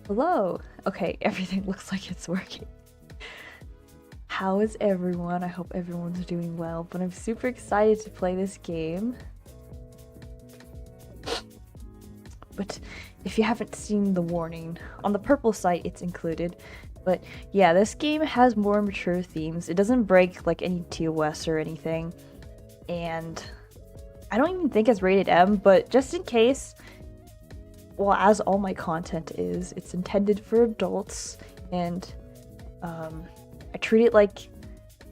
Hello! Okay, everything looks like it's working. How is everyone? I hope everyone's doing well, but I'm super excited to play this game. But if you haven't seen the warning, on the purple site it's included. But yeah, this game has more mature themes. It doesn't break like any TOS or anything. And I don't even think it's rated M, but just in case, well, as all my content is, it's intended for adults, and I treat it like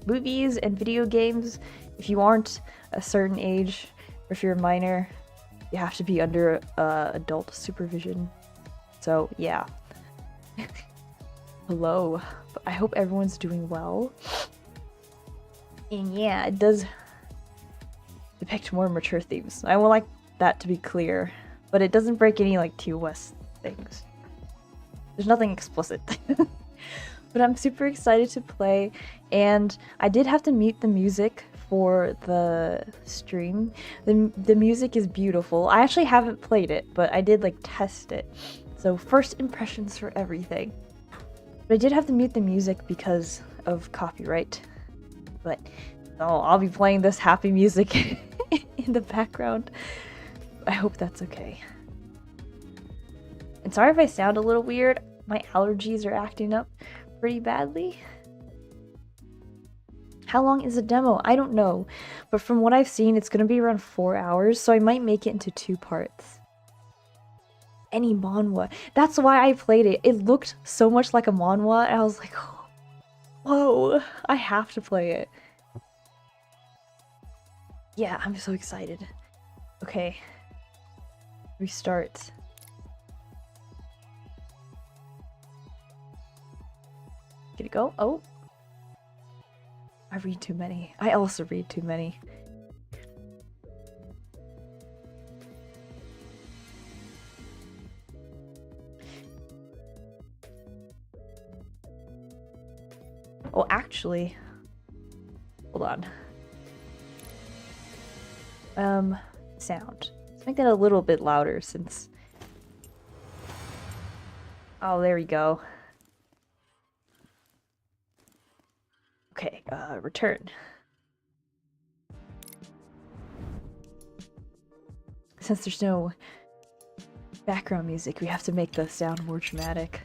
movies and video games. If you aren't a certain age, or if you're a minor, you have to be under adult supervision. So yeah. Hello. I hope everyone's doing well. And yeah, it does depict more mature themes. I would like that to be clear, but it doesn't break any like TOS things. There's nothing explicit. But I'm super excited to play, and I did have to mute the music for the stream. The music is beautiful. I actually haven't played it, but I did like test it. So first impressions for everything. But I did have to mute the music because of copyright. But I'll be playing this happy music in the background. I hope that's okay. And sorry if I sound a little weird. My allergies are acting up pretty badly. How long is the demo? I don't know, but from what I've seen, it's gonna be around 4 hours, so I might make it into 2 parts. Any manhwa. That's why I played it. It looked so much like a manhwa, and I was like, oh, whoa, I have to play it. Yeah, I'm so excited. Okay. Restart. Get it go? Oh. I read too many. I also read too many. Oh, actually. Hold on. Sound. Let's make that a little bit louder since... Oh, there we go. Okay, return. Since there's no background music, we have to make the sound more dramatic.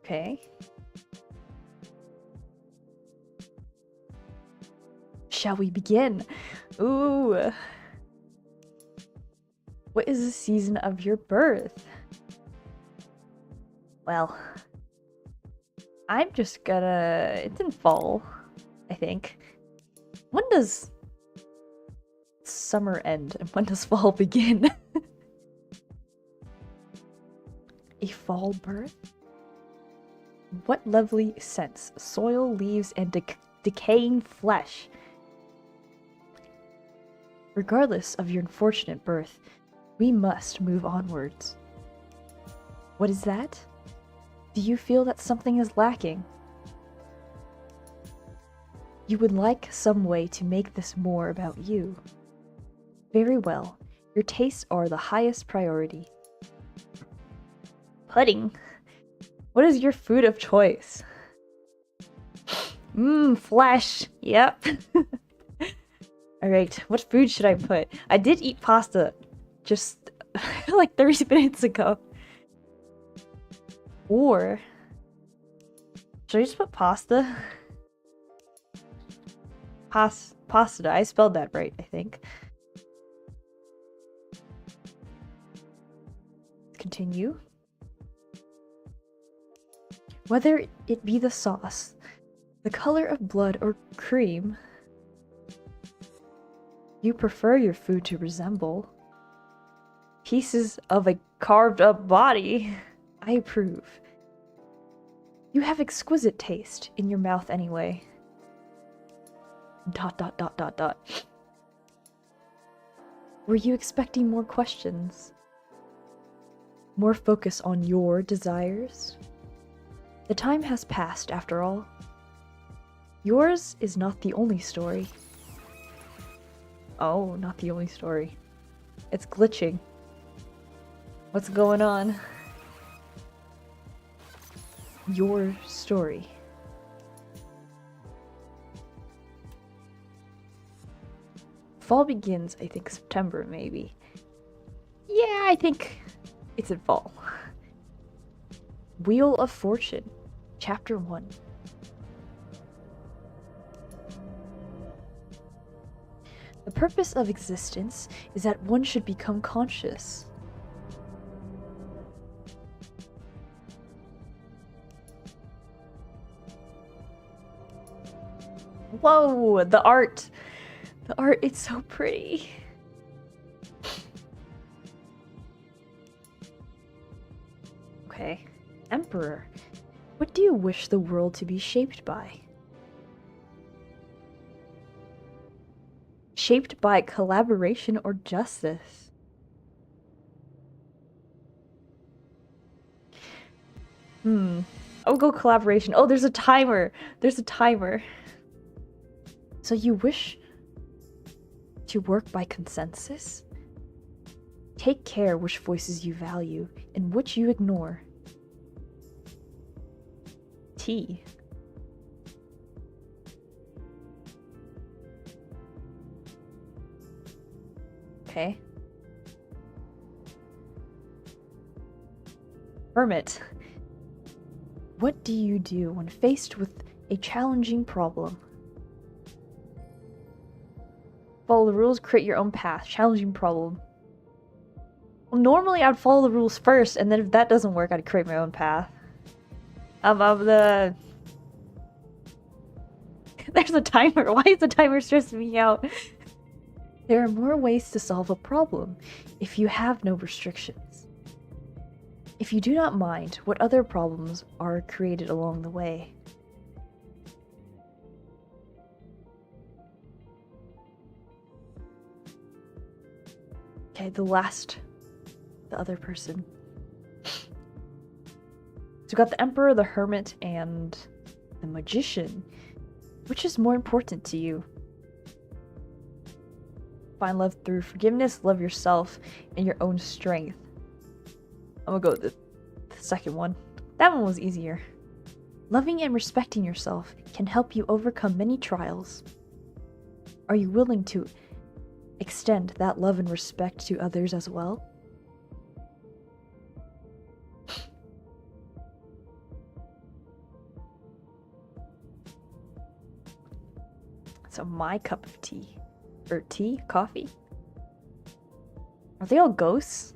Okay. Shall we begin? Ooh. What is the season of your birth? Well, I'm just gonna... It's in fall, I think. When does summer end and when does fall begin? A fall birth? What lovely scents. Soil, leaves, and decaying flesh. Regardless of your unfortunate birth, we must move onwards. What is that? Do you feel that something is lacking? You would like some way to make this more about you. Very well. Your tastes are the highest priority. Pudding? What is your food of choice? Flesh. Yep. Alright, what food should I put? I did eat pasta just like 30 minutes ago. Or should I just put pasta? Pasta. I spelled that right, I think. Continue. Whether it be the sauce, the color of blood, or cream, you prefer your food to resemble pieces of a carved up body. I approve. You have exquisite taste in your mouth anyway. ... Were you expecting more questions? More focus on your desires? The time has passed, after all. Yours is not the only story. Oh, not the only story. It's glitching. What's going on? Your story. Fall begins, I think September maybe. Yeah, I think it's in fall. Wheel of Fortune, Chapter 1. The purpose of existence is that one should become conscious. Whoa, the art! The art, it's so pretty. Okay. Emperor, what do you wish the world to be shaped by? Shaped by collaboration or justice? I'll go collaboration. Oh, there's a timer. There's a timer. So you wish to work by consensus? Take care which voices you value and which you ignore. T. Okay. Hermit. What do you do when faced with a challenging problem? Follow the rules, create your own path. Challenging problem. Well, normally I'd follow the rules first, and then if that doesn't work, I'd create my own path. There's a timer. Why is the timer stressing me out? There are more ways to solve a problem if you have no restrictions. If you do not mind what other problems are created along the way. Okay, the other person. So we got the Emperor, the Hermit, and the Magician. Which is more important to you? Find love through forgiveness, love yourself, and your own strength. I'm gonna go with the second one. That one was easier. Loving and respecting yourself can help you overcome many trials. Are you willing to extend that love and respect to others as well? So my cup of tea. Or tea? Coffee? Are they all ghosts?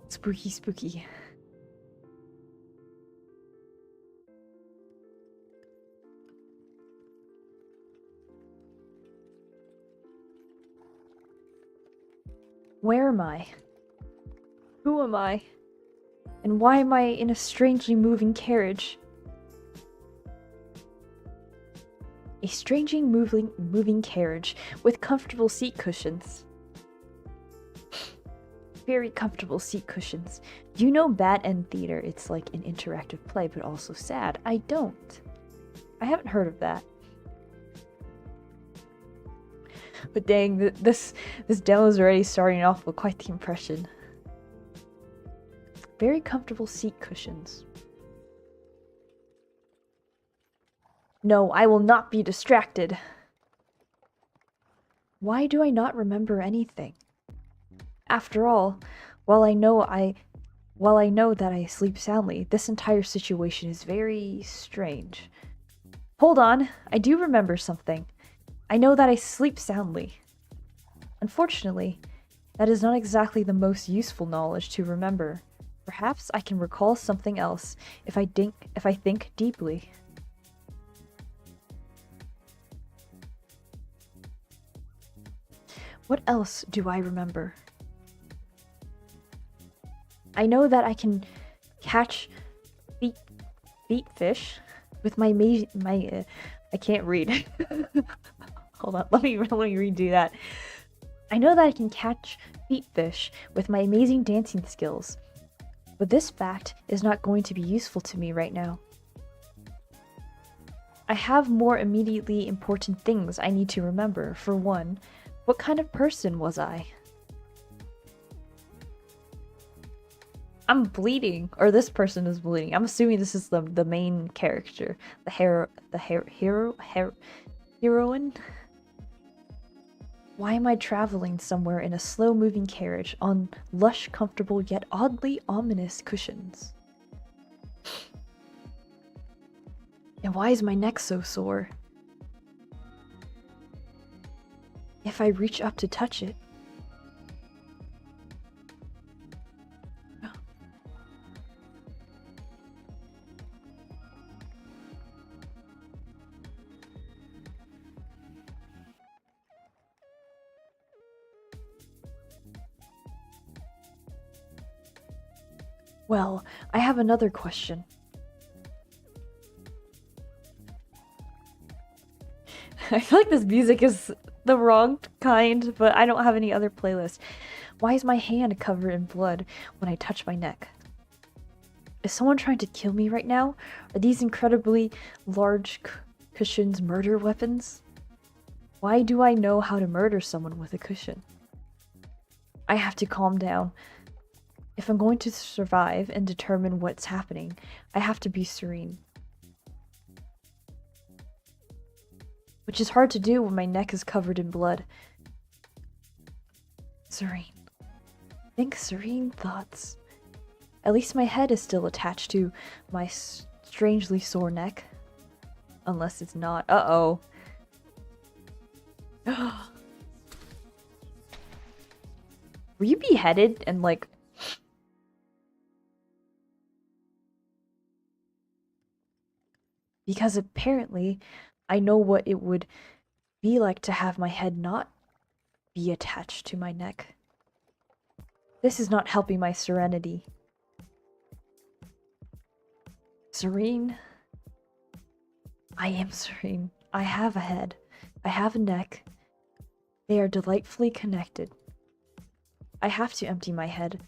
Spooky, spooky. Where am I? Who am I? And why am I in a strangely moving carriage? A strangely moving carriage with comfortable seat cushions. Very comfortable seat cushions. Do you know Bad End Theater? It's like an interactive play, but also sad. I don't. I haven't heard of that. But dang, this demo is already starting off with quite the impression. Very comfortable seat cushions. No, I will not be distracted. Why do I not remember anything? After all, while I know that I sleep soundly, this entire situation is very strange. Hold on, I do remember something. I know that I sleep soundly. Unfortunately, that is not exactly the most useful knowledge to remember. Perhaps I can recall something else if I think deeply. What else do I remember? I know that I can catch feet fish with my I can't read. Hold on, let me redo that. I know that I can catch fish with my amazing dancing skills, but this fact is not going to be useful to me right now. I have more immediately important things I need to remember. For one, what kind of person was I? I'm bleeding, or this person is bleeding. I'm assuming this is the main character, heroine. Why am I traveling somewhere in a slow-moving carriage on lush, comfortable, yet oddly ominous cushions? And why is my neck so sore? If I reach up to touch it... Well, I have another question. I feel like this music is the wrong kind, but I don't have any other playlist. Why is my hand covered in blood when I touch my neck? Is someone trying to kill me right now? Are these incredibly large cushions murder weapons? Why do I know how to murder someone with a cushion? I have to calm down. If I'm going to survive and determine what's happening, I have to be serene. Which is hard to do when my neck is covered in blood. Serene. Think serene thoughts. At least my head is still attached to my strangely sore neck. Unless it's not. Uh-oh. Were you beheaded and like... Because apparently, I know what it would be like to have my head not be attached to my neck. This is not helping my serenity. Serene? I am serene. I have a head. I have a neck. They are delightfully connected. I have to empty my head.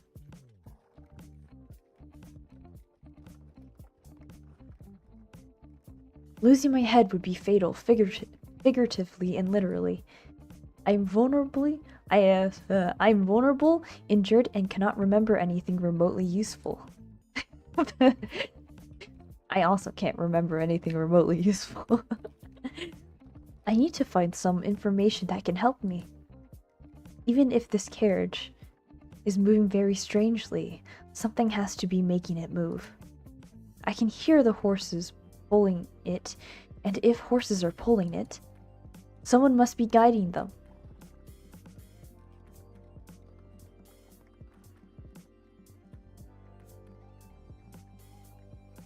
Losing my head would be fatal, figuratively and literally. I'm vulnerable, injured, and cannot remember anything remotely useful. I also can't remember anything remotely useful. I need to find some information that can help me. Even if this carriage is moving very strangely, something has to be making it move. I can hear the horses pulling it, and if horses are pulling it, someone must be guiding them.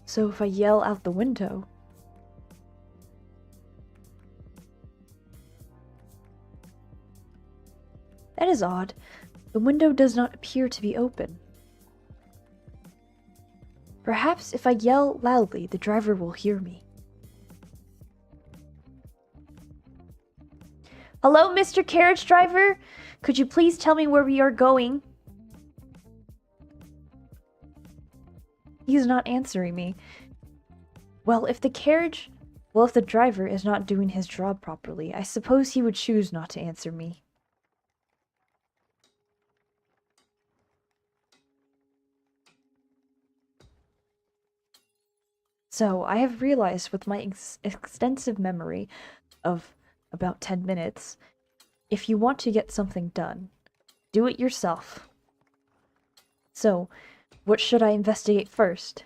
So if I yell out the window... That is odd. The window does not appear to be open. Perhaps if I yell loudly, the driver will hear me. Hello, Mr. Carriage Driver? Could you please tell me where we are going? He's not answering me. Well, if the driver is not doing his job properly, I suppose he would choose not to answer me. So, I have realized with my extensive memory of about 10 minutes, if you want to get something done, do it yourself. So, what should I investigate first?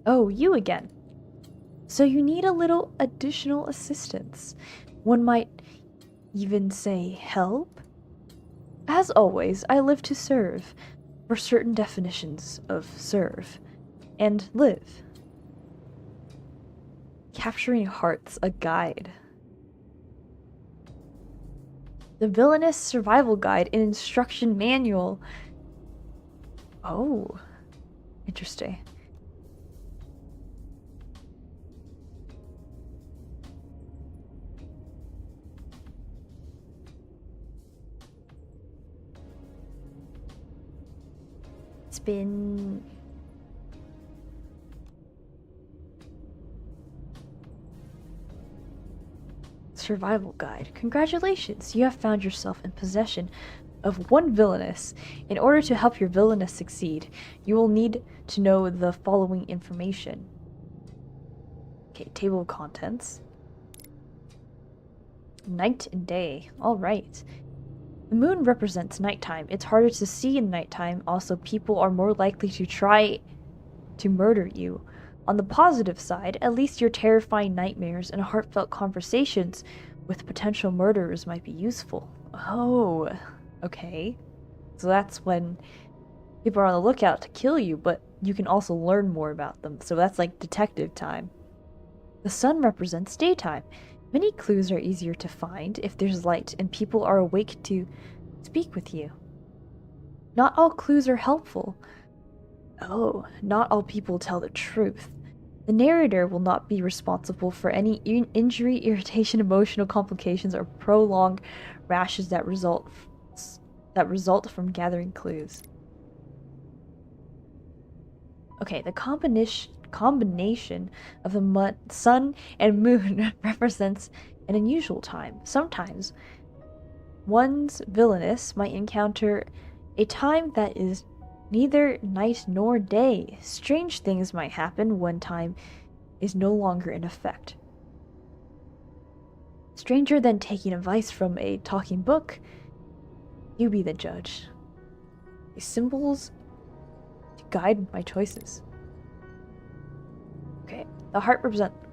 Oh, you again. So you need a little additional assistance. One might even say help? As always, I live to serve, for certain definitions of serve. And live. Capturing Hearts, a guide. The Villainess Survival Guide and Instruction Manual. Oh, interesting. been... Survival guide. Congratulations, you have found yourself in possession of one villainess. In order to help your villainess succeed, you will need to know the following information. Okay, table of contents. Night and day. Alright. The moon represents nighttime. It's harder to see in nighttime. Also, people are more likely to try to murder you. On the positive side, at least your terrifying nightmares and heartfelt conversations with potential murderers might be useful. Oh, okay. So that's when people are on the lookout to kill you, but you can also learn more about them. So that's like detective time. The sun represents daytime. Many clues are easier to find if there's light and people are awake to speak with you. Not all clues are helpful. Oh, not all people tell the truth. The narrator will not be responsible for any injury, irritation, emotional complications, or prolonged rashes that result from gathering clues. Okay, the combination of the sun and moon represents an unusual time. Sometimes, one's villainess might encounter a time that is neither night nor day. Strange things might happen when time is no longer in effect. Stranger than taking advice from a talking book, you be the judge. The symbols to guide my choices. Okay, the heart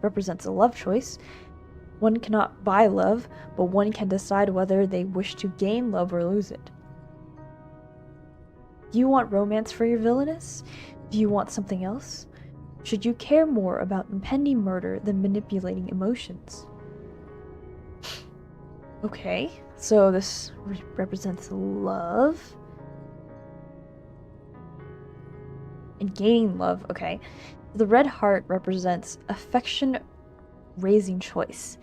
represents a love choice. One cannot buy love, but one can decide whether they wish to gain love or lose it. Do you want romance for your villainess? Do you want something else? Should you care more about impending murder than manipulating emotions? Okay, so this represents love. And gaining love, okay. The red heart represents affection-raising choice.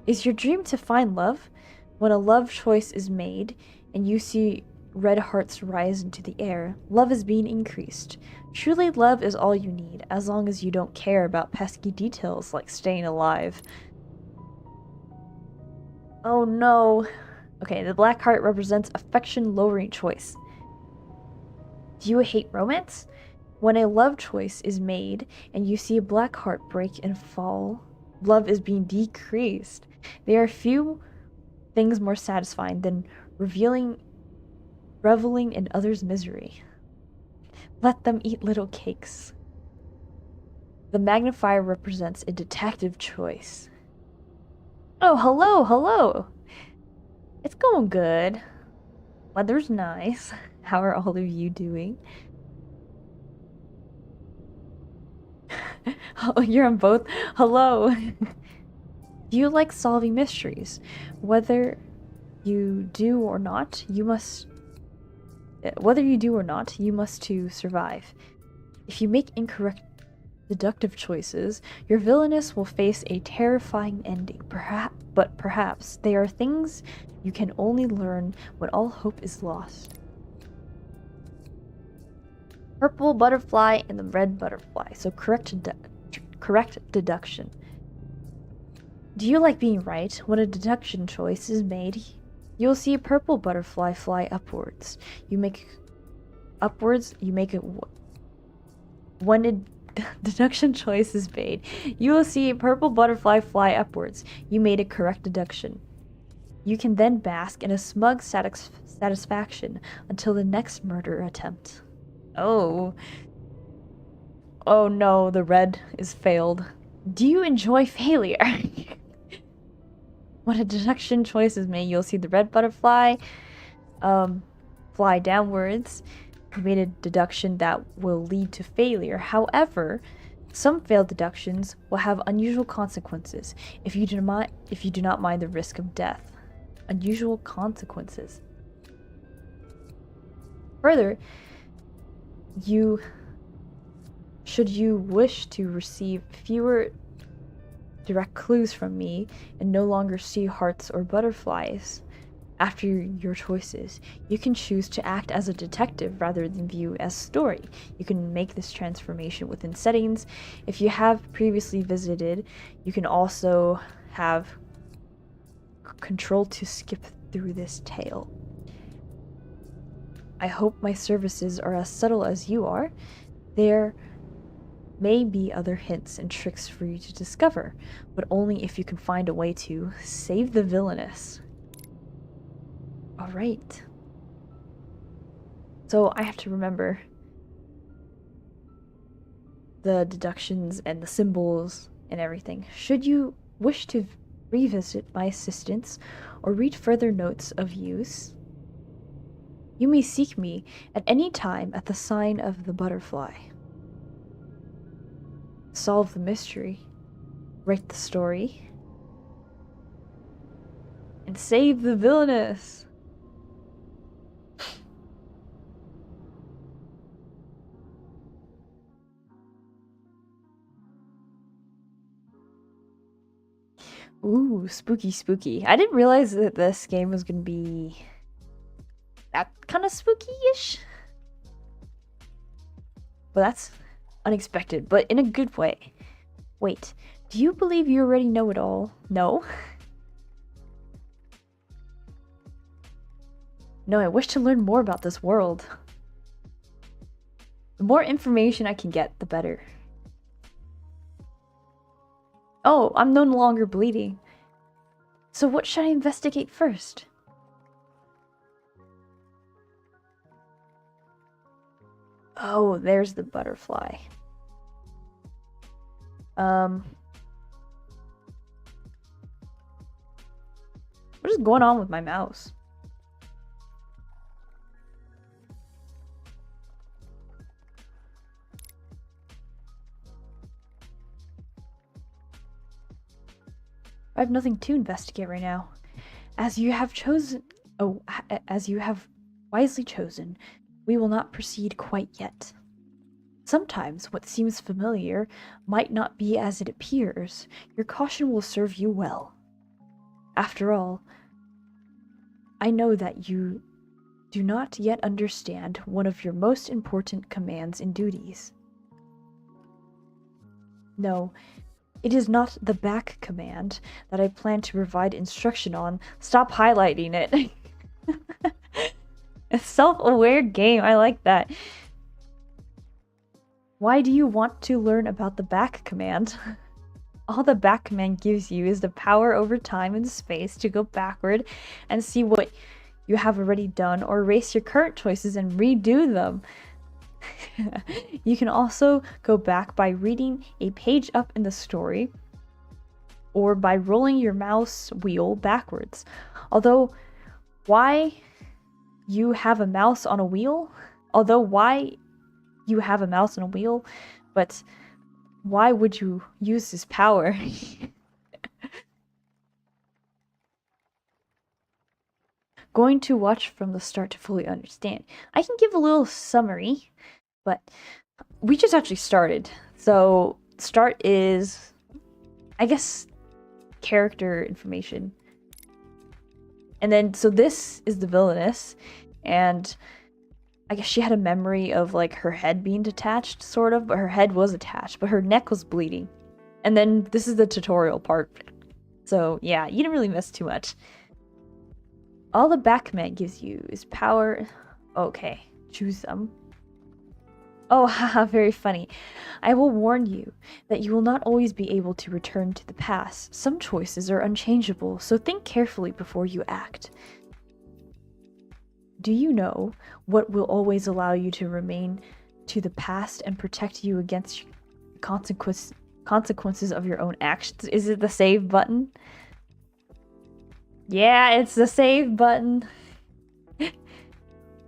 Is your dream to find love? When a love choice is made and you see red hearts rise into the air, love is being increased. Truly, love is all you need, as long as you don't care about pesky details like staying alive. Oh no. Okay, the black heart represents affection-lowering choice. Do you hate romance? When a love choice is made and you see a black heart break and fall, love is being decreased. There are few things more satisfying than reveling in others' misery. Let them eat little cakes. The magnifier represents a detective choice. Oh, hello! It's going good. Weather's nice. How are all of you doing? Oh, you're on both? Hello! Do you like solving mysteries? Whether you do or not, you must to survive. If you make incorrect deductive choices, your villainess will face a terrifying ending. Perhaps they are things you can only learn when all hope is lost. Purple butterfly and the red butterfly. So correct deduction. Do you like being right? When a deduction choice is made, you'll see a purple butterfly fly upwards. When a deduction choice is made, you will see a purple butterfly fly upwards. You made a correct deduction. You can then bask in a smug satisfaction until the next murder attempt. Oh. Oh no, the red is failed. Do you enjoy failure? When a deduction choice is made, you'll see the red butterfly fly downwards. You made a deduction that will lead to failure. However, some failed deductions will have unusual consequences if you do not mind the risk of death. Unusual consequences. Further, should you wish to receive fewer direct clues from me and no longer see hearts or butterflies, After your choices, you can choose to act as a detective rather than view as story. You can make this transformation within settings. If you have previously visited, you can also have control to skip through this tale. I hope my services are as subtle as you are. There may be other hints and tricks for you to discover, but only if you can find a way to save the villainess. Alright. So I have to remember the deductions and the symbols and everything. Should you wish to revisit my assistance or read further notes of use, you may seek me at any time at the sign of the butterfly. Solve the mystery, write the story, and save the villainess! Ooh, spooky, spooky. I didn't realize that this game was gonna be that kind of spooky-ish. Well, that's unexpected, but in a good way. Wait, do you believe you already know it all? No? No, I wish to learn more about this world. The more information I can get, the better. Oh, I'm no longer bleeding. So what should I investigate first? Oh, there's the butterfly. What is going on with my mouse? I have nothing to investigate right now. As you have wisely chosen, we will not proceed quite yet. Sometimes what seems familiar might not be as it appears. Your caution will serve you well. After all, I know that you do not yet understand one of your most important commands and duties. No, it is not the back command that I plan to provide instruction on. Stop highlighting it. A self-aware game, I like that. Why do you want to learn about the back command? All the back command gives you is the power over time and space to go backward and see what you have already done, or erase your current choices and redo them. You can also go back by reading a page up in the story, or by rolling your mouse wheel backwards. Although, why you have a mouse on a wheel? But why would you use this power? Going to watch from the start to fully understand. I can give a little summary, but we just actually started. So start is, I guess, character information. And then, so this is the villainess, and I guess she had a memory of like her head being detached, sort of, but her head was attached, but her neck was bleeding. And then this is the tutorial part. So yeah, you didn't really miss too much. All the back command gives you is power. Okay, choose them. Oh, haha, very funny. I will warn you that you will not always be able to return to the past. Some choices are unchangeable, so think carefully before you act. Do you know what will always allow you to remain to the past and protect you against consequences of your own actions? Is it the save button? Yeah, it's the save button. It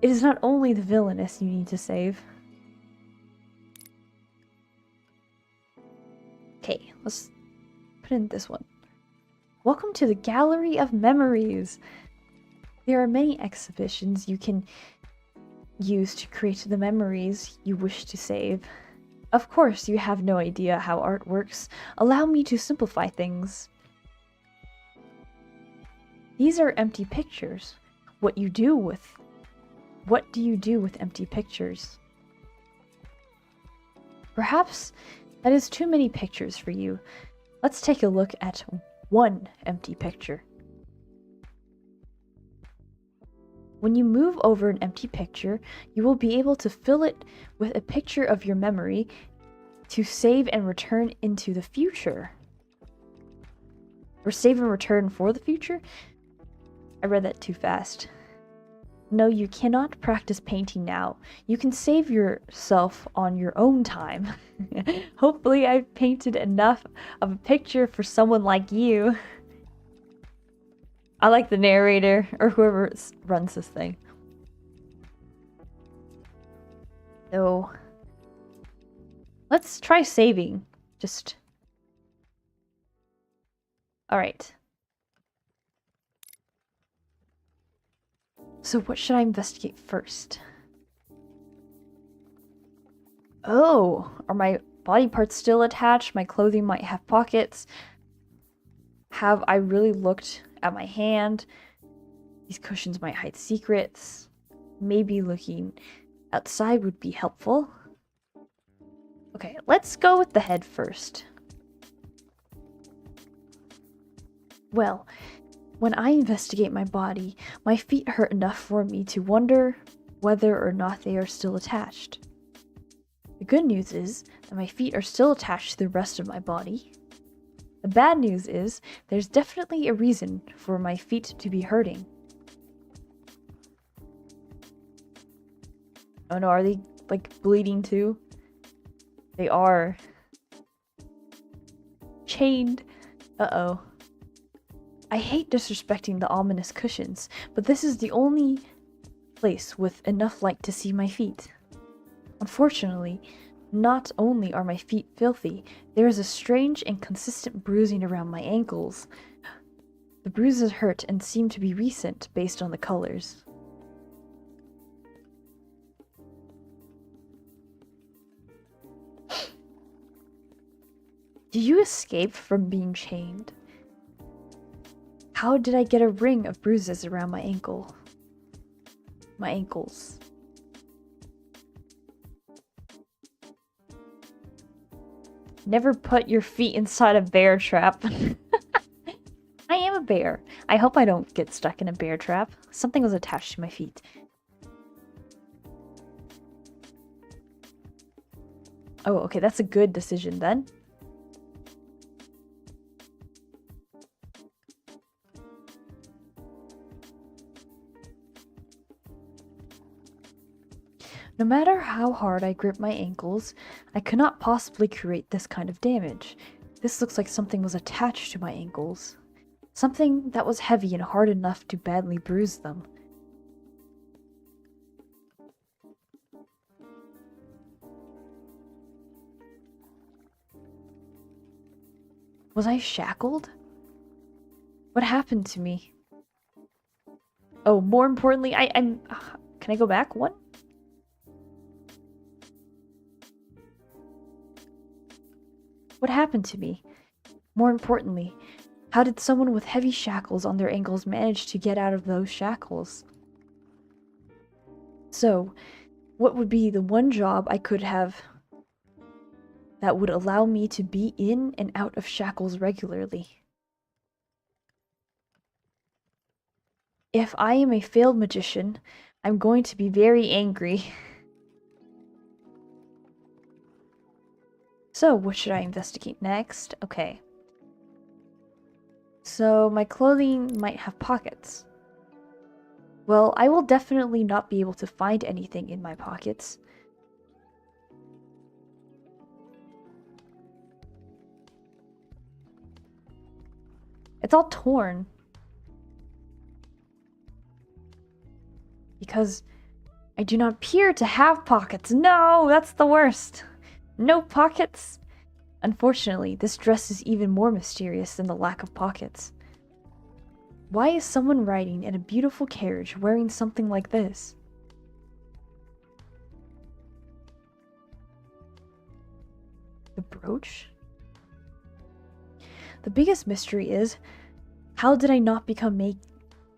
is not only the villainess you need to save. Okay, let's put in this one. Welcome to the Gallery of Memories. There are many exhibitions you can use to create the memories you wish to save. Of course, you have no idea how art works. Allow me to simplify things. These are empty pictures. what do you do with empty pictures? Perhaps that is too many pictures for you. Let's take a look at one empty picture. When you move over an empty picture, you will be able to fill it with a picture of your memory to save and return into the future. Or save and return for the future? I read that too fast. No, you cannot practice painting now. You can save yourself on your own time. Hopefully I've painted enough of a picture for someone like you. I like the narrator, or whoever runs this thing. So, let's try saving. Just... Alright. So what should I investigate first? Oh, are my body parts still attached? My clothing might have pockets. Have I really looked at my hand? These cushions might hide secrets. Maybe looking outside would be helpful. Okay, let's go with the head first. Well, when I investigate my body, my feet hurt enough for me to wonder whether or not they are still attached. The good news is that my feet are still attached to the rest of my body. The bad news is there's definitely a reason for my feet to be hurting. Oh no, are they like bleeding too? They are. Chained. Uh-oh. I hate disrespecting the ominous cushions, but this is the only place with enough light to see my feet. Unfortunately, not only are my feet filthy, there is a strange and consistent bruising around my ankles. The bruises hurt and seem to be recent based on the colors. Did you escape from being chained? How did I get a ring of bruises around my ankle? My ankles. Never put your feet inside a bear trap. I am a bear. I hope I don't get stuck in a bear trap. Something was attached to my feet. Oh, okay, that's a good decision then. No matter how hard I grip my ankles, I could not possibly create this kind of damage. This looks like something was attached to my ankles. Something that was heavy and hard enough to badly bruise them. Was I shackled? What happened to me? Oh, more importantly, I'm... Can I go back one? What happened to me? More importantly, how did someone with heavy shackles on their ankles manage to get out of those shackles? So, what would be the one job I could have that would allow me to be in and out of shackles regularly? If I am a failed magician, I'm going to be very angry. So, what should I investigate next? Okay. So, my clothing might have pockets. Well, I will definitely not be able to find anything in my pockets. It's all torn. Because I do not appear to have pockets. No, that's the worst. No pockets? Unfortunately, this dress is even more mysterious than the lack of pockets. Why is someone riding in a beautiful carriage wearing something like this? The brooch? The biggest mystery is, how did I not become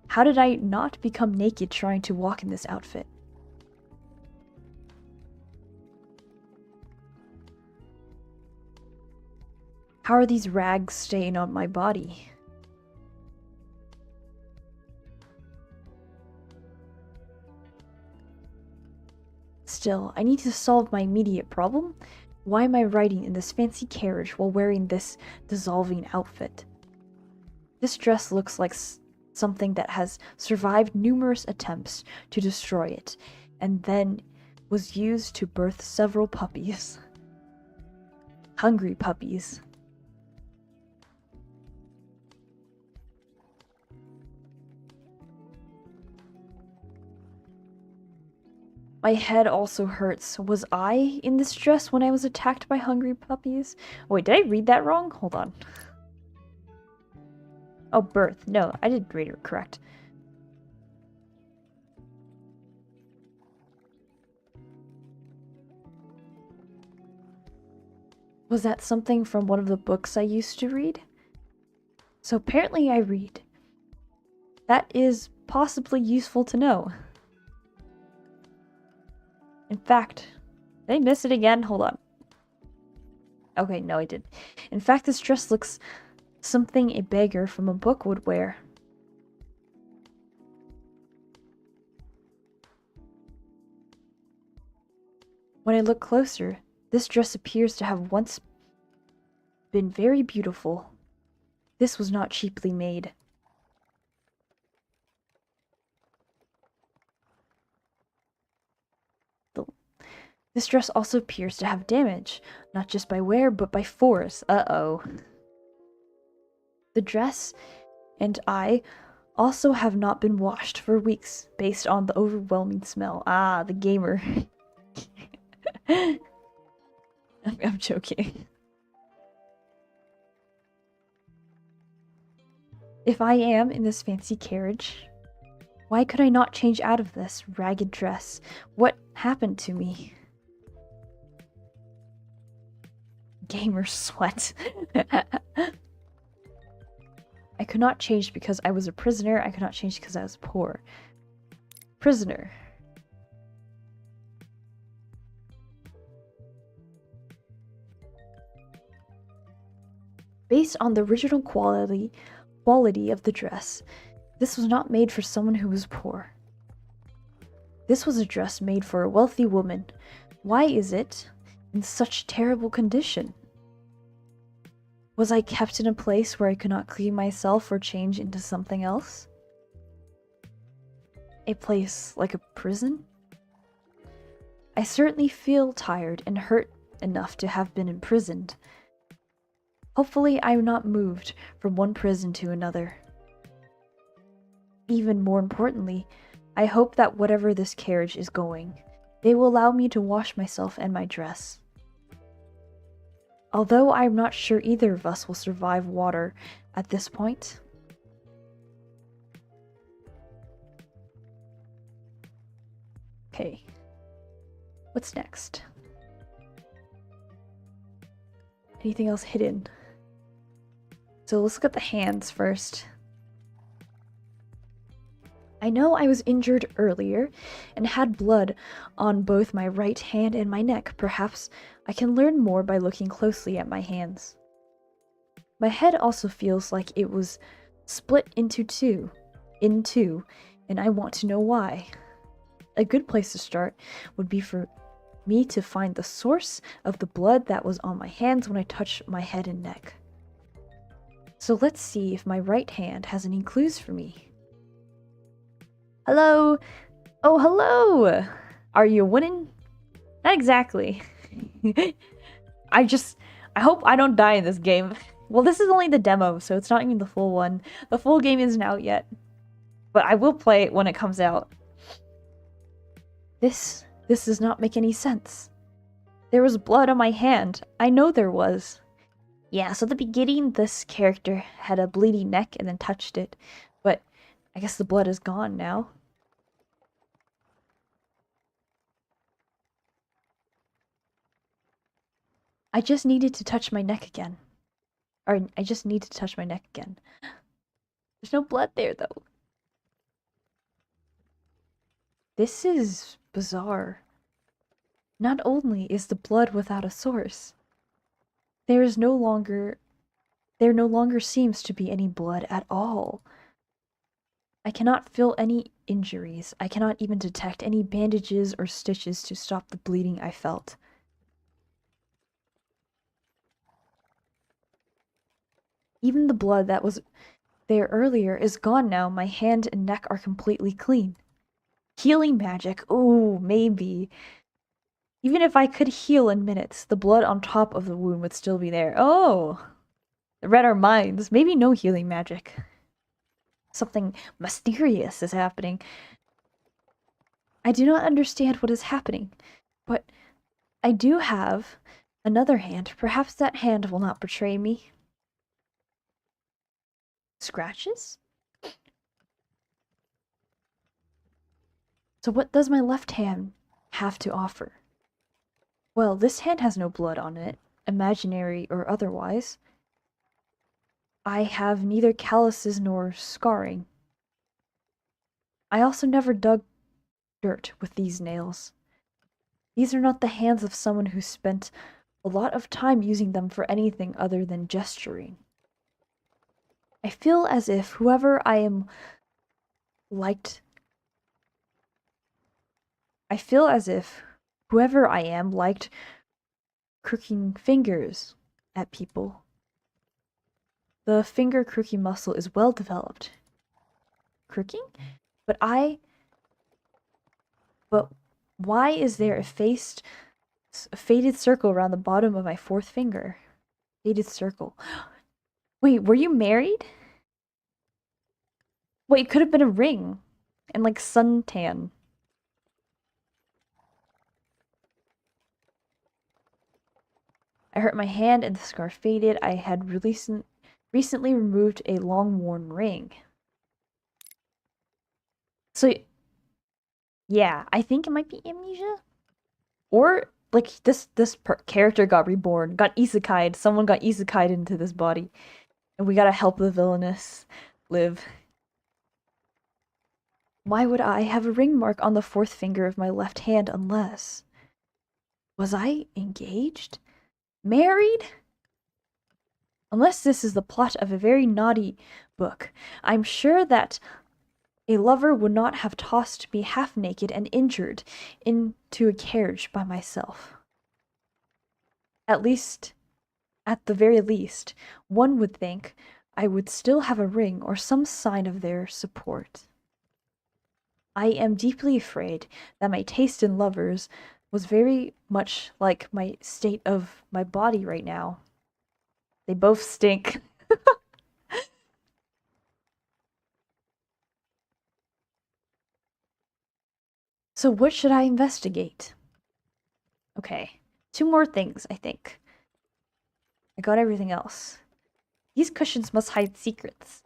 How did I not become naked trying to walk in this outfit? How are these rags staying on my body? Still, I need to solve my immediate problem. Why am I riding in this fancy carriage while wearing this dissolving outfit? This dress looks like something that has survived numerous attempts to destroy it, and then was used to birth several puppies. Hungry puppies. My head also hurts. Was I in this dress when I was attacked by hungry puppies? Wait, did I read that wrong? Hold on. Oh, birth. No, I did read it correct. Was that something from one of the books I used to read? So apparently I read. That is possibly useful to know. In fact, did I miss it again? Hold on. Okay, no, I did. In fact, this dress looks something a beggar from a book would wear. When I look closer, this dress appears to have once been very beautiful. This was not cheaply made. This dress also appears to have damage, not just by wear, but by force. Uh-oh. The dress and I also have not been washed for weeks, based on the overwhelming smell. Ah, the gamer. I'm joking. If I am in this fancy carriage, why could I not change out of this ragged dress? What happened to me? Gamer sweat. I could not change because I was a prisoner. I could not change because I was poor. Prisoner. Based on the original quality of the dress, this was not made for someone who was poor. This was a dress made for a wealthy woman. Why is it in such terrible condition? Was I kept in a place where I could not clean myself or change into something else? A place like a prison? I certainly feel tired and hurt enough to have been imprisoned. Hopefully I am not moved from one prison to another. Even more importantly, I hope that whatever this carriage is going, they will allow me to wash myself and my dress. Although I am not sure either of us will survive water at this point. Okay. What's next? Anything else hidden? So let's look at the hands first. I know I was injured earlier and had blood on both my right hand and my neck. Perhaps I can learn more by looking closely at my hands. My head also feels like it was split into two, and I want to know why. A good place to start would be for me to find the source of the blood that was on my hands when I touched my head and neck. So let's see if my right hand has any clues for me. Hello? Oh, hello! Are you winning? Not exactly. I hope I don't die in this game. Well, this is only the demo, so it's not even the full one. The full game isn't out yet. But I will play it when it comes out. This does not make any sense. There was blood on my hand. I know there was. Yeah, so at the beginning, this character had a bleeding neck and then touched it. But I guess the blood is gone now. I just needed to touch my neck again. Or I just need to touch my neck again. There's no blood there, though. This is bizarre. Not only is the blood without a source, there is no longer there no longer seems to be any blood at all. I cannot feel any injuries. I cannot even detect any bandages or stitches to stop the bleeding I felt. Even the blood that was there earlier is gone now. My hand and neck are completely clean. Healing magic. Ooh, maybe. Even if I could heal in minutes, the blood on top of the wound would still be there. Oh! Read our minds. Maybe no healing magic. Something mysterious is happening. I do not understand what is happening, but I do have another hand. Perhaps that hand will not betray me. Scratches? So what does my left hand have to offer? Well, this hand has no blood on it, imaginary or otherwise. I have neither calluses nor scarring. I also never dug dirt with these nails. These are not the hands of someone who spent a lot of time using them for anything other than gesturing. I feel as if whoever I am liked I feel as if whoever I am liked crooking fingers at people. The finger crooking muscle is well developed. Crooking? But but why is there a faded circle around the bottom of my fourth finger? Faded circle. Wait, were you married? Wait, it could have been a ring. And like suntan. I hurt my hand and the scar faded. I had recently removed a long-worn ring. So, yeah, I think it might be amnesia. Or, like, this character got reborn, got isekai'd. Someone got isekai'd into this body. And we gotta help the villainess live. Why would I have a ring mark on the fourth finger of my left hand unless... Was I engaged? Married? Unless this is the plot of a very naughty book, I'm sure that a lover would not have tossed me half naked and injured into a carriage by myself. At least, at the very least, one would think I would still have a ring or some sign of their support. I am deeply afraid that my taste in lovers was very much like my state of my body right now. They both stink. So what should I investigate? Okay, 2 more things, I think. I got everything else. These cushions must hide secrets.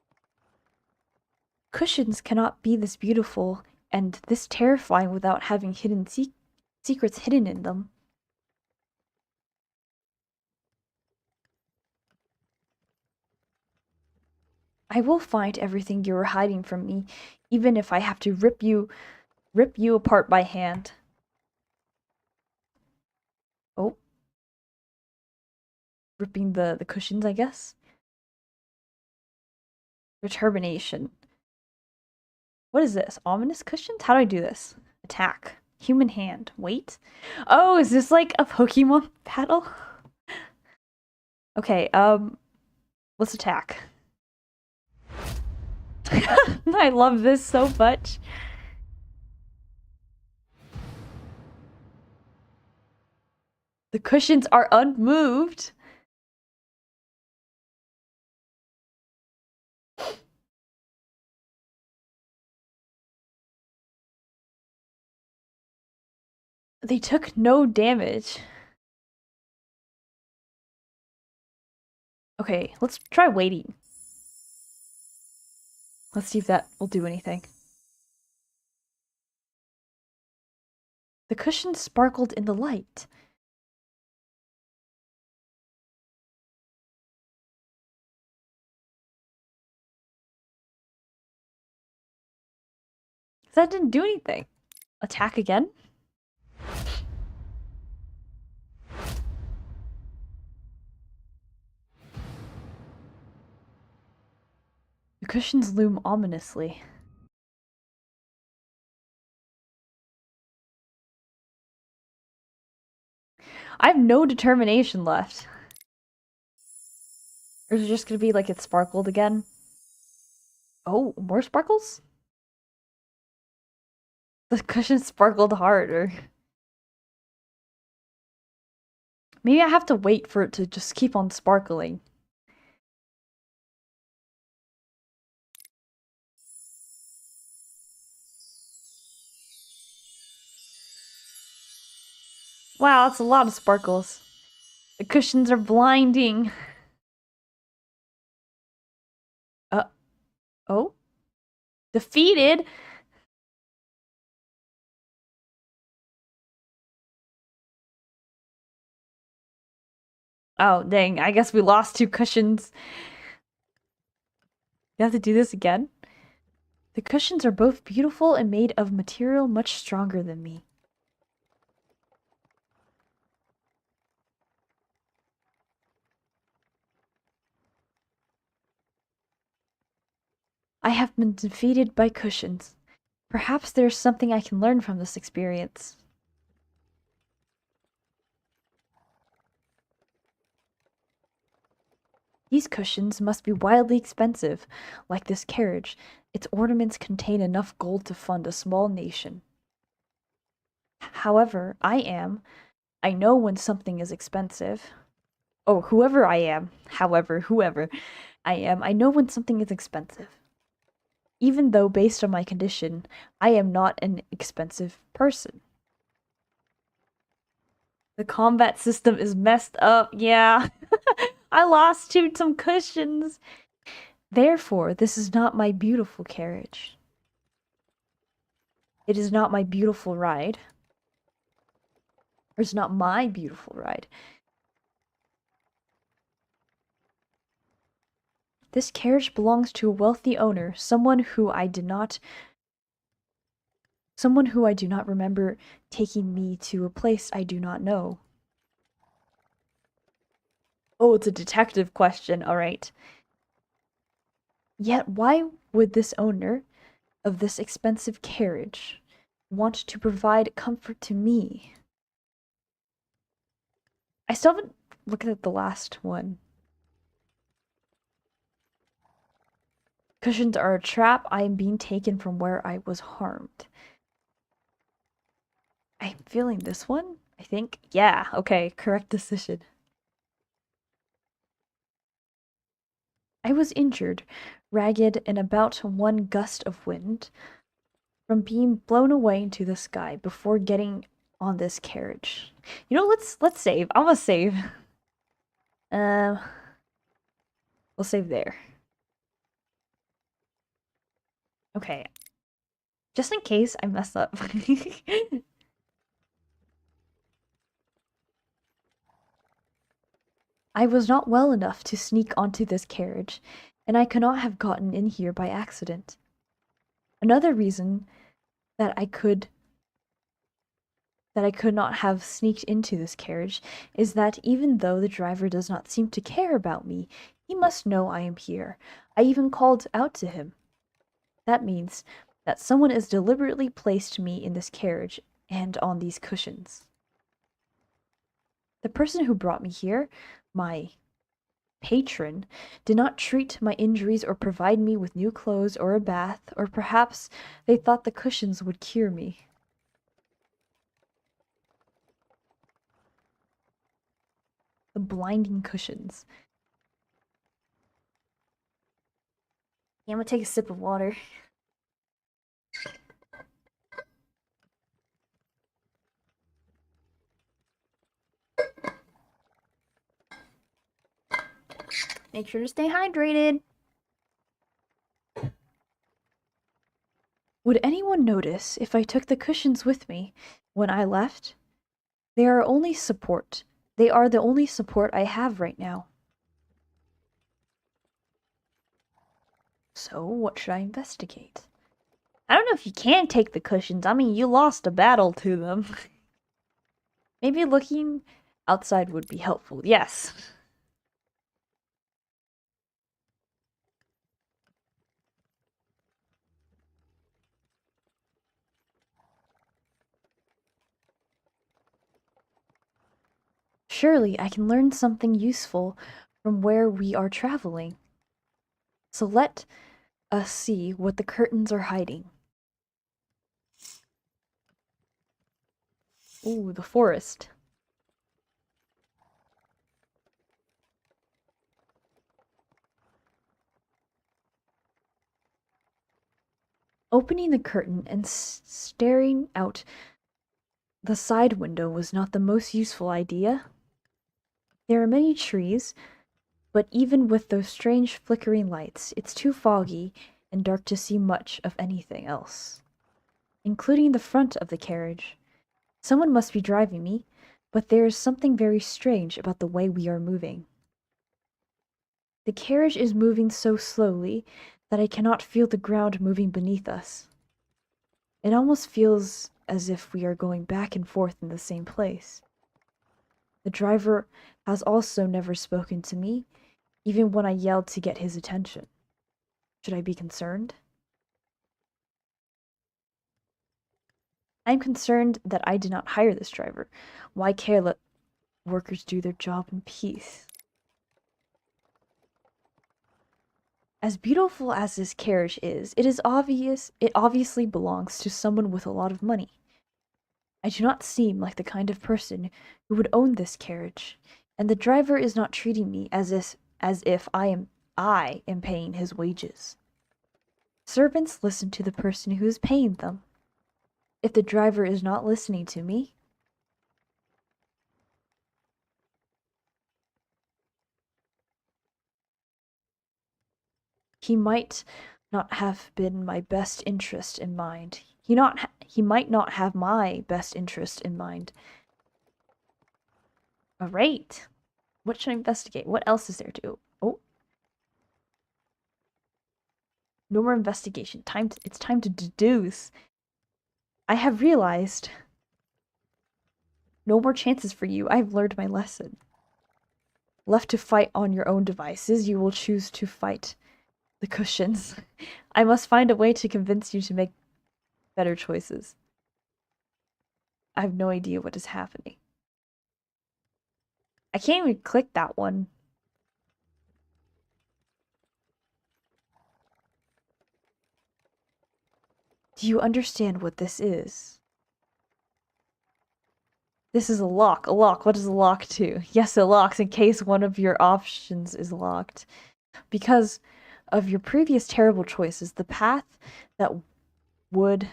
Cushions cannot be this beautiful and this terrifying without having hidden secrets hidden in them. I will find everything you are hiding from me, even if I have to rip you apart by hand. Oh. Ripping the cushions, I guess. Determination. What is this? Ominous cushions? How do I do this? Attack. Human hand. Wait. Oh, is this like a Pokemon battle? Okay, let's attack. I love this so much. The cushions are unmoved. They took no damage. Okay, let's try waiting. Let's see if that will do anything. The cushions sparkled in the light. That didn't do anything. Attack again? The cushions loom ominously. I have no determination left. Or is it just gonna be like it sparkled again? Oh, more sparkles? The cushion sparkled harder. Maybe I have to wait for it to just keep on sparkling. Wow, that's a lot of sparkles. The cushions are blinding. Oh? Defeated? Oh, dang. I guess we lost 2 cushions. You have to do this again? The cushions are both beautiful and made of material much stronger than me. I have been defeated by cushions. Perhaps there's something I can learn from this experience. These cushions must be wildly expensive, like this carriage. Its ornaments contain enough gold to fund a small nation. However, I know when something is expensive. Oh, whoever I am, whoever I know when something is expensive. Even though, based on my condition, I am not an expensive person. The combat system is messed up, yeah. I lost some cushions. Therefore, this is not my beautiful carriage. It is not my beautiful ride. Or it's not my beautiful ride. This carriage belongs to a wealthy owner, someone who I do not remember taking me to a place I do not know. Oh, it's a detective question, alright. Yet why would this owner of this expensive carriage want to provide comfort to me? I still haven't looked at the last one. Cushions are a trap. I am being taken from where I was harmed. I'm feeling this one, I think. Yeah, okay, correct decision. I was injured, ragged, and about one gust of wind from being blown away into the sky before getting on this carriage. You know, let's save. I'm gonna save. Um, we'll save there. Okay. Just in case I mess up. I was not well enough to sneak onto this carriage, and I could not have gotten in here by accident. Another reason that I could not have sneaked into this carriage is that even though the driver does not seem to care about me, he must know I am here. I even called out to him. That means that someone has deliberately placed me in this carriage and on these cushions. The person who brought me here, my patron, did not treat my injuries or provide me with new clothes or a bath, or perhaps they thought the cushions would cure me. The blinding cushions. Yeah, I'm gonna take a sip of water. Make sure to stay hydrated. Would anyone notice if I took the cushions with me when I left? They are only support. They are the only support I have right now. So, what should I investigate? I don't know if you can take the cushions. I mean, you lost a battle to them. Maybe looking outside would be helpful. Yes. Surely I can learn something useful from where we are traveling. So let us see what the curtains are hiding. Ooh, the forest. Opening the curtain and staring out the side window was not the most useful idea. There are many trees, but even with those strange flickering lights, it's too foggy and dark to see much of anything else, including the front of the carriage. Someone must be driving me, but there is something very strange about the way we are moving. The carriage is moving so slowly that I cannot feel the ground moving beneath us. It almost feels as if we are going back and forth in the same place. The driver has also never spoken to me, even when I yelled to get his attention. Should I be concerned? I am concerned that I did not hire this driver. Why care let workers do their job in peace? As beautiful as this carriage is, it obviously belongs to someone with a lot of money. I do not seem like the kind of person who would own this carriage, and the driver is not treating me as if I am paying his wages. Servants listen to the person who is paying them. If the driver is not listening to me, he might not have been my best interest in mind. He might not have my best interest in mind. Alright. What should I investigate? What else is there to do? Oh. No more investigation. It's time to deduce. I have realized. No more chances for you. I have learned my lesson. Left to fight on your own devices, you will choose to fight the cushions. I must find a way to convince you to make better choices. I have no idea what is happening. I can't even click that one. Do you understand what this is? This is a lock. A lock. What does a lock do? Yes, it locks in case one of your options is locked. Because of your previous terrible choices, the path that would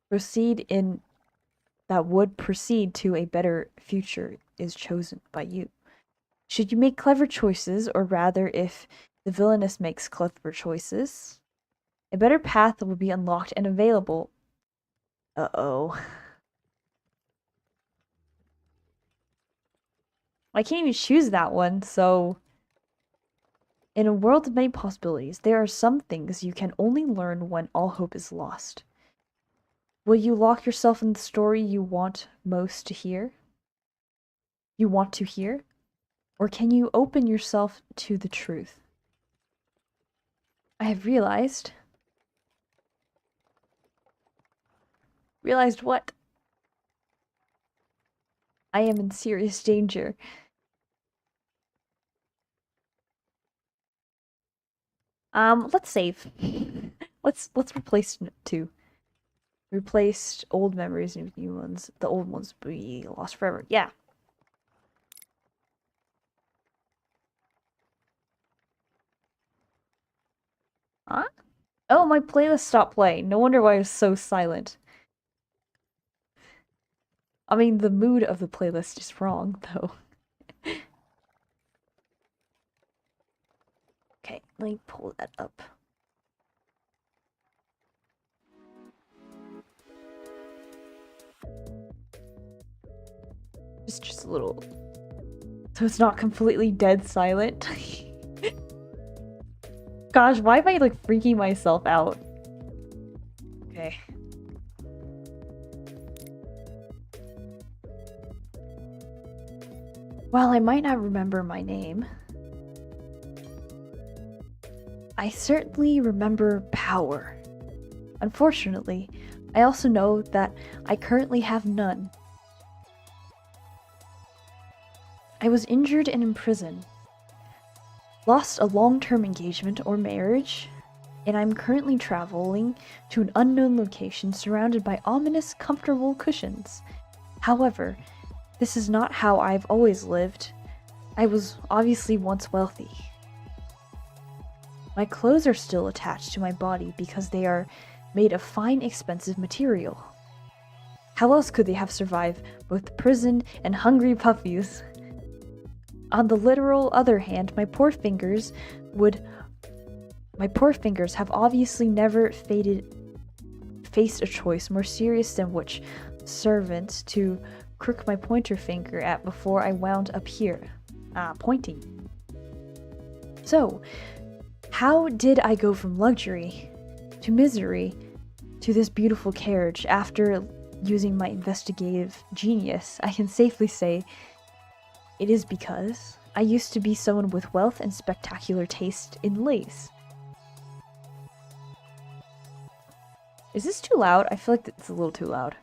proceed to a better future is chosen by you. Should you make clever choices, or rather, if the villainess makes clever choices, a better path will be unlocked and available. Uh-oh. I can't even choose that one, so... In a world of many possibilities, there are some things you can only learn when all hope is lost. Will you lock yourself in the story you want most to hear? You want to hear? Or can you open yourself to the truth? I have realized... Realized what? I am in serious danger. Let's save. let's replace 2. Replaced old memories and new ones. The old ones be lost forever. Yeah. Huh? Oh, my playlist stopped playing. No wonder why it was so silent. I mean, the mood of the playlist is wrong, though. Okay, let me pull that up. Just a little... So it's not completely dead silent. Gosh, why am I, like, freaking myself out? Okay. Okay. While I might not remember my name, I certainly remember power. Unfortunately, I also know that I currently have none. I was injured and imprisoned, lost a long-term engagement or marriage, and I'm currently traveling to an unknown location surrounded by ominous, comfortable cushions. However, this is not how I've always lived. I was obviously once wealthy. My clothes are still attached to my body because they are made of fine, expensive material. How else could they have survived both prison and hungry puppies? On the literal other hand, my poor fingers have obviously never faced a choice more serious than which servant to crook my pointer finger at before I wound up here. Pointing. So, how did I go from luxury to misery to this beautiful carriage after using my investigative genius? I can safely say it is because I used to be someone with wealth and spectacular taste in lace. Is this too loud? I feel like it's a little too loud.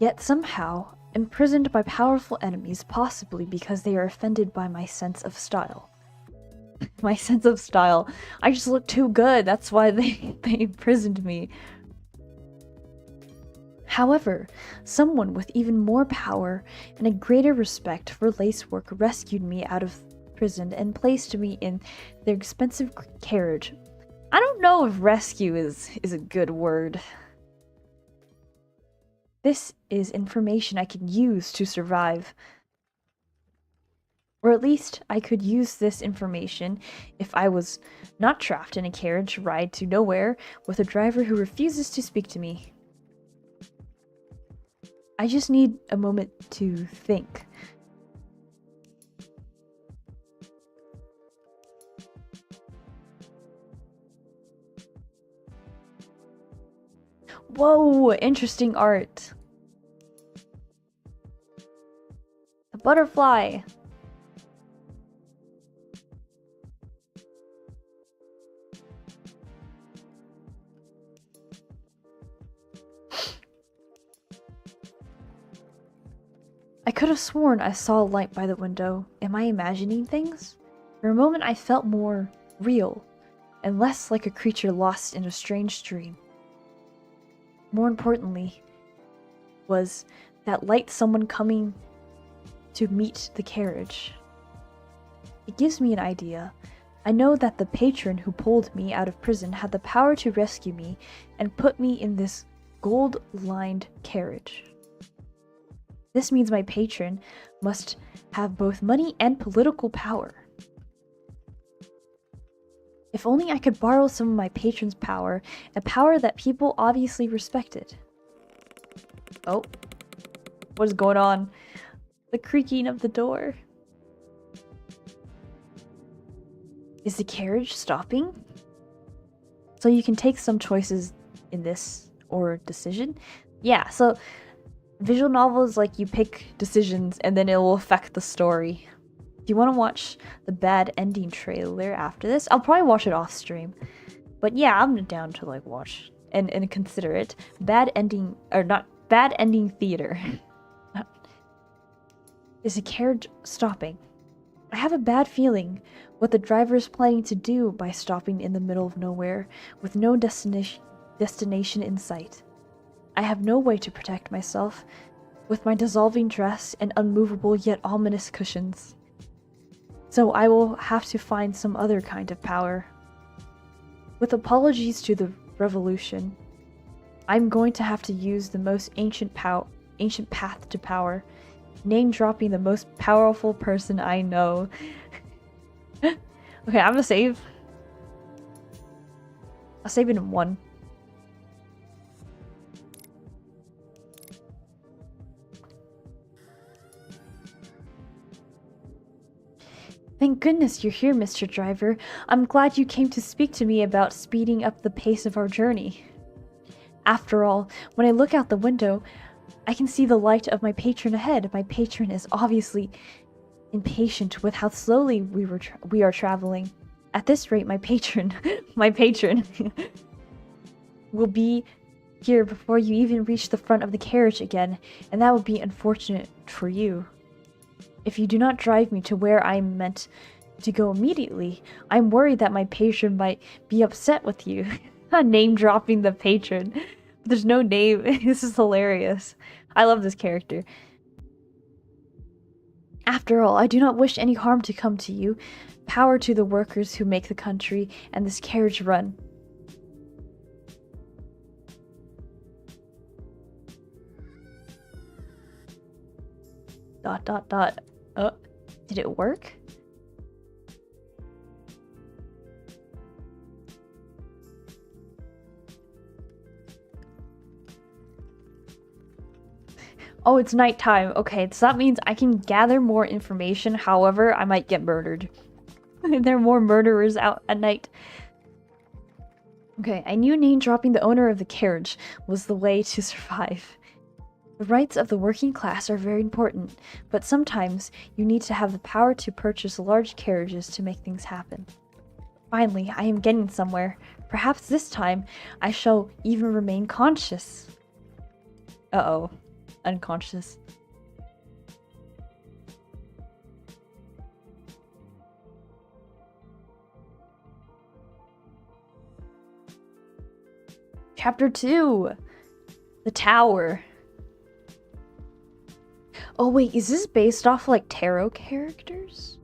Yet somehow, imprisoned by powerful enemies, possibly because they are offended by my sense of style. My sense of style. I just look too good, that's why they imprisoned me. However, someone with even more power and a greater respect for lace work rescued me out of prison and placed me in their expensive carriage. I don't know if rescue is a good word. This is information I can use to survive. Or at least I could use this information if I was not trapped in a carriage ride to nowhere with a driver who refuses to speak to me. I just need a moment to think. Whoa, interesting art. A butterfly. I could have sworn I saw a light by the window. Am I imagining things? For a moment I felt more real, and less like a creature lost in a strange dream. More importantly, was that light someone coming to meet the carriage. It gives me an idea. I know that the patron who pulled me out of prison had the power to rescue me and put me in this gold-lined carriage. This means my patron must have both money and political power. If only I could borrow some of my patron's power, a power that people obviously respected. Oh, what is going on? The creaking of the door. Is the carriage stopping? So you can take some choices in this or decision. Yeah, so visual novels, like, you pick decisions and then it will affect the story. Do you want to watch the bad ending trailer after this? I'll probably watch it off stream. But yeah, I'm down to like watch and consider it. Bad ending, or not, bad ending theater. Is the carriage stopping? I have a bad feeling what the driver is planning to do by stopping in the middle of nowhere with no destination in sight. I have no way to protect myself with my dissolving dress and unmovable yet ominous cushions. So I will have to find some other kind of power. With apologies to the revolution, I'm going to have to use the most ancient path to power, name-dropping the most powerful person I know. Okay, I'm gonna save. I'll save it in 1. Thank goodness you're here, Mr. Driver. I'm glad you came to speak to me about speeding up the pace of our journey. After all, when I look out the window, I can see the light of my patron ahead. My patron is obviously impatient with how slowly we are traveling. At this rate, my patron will be here before you even reach the front of the carriage again, and that would be unfortunate for you. If you do not drive me to where I'm meant to go immediately, I'm worried that my patron might be upset with you. Name dropping the patron. There's no name. This is hilarious. I love this character. After all, I do not wish any harm to come to you. Power to the workers who make the country and this carriage run. Dot dot dot. Did it work? Oh, it's nighttime. Okay, so that means I can gather more information. However, I might get murdered. There are more murderers out at night. Okay, I knew name dropping the owner of the carriage was the way to survive. The rights of the working class are very important, but sometimes you need to have the power to purchase large carriages to make things happen. Finally, I am getting somewhere. Perhaps this time I shall even remain conscious. Uh-oh. Unconscious. Chapter 2. The Tower. Oh wait, is this based off like tarot characters?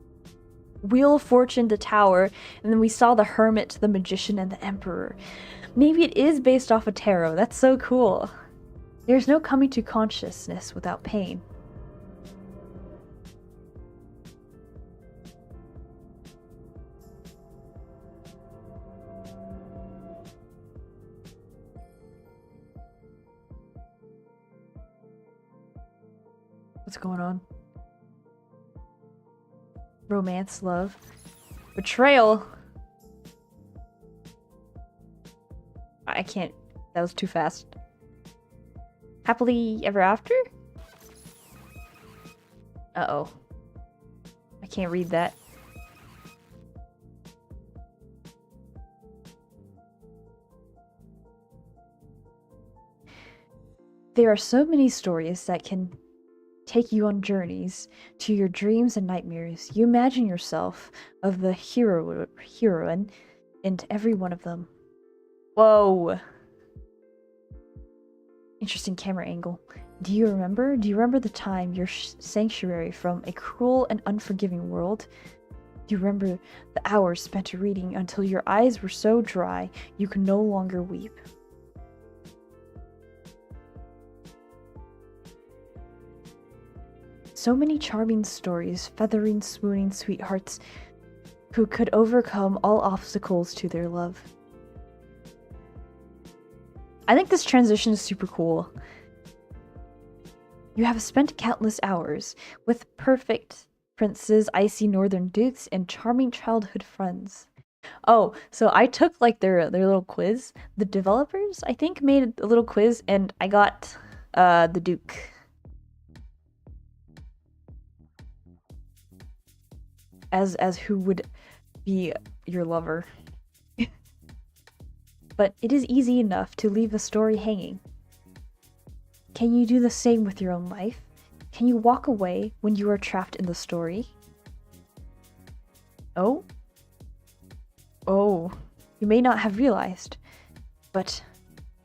Wheel of Fortune, the Tower, and then we saw the Hermit, the Magician, and the Emperor. Maybe it is based off of tarot. That's so cool. There's no coming to consciousness without pain. What's going on? Romance, love, betrayal. I can't. That was too fast. Happily ever after? Uh-oh. I can't read that. There are so many stories that can take you on journeys to your dreams and nightmares. You imagine yourself of the heroine into every one of them. Whoa. Interesting camera angle. Do you remember the time your sanctuary from a cruel and unforgiving world? Do you remember the hours spent reading until your eyes were so dry you could no longer weep? So many charming stories, feathering, swooning sweethearts who could overcome all obstacles to their love. I think this transition is super cool. You have spent countless hours with perfect princes, icy northern dukes, and charming childhood friends. Oh, so I took like their little quiz. The developers, I think, made a little quiz, and I got the duke. As who would be your lover. But it is easy enough to leave a story hanging. Can you do the same with your own life? Can you walk away when you are trapped in the story? Oh? Oh, you may not have realized, but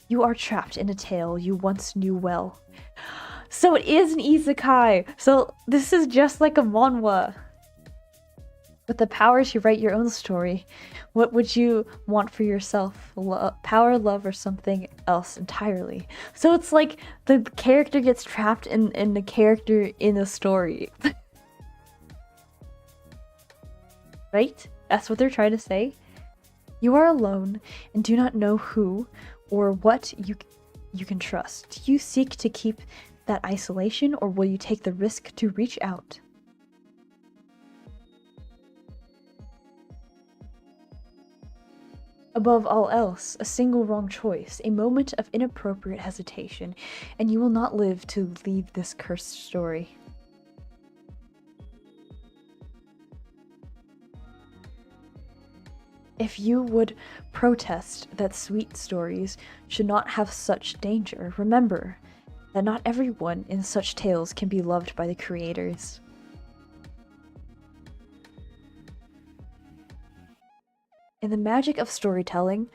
you are trapped in a tale you once knew well. So it is an isekai! So this is just like a manhwa. With the power to write your own story, what would you want for yourself? Power, love, or something else entirely? So it's like the character gets trapped in the character in a story. Right? That's what they're trying to say. You are alone and do not know who or what you can trust. Do you seek to keep that isolation, or will you take the risk to reach out? Above all else, a single wrong choice, a moment of inappropriate hesitation, and you will not live to leave this cursed story. If you would protest that sweet stories should not have such danger, remember that not everyone in such tales can be loved by the creators. In the magic of storytelling,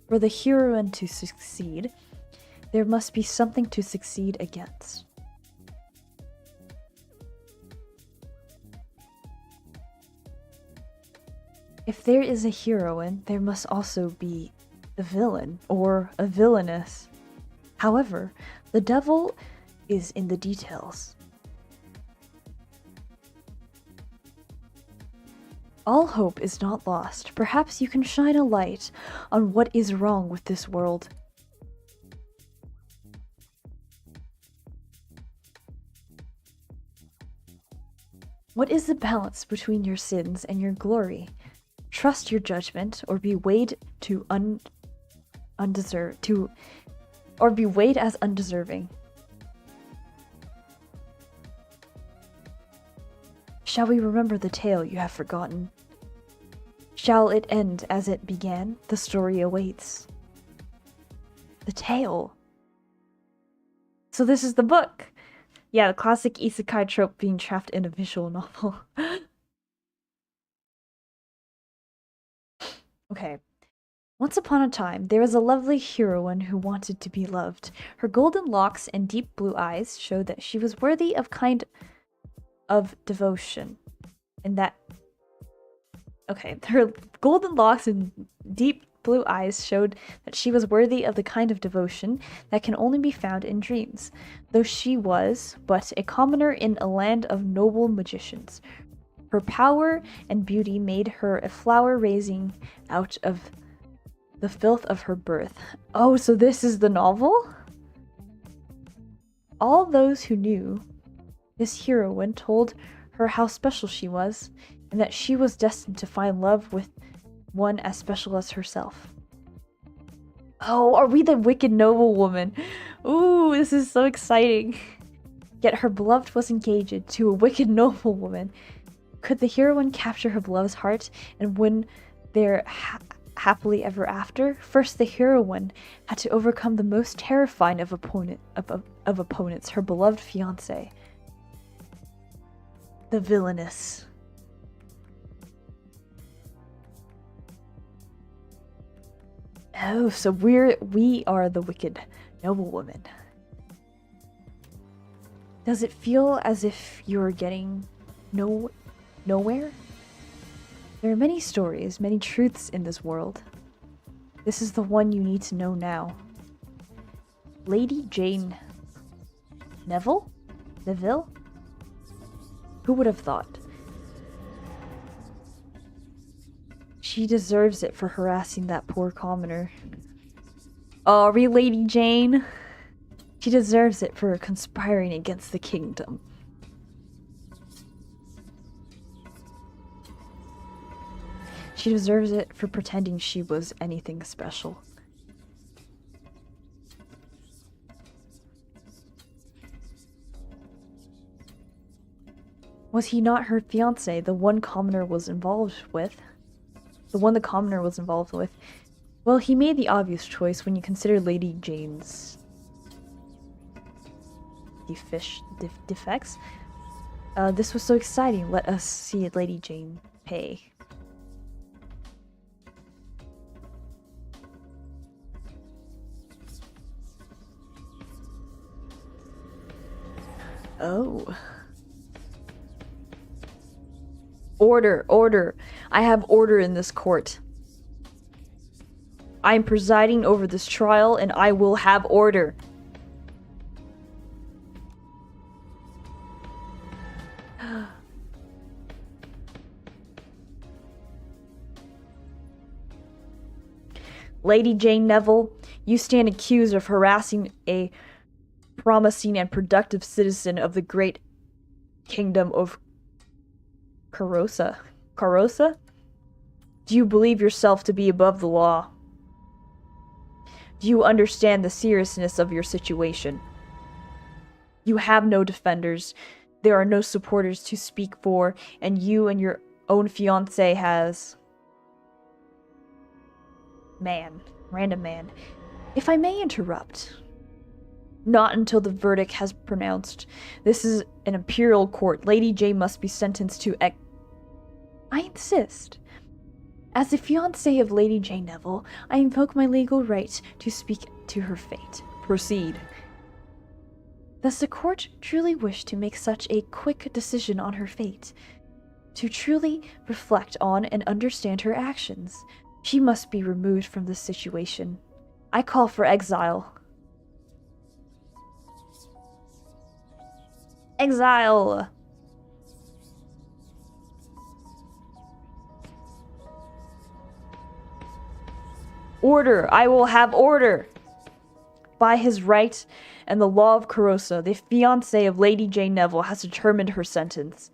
for the heroine to succeed, there must be something to succeed against. If there is a heroine, there must also be a villain, or a villainess. However, the devil is in the details. All hope is not lost. Perhaps you can shine a light on what is wrong with this world. What is the balance between your sins and your glory? Trust your judgment, or be weighed as undeserving. Shall we remember the tale you have forgotten? Shall it end as it began? The story awaits. The tale. So this is the book. Yeah, the classic isekai trope being trapped in a visual novel. Okay. Once upon a time, there was a lovely heroine who wanted to be loved. Her golden locks and deep blue eyes showed that she was worthy of kind of devotion. And that... Okay, her golden locks and deep blue eyes showed that she was worthy of the kind of devotion that can only be found in dreams, though she was but a commoner in a land of noble magicians. Her power and beauty made her a flower raising out of the filth of her birth. Oh, so this is the novel? All those who knew this heroine told her how special she was, and that she was destined to find love with one as special as herself. Oh, are we the wicked noblewoman? Ooh, this is so exciting. Yet her beloved was engaged to a wicked noblewoman. Could the heroine capture her beloved's heart and win their happily ever after? First, the heroine had to overcome the most terrifying of opponents, her beloved fiancé. The Villainess. Oh, so we are the wicked noblewoman. Does it feel as if you're getting nowhere? There are many stories, many truths in this world. This is the one you need to know now. Lady Jane Neville? Who would have thought? She deserves it for harassing that poor commoner. Oh, are we Lady Jane? She deserves it for conspiring against the kingdom. She deserves it for pretending she was anything special. Was he not her fiancé, the one the commoner was involved with? Well, he made the obvious choice when you consider Lady Jane's defects. This was so exciting. Let us see Lady Jane pay. Oh. Order. I have order in this court. I am presiding over this trial and I will have order. Lady Jane Neville, you stand accused of harassing a promising and productive citizen of the great kingdom of Carosa. Do you believe yourself to be above the law? Do you understand the seriousness of your situation? You have no defenders. There are no supporters to speak for, and you and your own fiancé has... Man. Random man. If I may interrupt. Not until the verdict has pronounced. This is an imperial court. Lady J must be sentenced to I insist. As the fiancé of Lady J Neville, I invoke my legal right to speak to her fate. Proceed. Does the court truly wish to make such a quick decision on her fate? To truly reflect on and understand her actions, she must be removed from this situation. I call for exile. Exile! Order! I will have order! By his right and the law of Carosa, the fiancé of Lady J Neville has determined her sentence.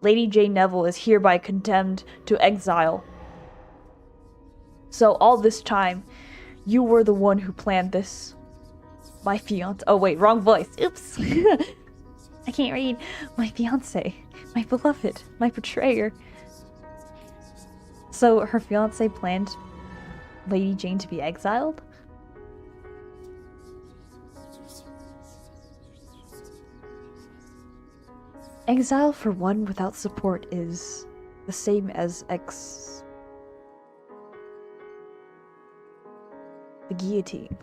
Lady J Neville is hereby condemned to exile. So all this time, you were the one who planned this. My fiancé. Oh wait, wrong voice. Oops. I can't read. My fiancé. My beloved. My betrayer. So her fiancé planned Lady Jane to be exiled? Exile for one without support is the same as the guillotine.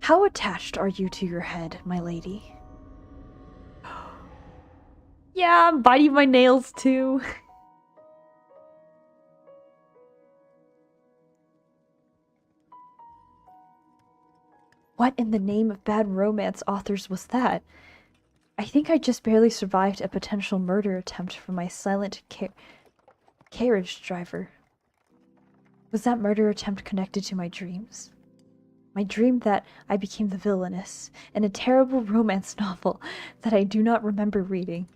How attached are you to your head, my lady? Yeah, I'm biting my nails too. What in the name of bad romance authors was that? I think I just barely survived a potential murder attempt from my silent carriage driver. Was that murder attempt connected to my dreams? My dream that I became the Villainess, in a terrible romance novel that I do not remember reading.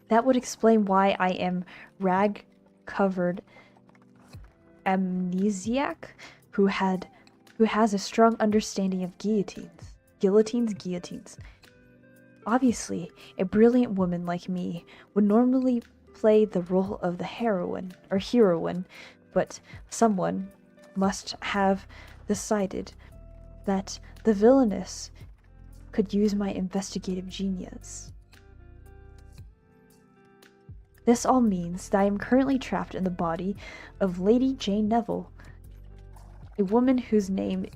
That would explain why I am rag-covered amnesiac who has a strong understanding of guillotines. Guillotines. Obviously, a brilliant woman like me would normally play the role of the heroine, but someone must have decided that the Villainess could use my investigative genius. This all means that I am currently trapped in the body of Lady Jane Neville, a woman whose name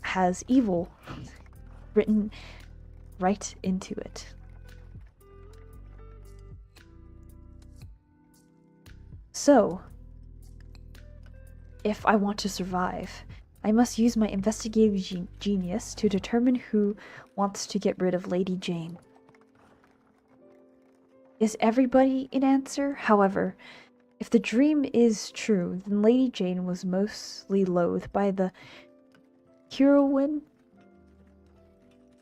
has evil written right into it. So, if I want to survive, I must use my investigative genius to determine who wants to get rid of Lady Jane. Is everybody an answer? However, if the dream is true, then Lady Jane was mostly loathed by the heroine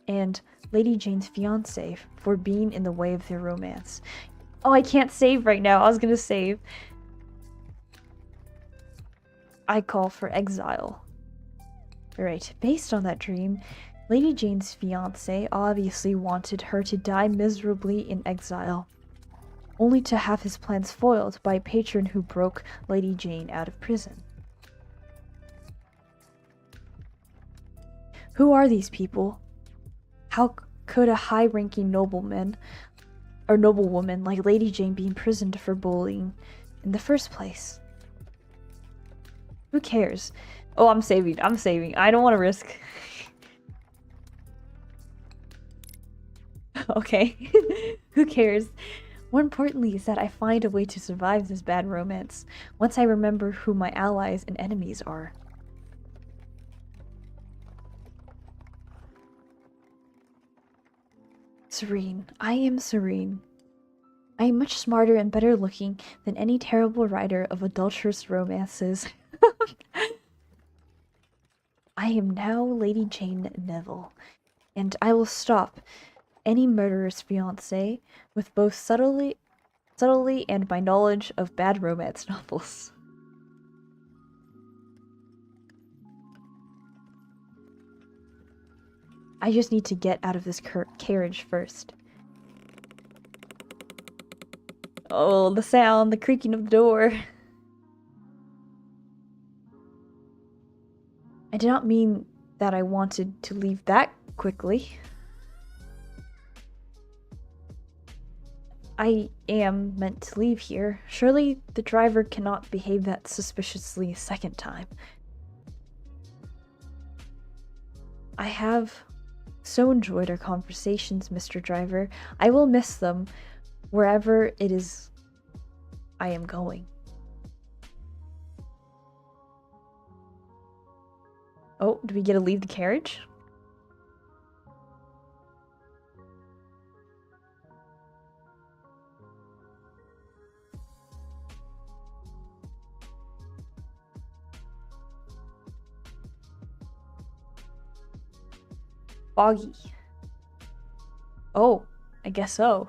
and Lady Jane's fiancé for being in the way of their romance. Oh, I can't save right now. I was gonna save. I call for exile. Alright, based on that dream, Lady Jane's fiancé obviously wanted her to die miserably in exile, only to have his plans foiled by a patron who broke Lady Jane out of prison. Who are these people? How could a high-ranking nobleman or noblewoman like Lady Jane be imprisoned for bullying in the first place? Who cares? Oh, I'm saving. I don't want to risk. Okay. Who cares? More importantly is that I find a way to survive this bad romance once I remember who my allies and enemies are. Serene. I am serene. I am much smarter and better looking than any terrible writer of adulterous romances. I am now Lady Jane Neville, and I will stop any murderous fiancé with both subtly and my knowledge of bad romance novels. I just need to get out of this carriage first. Oh, the sound, the creaking of the door. I did not mean that I wanted to leave that quickly. I am meant to leave here. Surely the driver cannot behave that suspiciously a second time. I have so enjoyed our conversations, Mr. Driver. I will miss them wherever it is I am going. Oh, do we get to leave the carriage? Foggy. Oh, I guess so.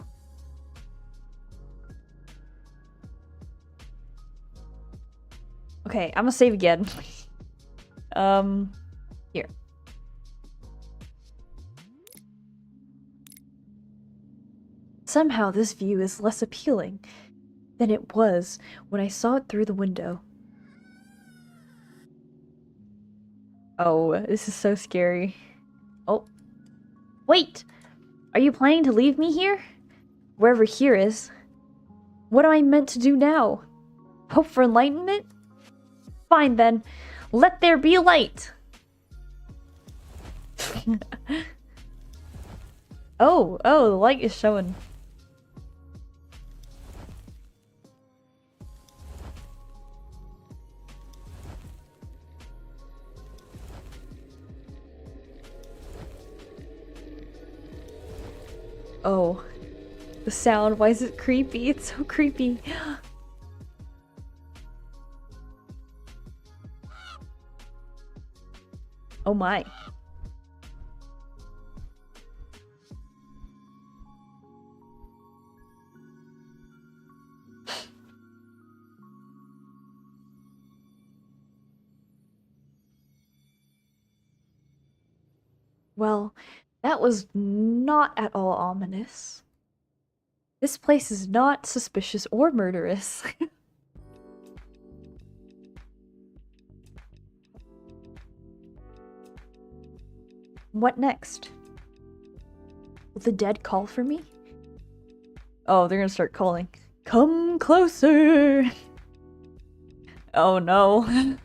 Okay, I'm gonna save again. Here. Somehow this view is less appealing than it was when I saw it through the window. Oh, this is so scary. Oh. Wait! Are you planning to leave me here? Wherever here is. What am I meant to do now? Hope for enlightenment? Fine then. Let there be light! Oh, the light is showing. Oh, the sound. Why is it creepy? It's so creepy. Oh my. Well, that was not at all ominous. This place is not suspicious or murderous. What next? Will the dead call for me? Oh, they're gonna start calling. Come closer! Oh no.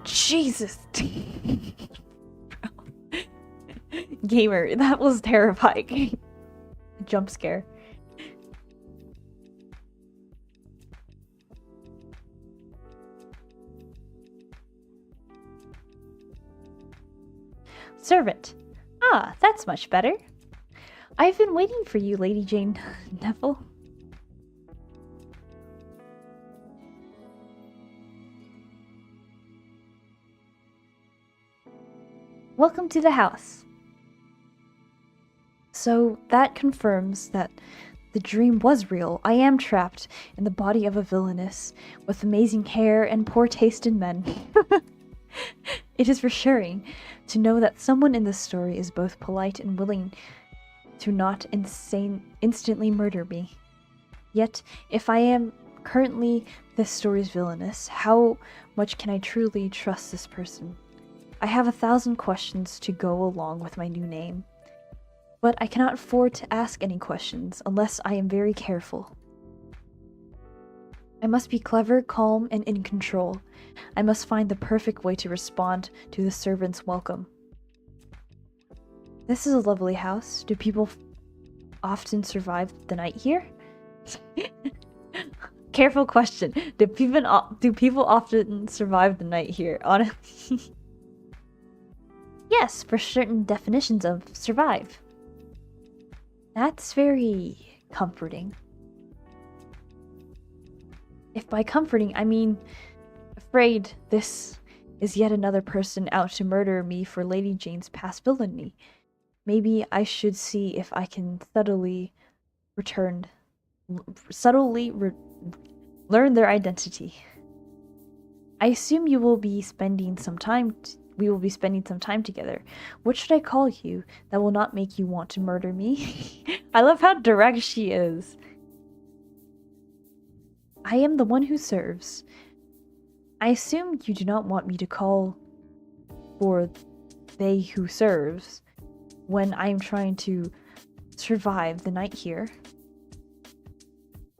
Jesus! Gamer, that was terrifying. Jump scare. Servant. Ah, that's much better. I've been waiting for you, Lady Jane Neville. Welcome to the house. So that confirms that the dream was real. I am trapped in the body of a villainess with amazing hair and poor taste in men. It is reassuring to know that someone in this story is both polite and willing to not instantly murder me. Yet, if I am currently this story's villainess, how much can I truly trust this person? I have 1,000 questions to go along with my new name. But I cannot afford to ask any questions unless I am very careful. I must be clever, calm, and in control. I must find the perfect way to respond to the servant's welcome. This is a lovely house. Do people often survive the night here? Careful question. Do people often survive the night here? Honestly. Yes, for certain definitions of survive. That's very comforting. If by comforting, I mean afraid this is yet another person out to murder me for Lady Jane's past villainy. Maybe I should see if I can learn their identity. I assume we will be spending some time together. What should I call you that will not make you want to murder me? I love how direct she is. I am the one who serves. I assume you do not want me to call for they who serves when I am trying to survive the night here.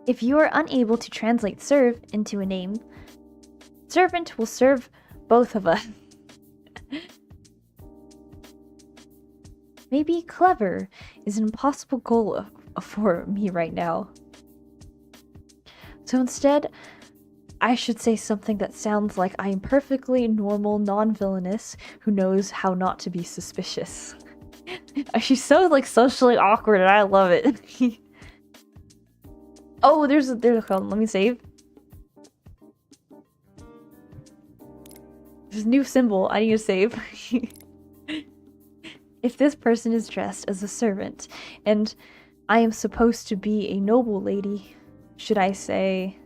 If you are unable to translate serve into a name, servant will serve both of us. Maybe clever is an impossible goal for me right now. So instead, I should say something that sounds like I am perfectly normal, non-villainous who knows how not to be suspicious. She's so like socially awkward and I love it. Oh, there's a let me save. There's a new symbol. I need to save. If this person is dressed as a servant and I am supposed to be a noble lady, should I say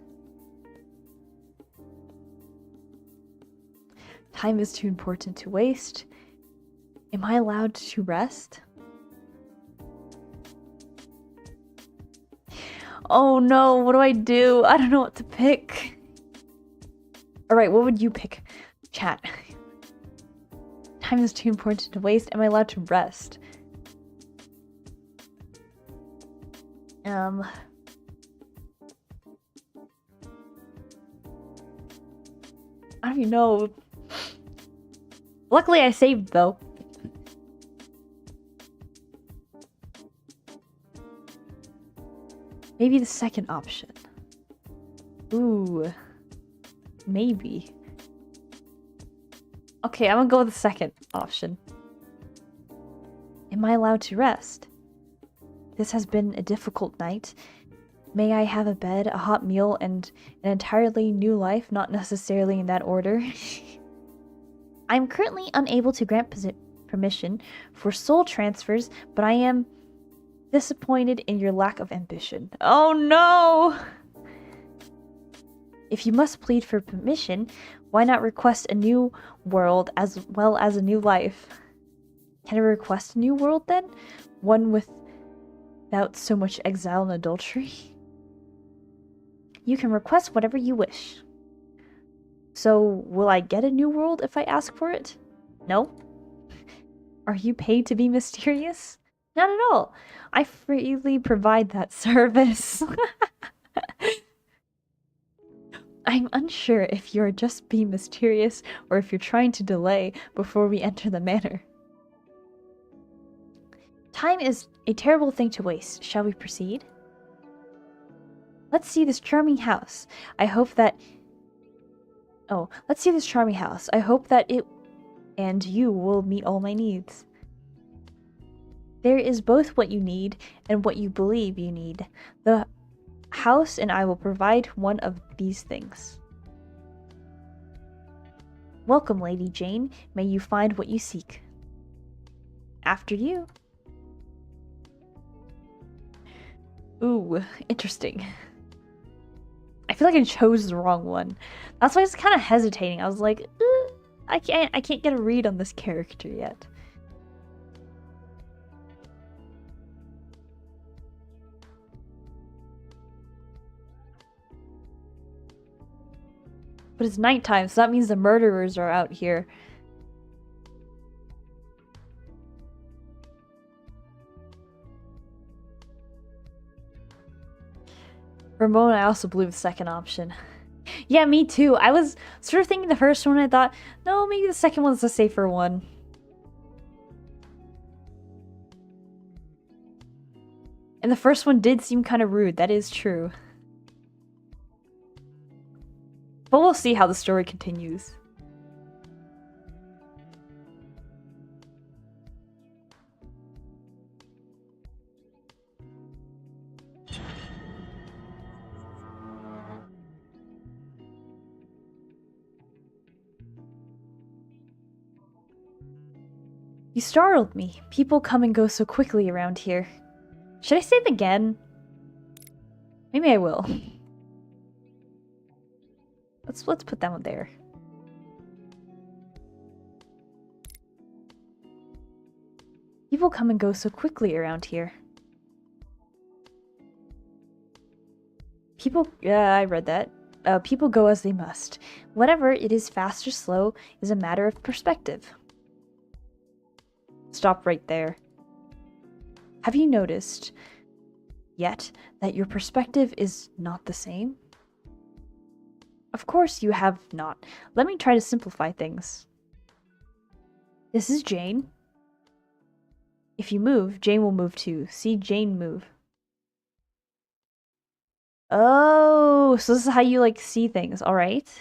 time is too important to waste? Am I allowed to rest? Oh no, what do I do? I don't know what to pick. Alright, what would you pick? Chat. Time is too important to waste. Am I allowed to rest? I don't even know. Luckily I saved though. Maybe the second option. Ooh. Maybe. Okay, I'm gonna go with the second option. Am I allowed to rest? This has been a difficult night. May I have a bed, a hot meal, and an entirely new life, not necessarily in that order. I'm currently unable to grant permission for soul transfers, but I am disappointed in your lack of ambition. Oh no! If you must plead for permission, why not request a new world as well as a new life? Can I request a new world then? One without so much exile and adultery? You can request whatever you wish. So, will I get a new world if I ask for it? No? Are you paid to be mysterious? Not at all. I freely provide that service. I'm unsure if you're just being mysterious or if you're trying to delay before we enter the manor. Time is a terrible thing to waste. Shall we proceed? Let's see this charming house. I hope that it and you will meet all my needs. There is both what you need and what you believe you need. The house and I will provide one of these things. Welcome, Lady Jane. May you find what you seek. After you. Ooh, interesting. I feel like I chose the wrong one. That's why I was kind of hesitating. I was like, I can't get a read on this character yet. But it's nighttime, so that means the murderers are out here. For a moment, I also believe the second option. Yeah, me too. I was sort of thinking the first one, I thought, no, maybe the second one's the safer one. And the first one did seem kind of rude, that is true. But we'll see how the story continues. You startled me. People come and go so quickly around here. Should I say it again? Maybe I will. Let's put that one there. People come and go so quickly around here. Yeah, I read that. People go as they must. Whatever it is, fast or slow, is a matter of perspective. Stop right there. Have you noticed yet that your perspective is not the same? Of course you have not. Let me try to simplify things. This is Jane. If you move, Jane will move too. See Jane move. Oh, so this is how you like see things, alright?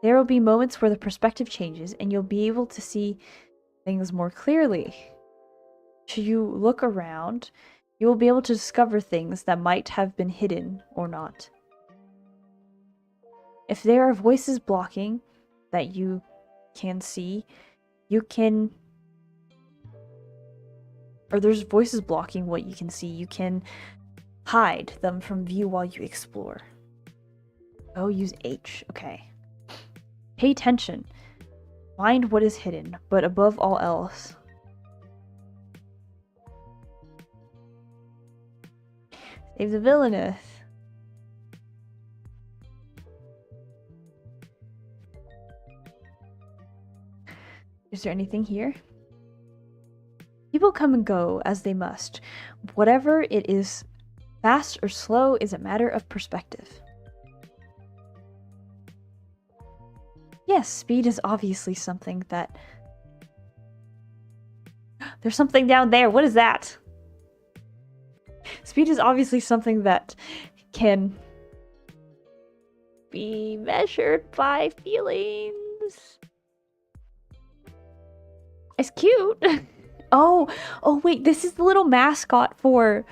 There will be moments where the perspective changes and you'll be able to see things more clearly. Should you look around, you will be able to discover things that might have been hidden or not. If there are voices blocking that you can see, or there's voices blocking what you can see, you can hide them from view while you explore. Oh, use H. Okay. Pay attention. Find what is hidden, but above all else, save the villainess. Is there anything here? People come and go as they must. Whatever it is, fast or slow, is a matter of perspective. Yes, speed is obviously something that... There's something down there. What is that? Speed is obviously something that can be measured by feelings. It's cute. Oh, wait, this is the little mascot for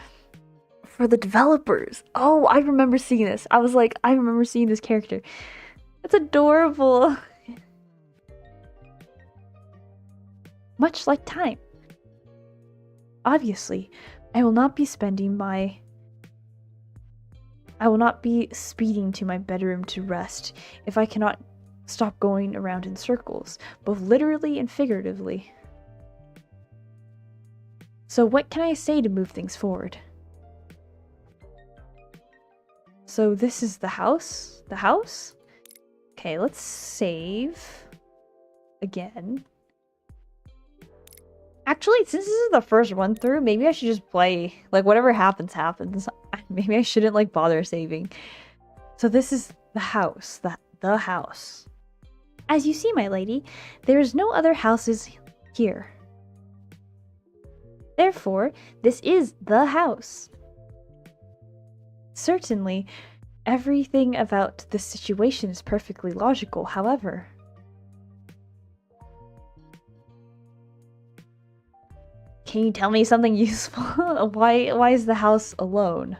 the developers. Oh, I remember seeing this. I was like, I remember seeing this character. It's adorable. Much like time. Obviously, I will not be speeding to my bedroom to rest if I cannot stop going around in circles, both literally and figuratively. So what can I say to move things forward? So this is the house? The house? Okay, let's save again. Actually, since this is the first run through, maybe I should just play, like, whatever happens, happens. Maybe I shouldn't, like, bother saving. So this is the house. The house. As you see, my lady, there is no other houses here. Therefore, this is the house. Certainly, everything about this situation is perfectly logical, however. Can you tell me something useful? Why is the house alone?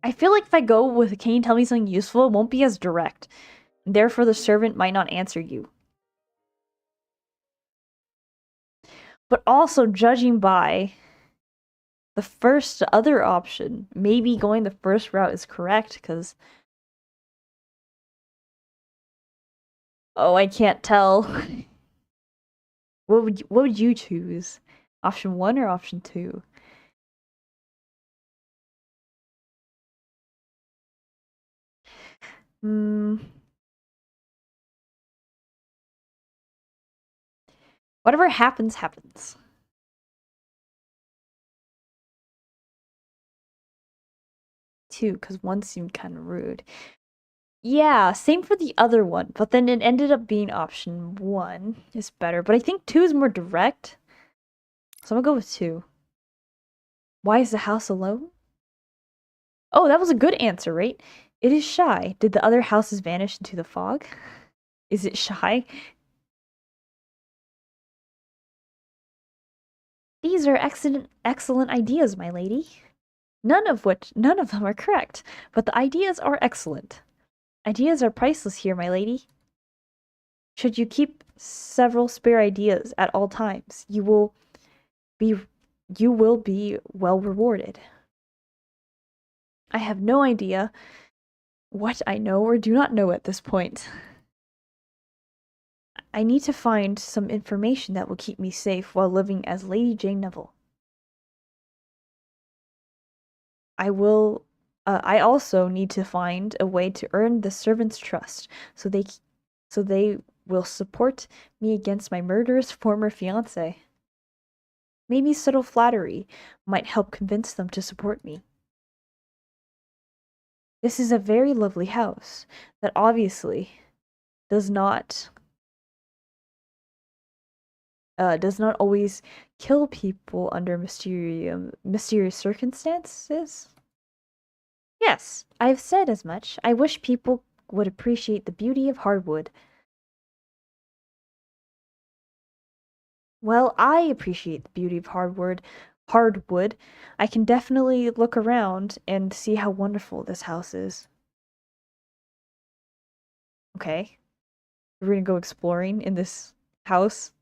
I feel like if I go with can you tell me something useful, it won't be as direct. Therefore, the servant might not answer you. But also, judging by the other option, maybe going the first route is correct, because... Oh, I can't tell. What would you choose? Option 1 or option 2? Whatever happens, happens. 2, because 1 seemed kind of rude. Yeah, same for the other one, but then it ended up being option 1 is better. But I think 2 is more direct. So I'm gonna go with 2. Why is the house alone? Oh, that was a good answer, right? It is shy. Did the other houses vanish into the fog? Is it shy? These are excellent ideas, my lady. None of them are correct, but the ideas are excellent. Ideas are priceless here, my lady. Should you keep several spare ideas at all times, be you will be well rewarded. I have no idea what I know or do not know at this point. I need to find some information that will keep me safe while living as Lady Jane Neville. I will. I also need to find a way to earn the servants' trust, so they will support me against my murderous former fiance. Maybe subtle flattery might help convince them to support me. This is a very lovely house that obviously does not always kill people under mysterious circumstances. Yes, I've said as much. I wish people would appreciate the beauty of hardwood. Well, I appreciate the beauty of hardwood. I can definitely look around and see how wonderful this house is. Okay, we're gonna go exploring in this house.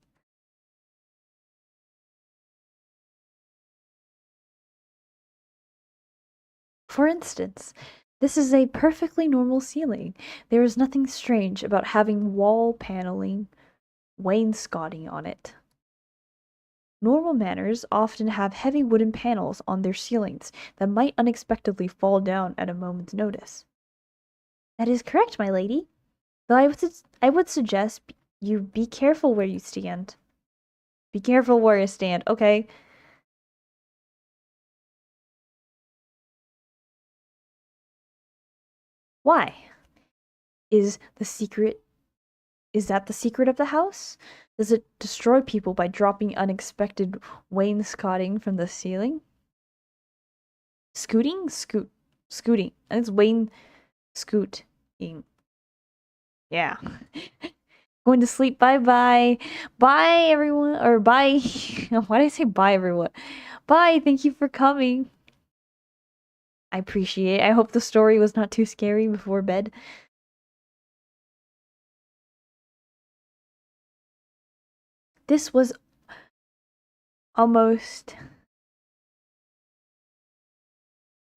For instance, this is a perfectly normal ceiling. There is nothing strange about having wall paneling, wainscoting on it. Normal manors often have heavy wooden panels on their ceilings that might unexpectedly fall down at a moment's notice. That is correct, my lady. Though I would suggest you be careful where you stand. Be careful where you stand, okay? Why? Is the secret is that the secret of the house? Does it destroy people by dropping unexpected wainscoting from the ceiling? Scooting. I think it's scooting. Yeah. Going to sleep. Bye bye. Bye everyone. Or bye. Why did I say bye everyone? Bye. Thank you for coming. I appreciate it. I hope the story was not too scary before bed. This was almost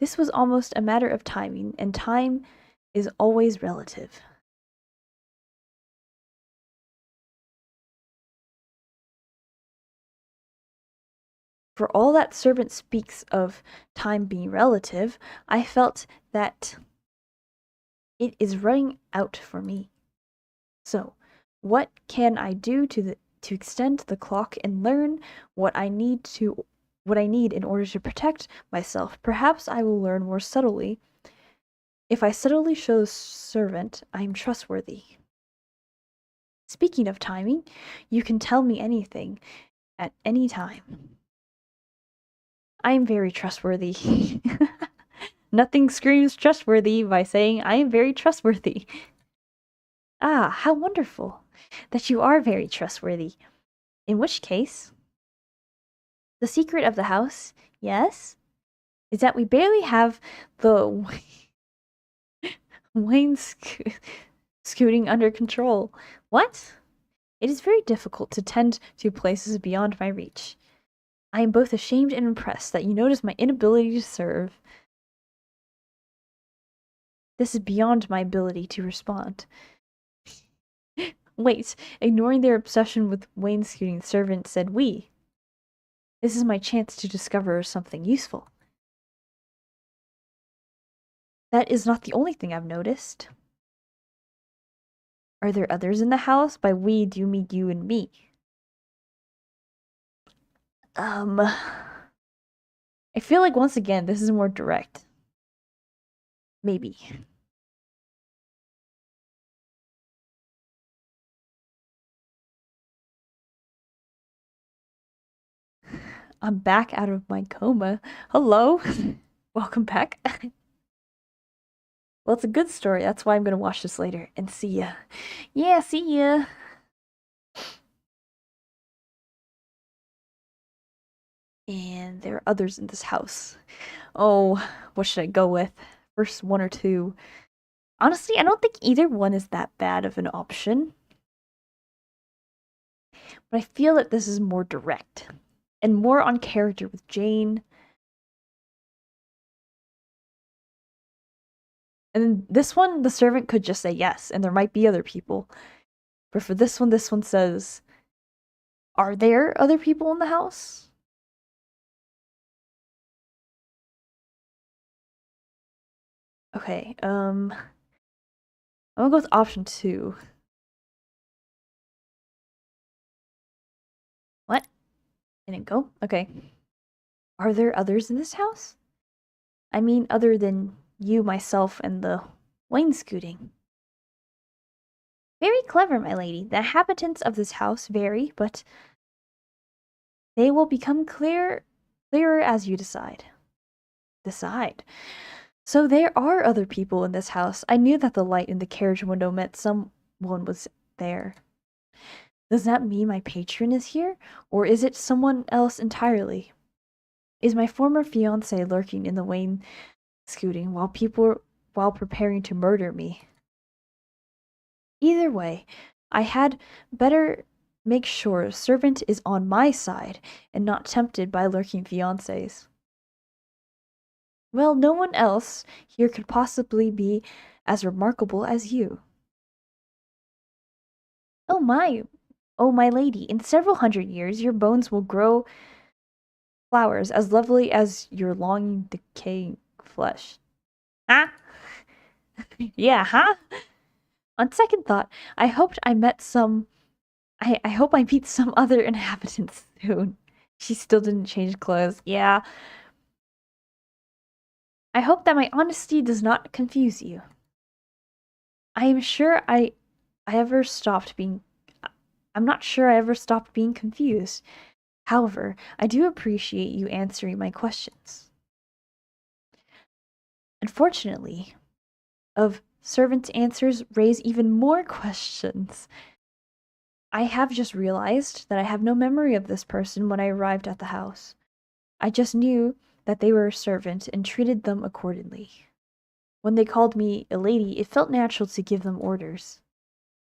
this was almost a matter of timing, and time is always relative. For all that servant speaks of time being relative, I felt that it is running out for me. So, what can I do to extend the clock and learn what I need in order to protect myself? Perhaps I will learn more subtly. If I subtly show the servant I am trustworthy. Speaking of timing, you can tell me anything at any time. I am very trustworthy. Nothing screams trustworthy by saying I am very trustworthy. Ah, how wonderful that you are very trustworthy. In which case, the secret of the house, yes, is that we barely have the scooting under control. What? It is very difficult to tend to places beyond my reach. I am both ashamed and impressed that you notice my inability to serve. This is beyond my ability to respond. Wait, ignoring their obsession with wainscoting, the servant said we. This is my chance to discover something useful. That is not the only thing I've noticed. Are there others in the house? By we, do you mean you and me? I feel like once again, this is more direct. Maybe. I'm back out of my coma. Hello. Welcome back. Well, it's a good story. That's why I'm gonna watch this later. And see ya. Yeah, see ya. And there are others in this house. Oh, what should I go with? First one or two? Honestly, I don't think either one is that bad of an option. But I feel that this is more direct and more on character with Jane. And then this one, the servant could just say yes, and there might be other people. But for this one says, are there other people in the house? Okay, I'm gonna go with option two. What? Didn't go? Okay. Are there others in this house? I mean, other than you, myself, and the wainscoting. Very clever, my lady. The inhabitants of this house vary, but they will become clearer as you decide. Decide. So there are other people in this house. I knew that the light in the carriage window meant someone was there. Does that mean my patron is here? Or is it someone else entirely? Is my former fiancé lurking in the wainscoting while preparing to murder me? Either way, I had better make sure servant is on my side and not tempted by lurking fiancés. Well, no one else here could possibly be as remarkable as you. Oh my, oh my lady, in several hundred years your bones will grow flowers as lovely as your long decaying flesh. Huh? Yeah, huh? On second thought, I hope I meet some other inhabitants soon. She still didn't change clothes. Yeah. I hope that my honesty does not confuse you. I am sure I ever stopped being I'm not sure I ever stopped being confused. However, I do appreciate you answering my questions. Unfortunately, of servants' answers raise even more questions. I have just realized that I have no memory of this person when I arrived at the house. I just knew that they were a servant and treated them accordingly. When they called me a lady, it felt natural to give them orders.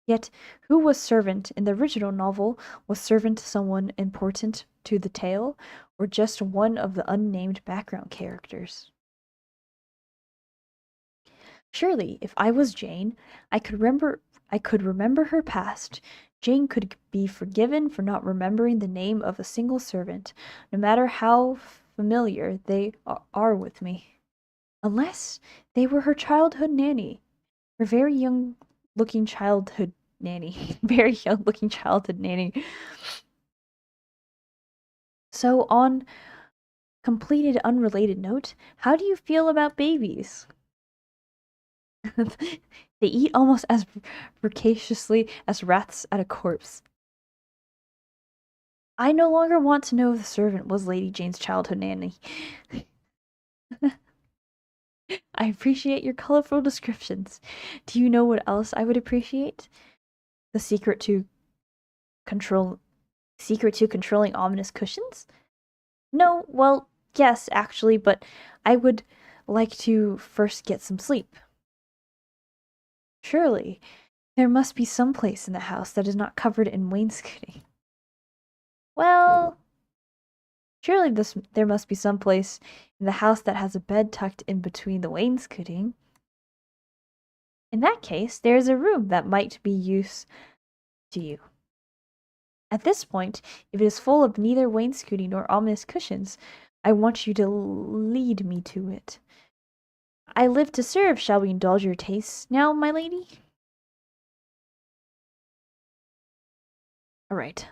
Yet, who was servant in the original novel? Was servant someone important to the tale, or just one of the unnamed background characters? Surely, if I was Jane, I could remember her past. Jane could be forgiven for not remembering the name of a single servant, no matter how familiar they are with me. Unless they were her childhood nanny, her very young looking childhood nanny. Very young looking childhood nanny. So, on completed unrelated note, how do you feel about babies? They eat almost as voraciously as rats at a corpse. I no longer want to know if the servant was Lady Jane's childhood nanny. I appreciate your colorful descriptions. Do you know what else I would appreciate? The control secret to controlling ominous cushions? No, well, yes, actually, but I would like to first get some sleep. Surely, there must be some place in the house that is not covered in wainscoting. Well, surely there must be some place in the house that has a bed tucked in between the wainscoting. In that case, there is a room that might be use to you. At this point, if it is full of neither wainscoting nor ominous cushions, I want you to lead me to it. I live to serve. Shall we indulge your tastes now, my lady? All right.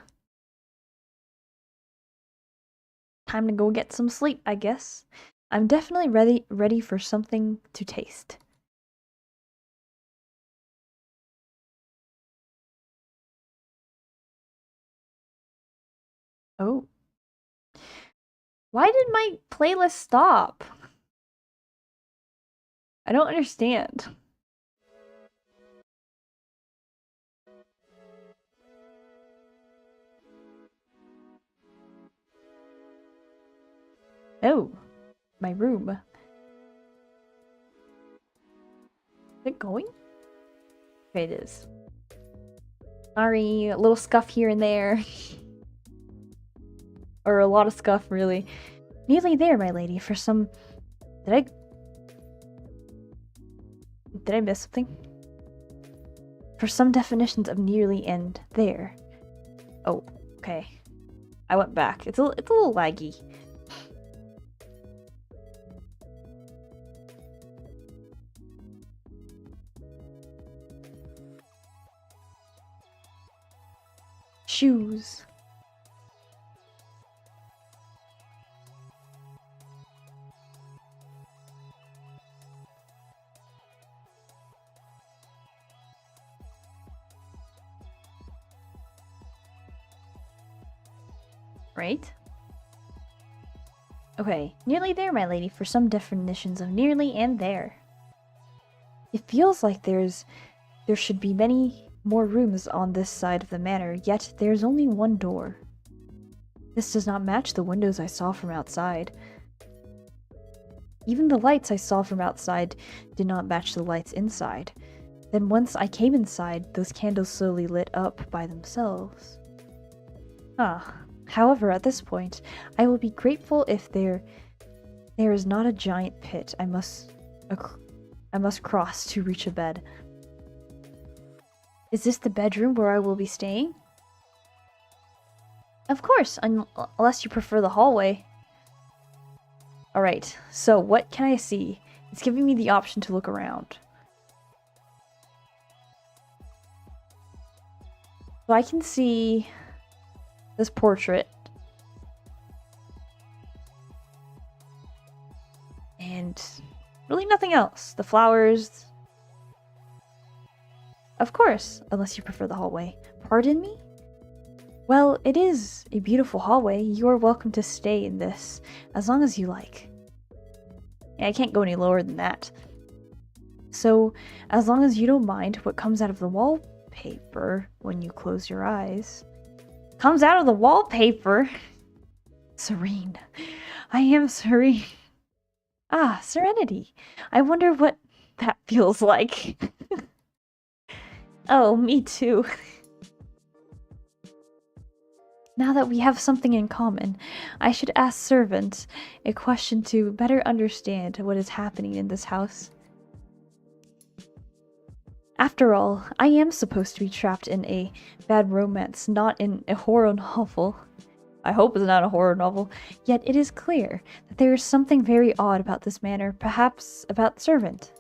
Time to go get some sleep, I guess. I'm definitely ready for something to taste. Oh. Why did my playlist stop? I don't understand. Oh, my room. Is it going? Okay, it is. Sorry, a little scuff here and there. Or a lot of scuff, really. Nearly there, my lady, for some... Did I miss something? For some definitions of nearly and there. Oh, okay. I went back. It's a little laggy. Shoes. Right? Okay, nearly there, my lady, for some definitions of nearly and there. It feels like there should be many more rooms on this side of the manor, yet there's only one door. This does not match the windows I saw from outside. Even the lights I saw from outside did not match the lights inside. Then once I came inside, those candles slowly lit up by themselves. However, at this point, I will be grateful if there is not a giant pit I must cross to reach a bed. Is this the bedroom where I will be staying? Of course, unless you prefer the hallway. Alright, so what can I see? It's giving me the option to look around. So I can see this portrait. And really nothing else. The flowers. Of course, unless you prefer the hallway. Pardon me? Well, it is a beautiful hallway. You are welcome to stay in this, as long as you like. Yeah, I can't go any lower than that. So, as long as you don't mind what comes out of the wallpaper when you close your eyes. Comes out of the wallpaper? Serene. I am serene. Ah, serenity. I wonder what that feels like. Oh, me too. Now that we have something in common, I should ask servants a question to better understand what is happening in this house. After all, I am supposed to be trapped in a bad romance, not in a horror novel. I hope it's not a horror novel, yet it is clear that there is something very odd about this manor, perhaps about the servant.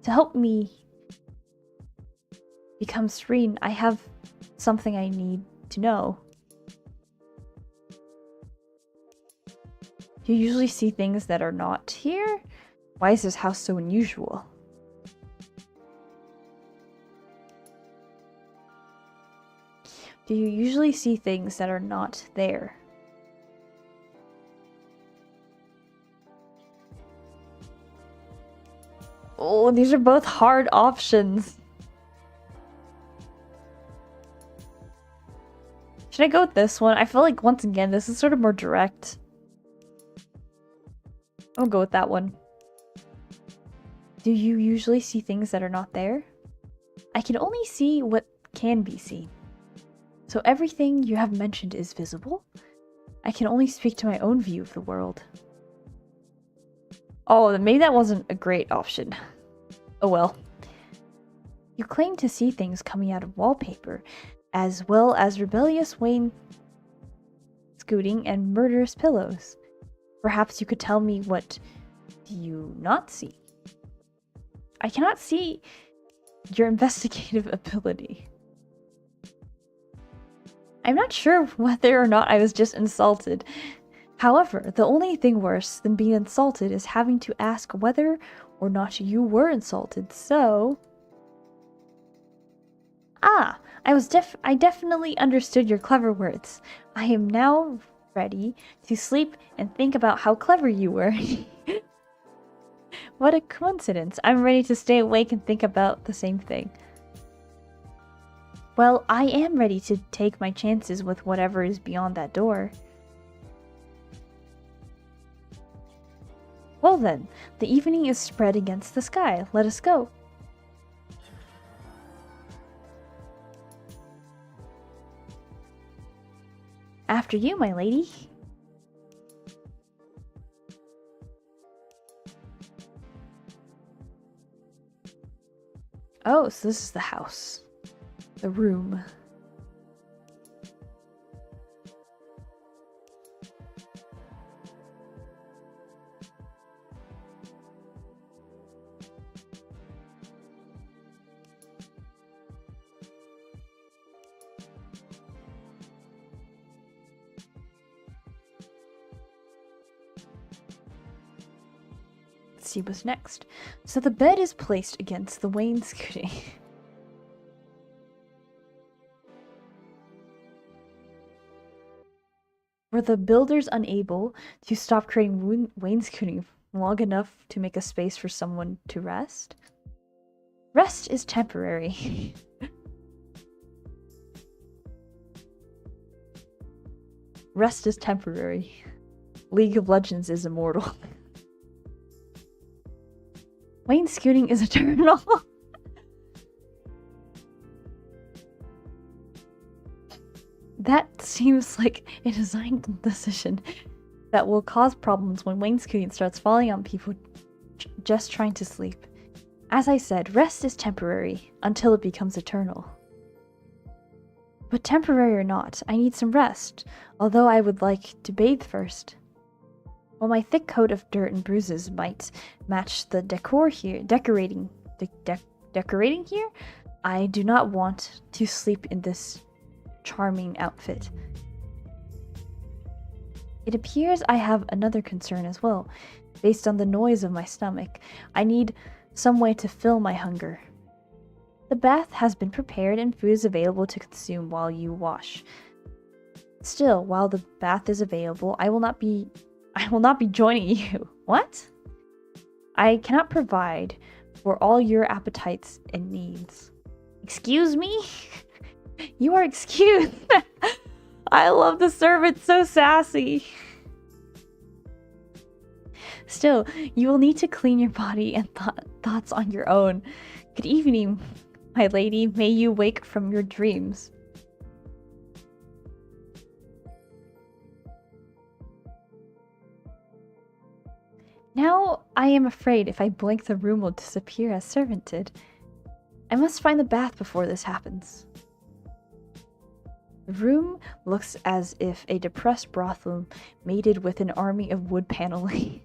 To help me become serene, I have something I need to know. Do you usually see things that are not here? Why is this house so unusual? Do you usually see things that are not there? Oh, these are both hard options. Should I go with this one? I feel like, once again, this is sort of more direct. I'll go with that one. Do you usually see things that are not there? I can only see what can be seen. So everything you have mentioned is visible? I can only speak to my own view of the world. Oh, then maybe that wasn't a great option. Oh well. You claim to see things coming out of wallpaper, as well as rebellious wainscoting and murderous pillows. Perhaps you could tell me what do you not see? I cannot see your investigative ability. I'm not sure whether or not I was just insulted. However, the only thing worse than being insulted is having to ask whether or not you were insulted, so... Ah! I definitely understood your clever words. I am now ready to sleep and think about how clever you were. What a coincidence. I'm ready to stay awake and think about the same thing. Well, I am ready to take my chances with whatever is beyond that door. Well then, the evening is spread against the sky. Let us go. After you, my lady. Oh, so this is the house. The room. Let's see what's next. So the bed is placed against the wainscoting. Were the builders unable to stop creating wainscoting long enough to make a space for someone to rest? Rest is temporary. Rest is temporary. League of Legends is immortal. Wainscoting is eternal. That seems like a design decision that will cause problems when wainscoting starts falling on people just trying to sleep. As I said, rest is temporary until it becomes eternal. But temporary or not, I need some rest, although I would like to bathe first. While my thick coat of dirt and bruises might match the decor here, decorating here, I do not want to sleep in this charming outfit. It appears I have another concern as well. Based on the noise of my stomach, I need some way to fill my hunger. The bath has been prepared and food is available to consume while you wash. Still, while the bath is available, I will not be joining you. What? I cannot provide for all your appetites and needs. Excuse me? You are excused. I love the servant, so sassy. Still, you will need to clean your body and thoughts on your own. Good evening, my lady. May you wake from your dreams. Now I am afraid if I blink the room will disappear as servant did. I must find the bath before this happens. The room looks as if a depressed brothel mated with an army of wood paneling.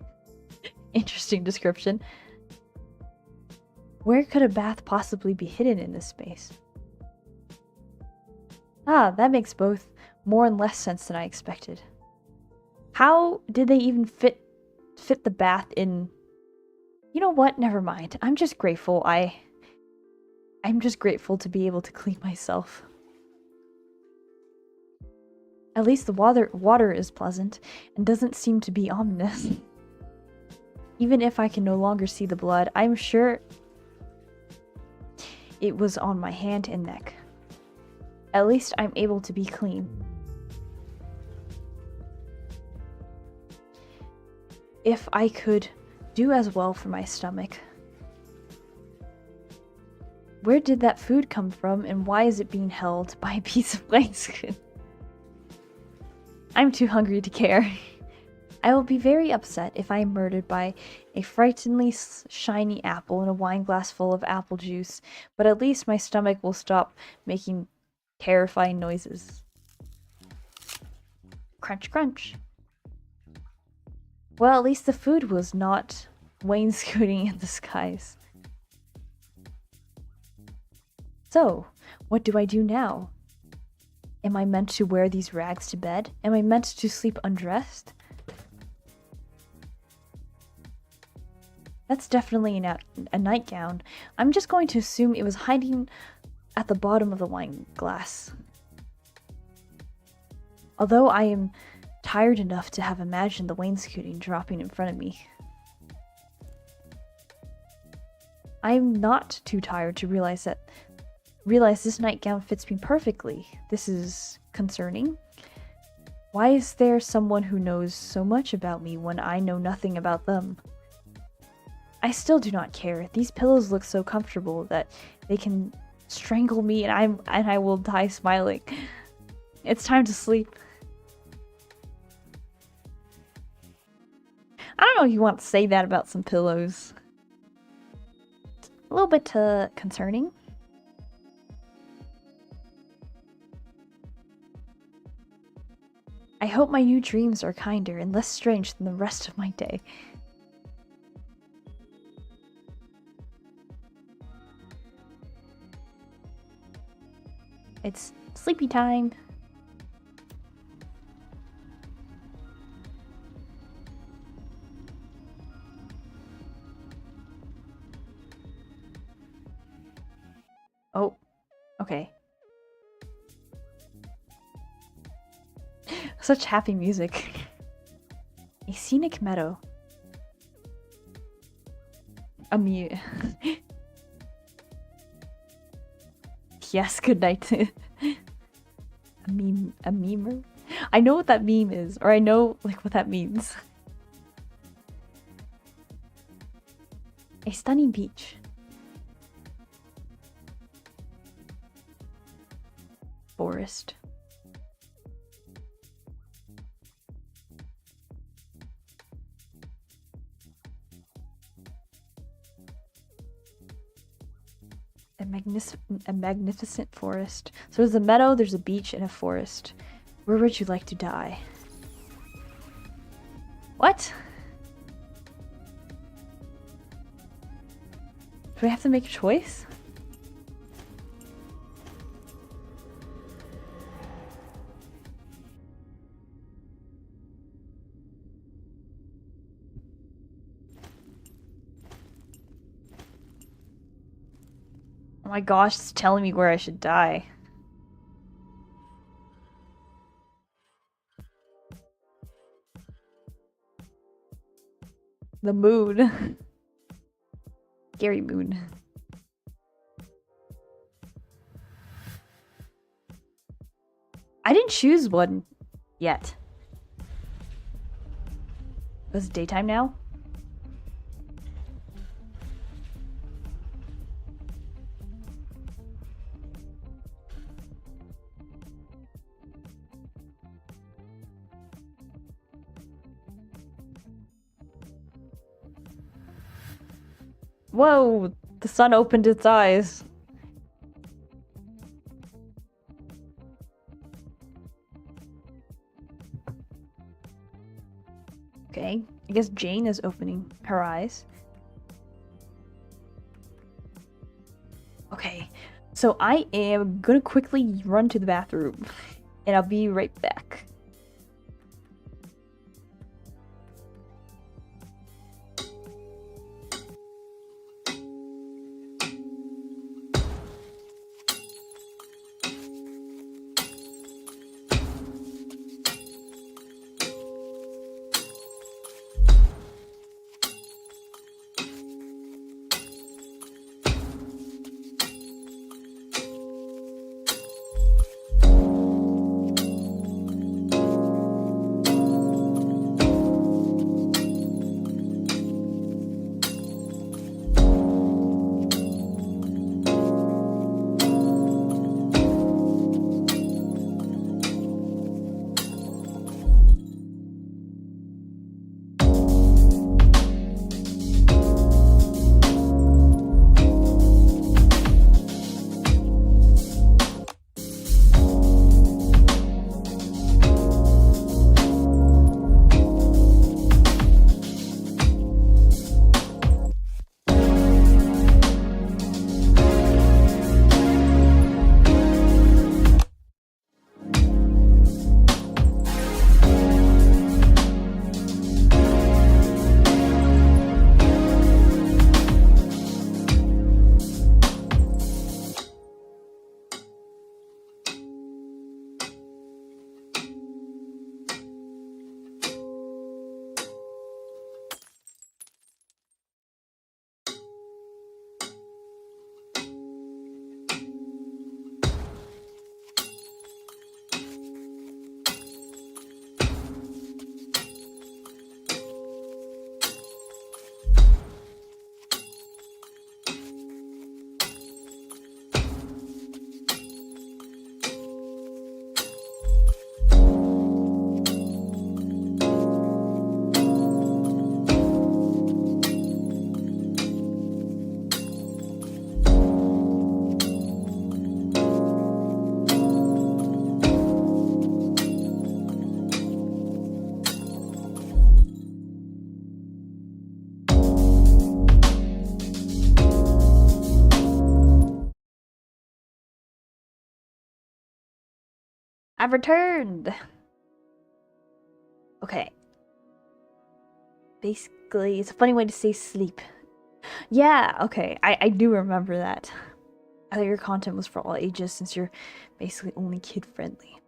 Interesting description. Where could a bath possibly be hidden in this space? Ah, that makes both more and less sense than I expected. How did they even fit the bath in? You know what? Never mind. I'm just grateful. I'm just grateful to be able to clean myself. At least the water is pleasant and doesn't seem to be ominous. Even if I can no longer see the blood, I'm sure it was on my hand and neck. At least I'm able to be clean. If I could do as well for my stomach. Where did that food come from and why is it being held by a piece of wainscot? I'm too hungry to care. I will be very upset if I am murdered by a frighteningly shiny apple and a wine glass full of apple juice, but at least my stomach will stop making terrifying noises. Crunch, crunch. Well, at least the food was not wainscoting in the skies. So, what do I do now? Am I meant to wear these rags to bed? Am I meant to sleep undressed? That's definitely a nightgown. I'm just going to assume it was hiding at the bottom of the wine glass. Although I am tired enough to have imagined the wainscoting dropping in front of me. I'm not too tired to realize this nightgown fits me perfectly. This is concerning. Why is there someone who knows so much about me when I know nothing about them? I still do not care. These pillows look so comfortable that they can strangle me and I will die smiling. It's time to sleep. I don't know if you want to say that about some pillows. A little bit concerning. I hope my new dreams are kinder and less strange than the rest of my day. It's sleepy time. Oh, okay. Such happy music. A scenic meadow. Yes, good night. A memer? I know what that meme is, or I know like what that means. A stunning beach. Forest. A magnificent forest. So there's a meadow, there's a beach, and a forest. Where would you like to die? What? Do I have to make a choice? Oh my gosh, it's telling me where I should die. The moon. Scary moon. I didn't choose one yet. It's daytime now? Whoa! The sun opened its eyes. Okay, I guess Jane is opening her eyes. Okay, so I am gonna quickly run to the bathroom, and I'll be right back. I've returned! Okay. Basically, it's a funny way to say sleep. Yeah, okay, I do remember that. I thought your content was for all ages since you're basically only kid-friendly.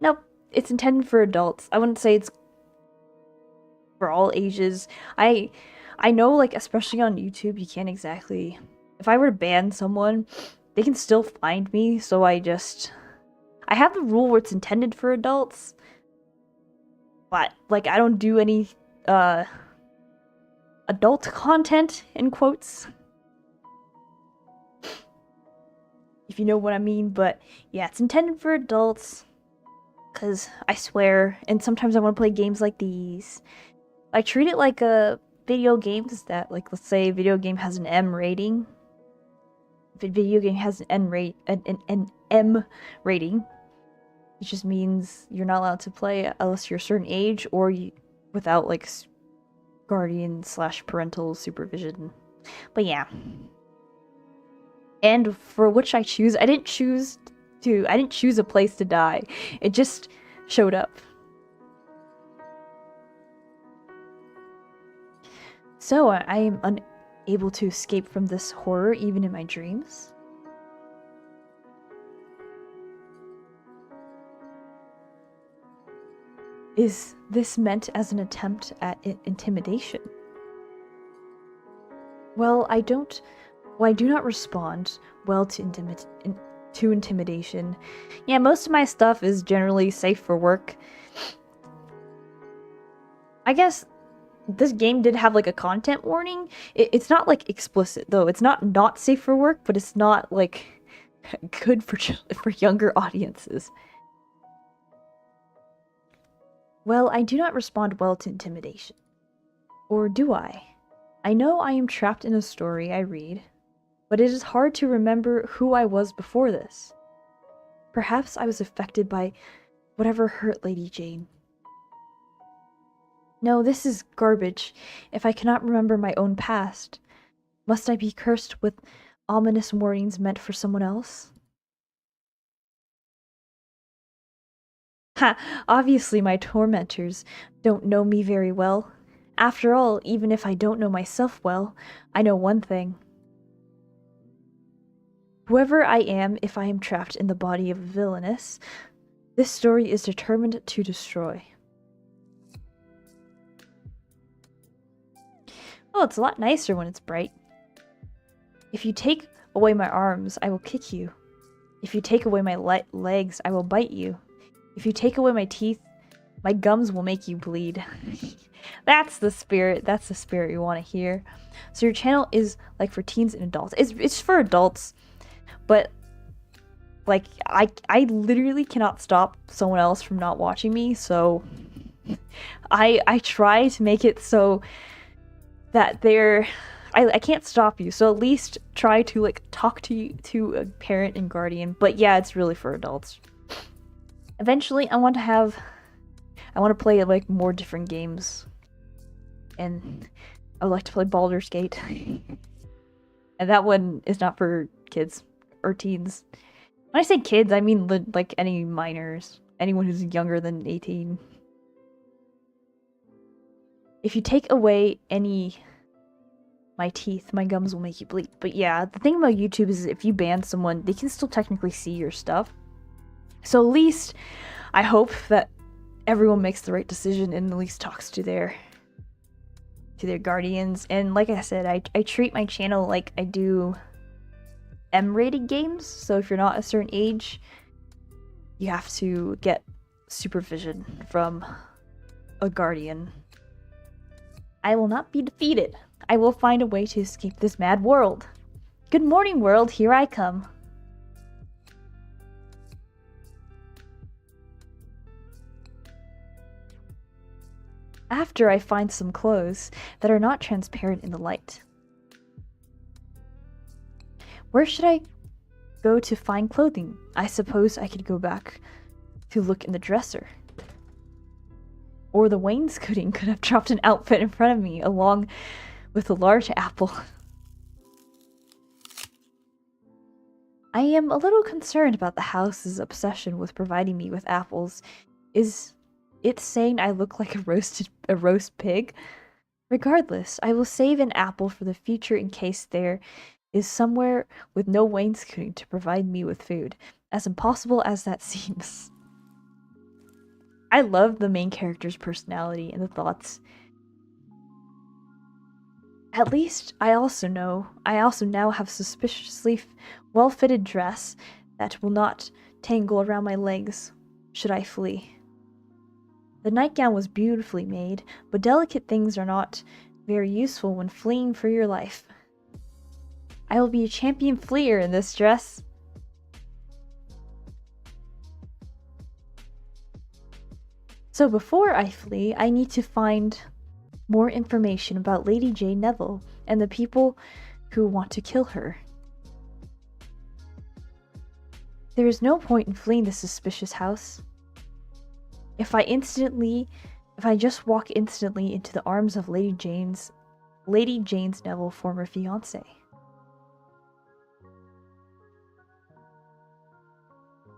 Nope, it's intended for adults. I wouldn't say it's for all ages. I know, like, especially on YouTube, you can't exactly... If I were to ban someone, they can still find me, so I have the rule where it's intended for adults, but, like, I don't do any, adult content, in quotes. If you know what I mean, but yeah, it's intended for adults, because I swear, and sometimes I want to play games like these. I treat it like a video games that, like, let's say a video game has an M rating. If a video game has an M rating, it just means you're not allowed to play unless you're a certain age or without, like, guardian / parental supervision. But yeah. And for which I choose, I didn't choose a place to die. It just showed up. So I am unable to escape from this horror even in my dreams. Is this meant as an attempt at intimidation? Well, I do not respond well to intimidation. Yeah, most of my stuff is generally safe for work. I guess this game did have, like, a content warning. It's not, like, explicit, though. It's not safe for work, but it's not, like, good for younger audiences. Well, I do not respond well to intimidation. Or do I? I know I am trapped in a story I read, but it is hard to remember who I was before this. Perhaps I was affected by whatever hurt Lady Jane. No, this is garbage. If I cannot remember my own past, must I be cursed with ominous warnings meant for someone else? Ha! Obviously my tormentors don't know me very well. After all, even if I don't know myself well, I know one thing. Whoever I am, if I am trapped in the body of Villainess, this story is determined to destroy. Oh, it's a lot nicer when it's bright. If you take away my arms, I will kick you. If you take away my legs, I will bite you. If you take away my teeth, my gums will make you bleed. That's the spirit. That's the spirit you want to hear. So your channel is, like, for teens and adults. It's for adults, but, like, I literally cannot stop someone else from not watching me, so I try to make it so that I can't stop you, so at least try to, like, talk to a parent and guardian. But yeah, it's really for adults. Eventually, I want to play, like, more different games, and I would like to play Baldur's Gate. And that one is not for kids or teens. When I say kids, I mean, like, any minors, anyone who's younger than 18. If you take away my teeth, my gums will make you bleed. But yeah, the thing about YouTube is if you ban someone, they can still technically see your stuff. So at least I hope that everyone makes the right decision and at least talks to their guardians. And like I said, I treat my channel like I do M-rated games. So if you're not a certain age, you have to get supervision from a guardian. I will not be defeated. I will find a way to escape this mad world. Good morning, world. Here I come. After I find some clothes that are not transparent in the light. Where should I go to find clothing? I suppose I could go back to look in the dresser. Or the wainscoting could have dropped an outfit in front of me along with a large apple. I am a little concerned about the house's obsession with providing me with apples. Is it saying I look like a roast pig? Regardless, I will save an apple for the future in case there is somewhere with no wainscoting to provide me with food, as impossible as that seems. I love the main character's personality and the thoughts. At least I also now have suspiciously well-fitted dress that will not tangle around my legs should I flee. The nightgown was beautifully made, but delicate things are not very useful when fleeing for your life. I will be a champion fleer in this dress. So before I flee, I need to find more information about Lady Jane Neville and the people who want to kill her. There is no point in fleeing this suspicious house. If I just walk instantly into the arms of Lady Jane's Neville former fiancé.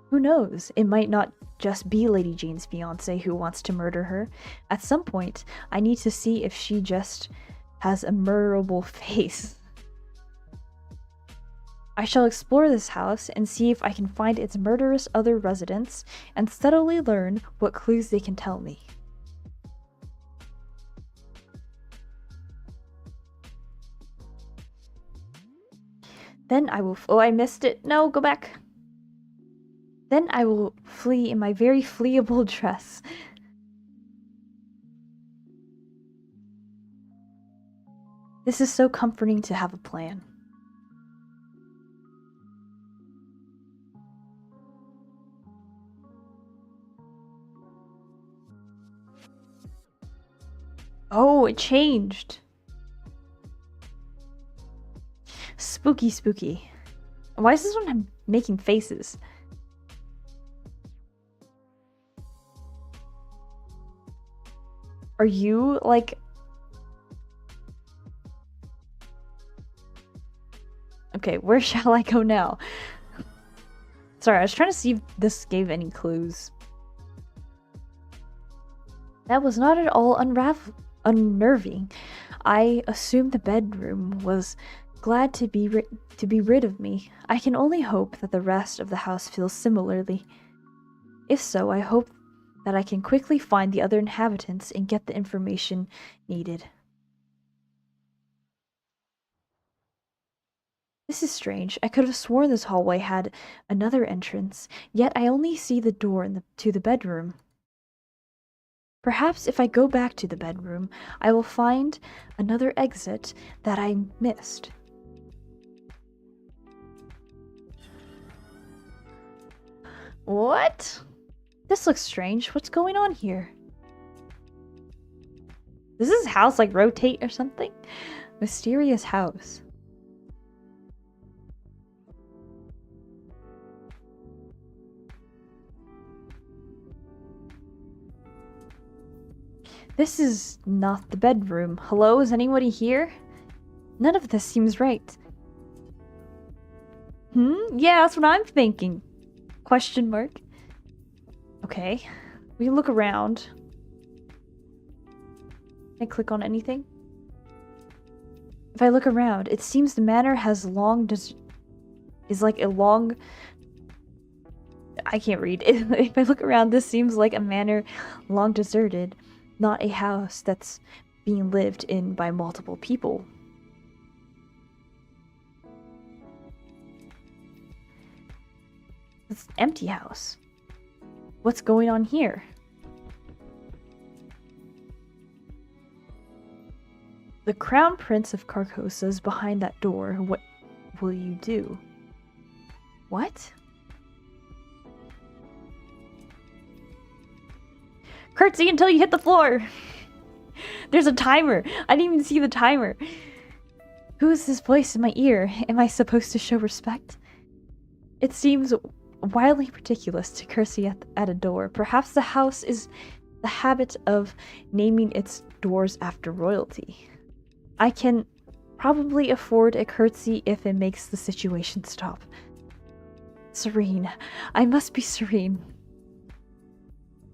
Who knows? It might not just be Lady Jane's fiancé who wants to murder her. At some point, I need to see if she just has a murderable face. I shall explore this house and see if I can find its murderous other residents and steadily learn what clues they can tell me. Then I will oh, I missed it. No, go back. Then I will flee in my very fleeable dress. This is so comforting to have a plan. Oh, it changed. Spooky, spooky. Why is this one making faces? Are you, like... Okay, where shall I go now? Sorry, I was trying to see if this gave any clues. That was not at all unnerving. I assumed the bedroom was glad to be rid of me. I can only hope that the rest of the house feels similarly. If so, I hope that I can quickly find the other inhabitants and get the information needed. This is strange. I could have sworn this hallway had another entrance, yet I only see the door to the bedroom. Perhaps if I go back to the bedroom, I will find another exit that I missed. What? This looks strange. What's going on here? Does this house like rotate or something? Mysterious house. This is not the bedroom. Hello, is anybody here? None of this seems right. Yeah, that's what I'm thinking. Question mark. Okay, we can look around. Can I click on anything? If I look around, it seems the manor has I can't read. If I look around, this seems like a manor long deserted, not a house that's being lived in by multiple people. It's an empty house. What's going on here? The Crown Prince of Carcosa is behind that door. What will you do? What? Curtsy until you hit the floor! There's a timer! I didn't even see the timer! Who is this voice in my ear? Am I supposed to show respect? It seems wildly ridiculous to curtsy at a door. Perhaps the house is the habit of naming its doors after royalty. I can probably afford a curtsy if it makes the situation stop. Serene. I must be serene.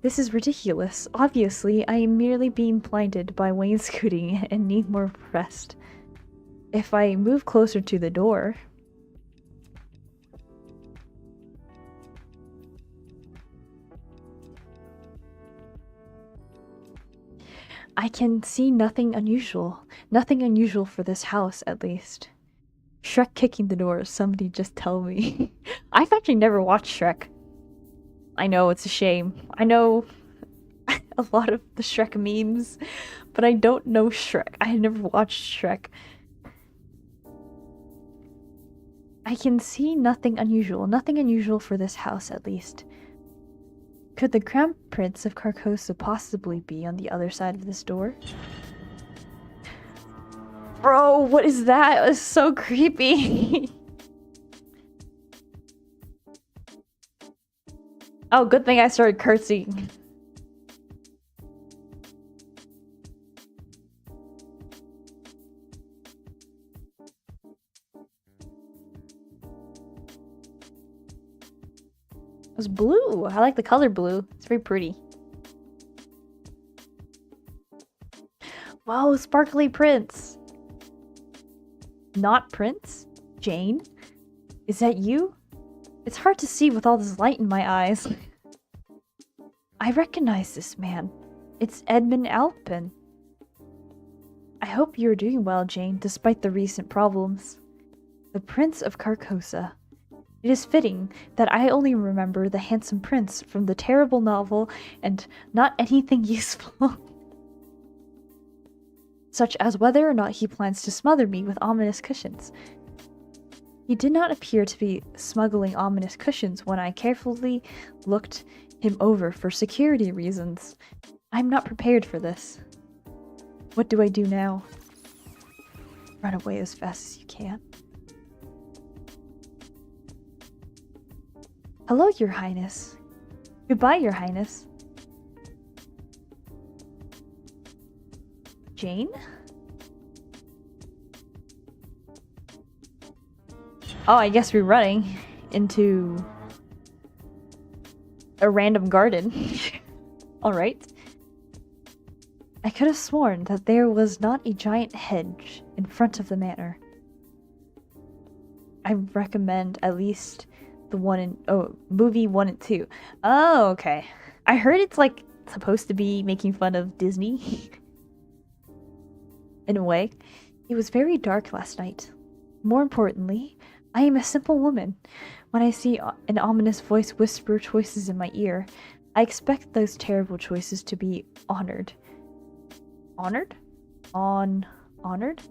This is ridiculous. Obviously, I am merely being blinded by wainscoting and need more rest. If I move closer to the door... I can see nothing unusual. Nothing unusual for this house, at least. Shrek kicking the door, somebody just tell me. I've actually never watched Shrek. I know, it's a shame. I know a lot of the Shrek memes, but I don't know Shrek. I never watched Shrek. I can see nothing unusual. Nothing unusual for this house, at least. Could the Crown Prince of Carcosa possibly be on the other side of this door? Bro, what is that? It was so creepy. Oh, good thing I started curtsying. It was blue. I like the color blue. It's very pretty. Whoa, sparkly prince. Not Prince? Jane? Is that you? It's hard to see with all this light in my eyes. I recognize this man. It's Edmund Alpin. I hope you're doing well, Jane, despite the recent problems. The Prince of Carcosa. It is fitting that I only remember the handsome prince from the terrible novel and not anything useful. Such as whether or not he plans to smother me with ominous cushions. He did not appear to be smuggling ominous cushions when I carefully looked him over for security reasons. I'm not prepared for this. What do I do now? Run away as fast as you can. Hello, Your Highness. Goodbye, Your Highness. Jane? Oh, I guess we're running into a random garden. Alright. I could have sworn that there was not a giant hedge in front of the manor. I recommend at least the one in movie 1 and 2. Oh, okay. I heard it's like supposed to be making fun of Disney. In a way. It was very dark last night. More importantly, I am a simple woman. When I see an ominous voice whisper choices in my ear, I expect those terrible choices to be honored. Honored? Honored?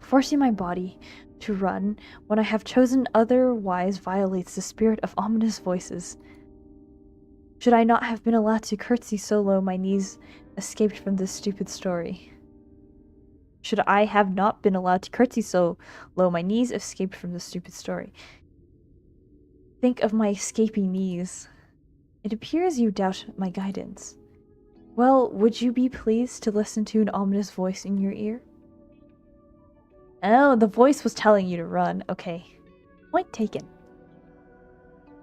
Forcing my body to run when I have chosen otherwise violates the spirit of ominous voices. Should I not have been allowed to curtsy so low my knees escaped from this stupid story? Should I have not been allowed to curtsy so low my knees escaped from this stupid story? Think of my escaping knees. It appears you doubt my guidance. Well, would you be pleased to listen to an ominous voice in your ear? Oh, the voice was telling you to run. Okay. Point taken.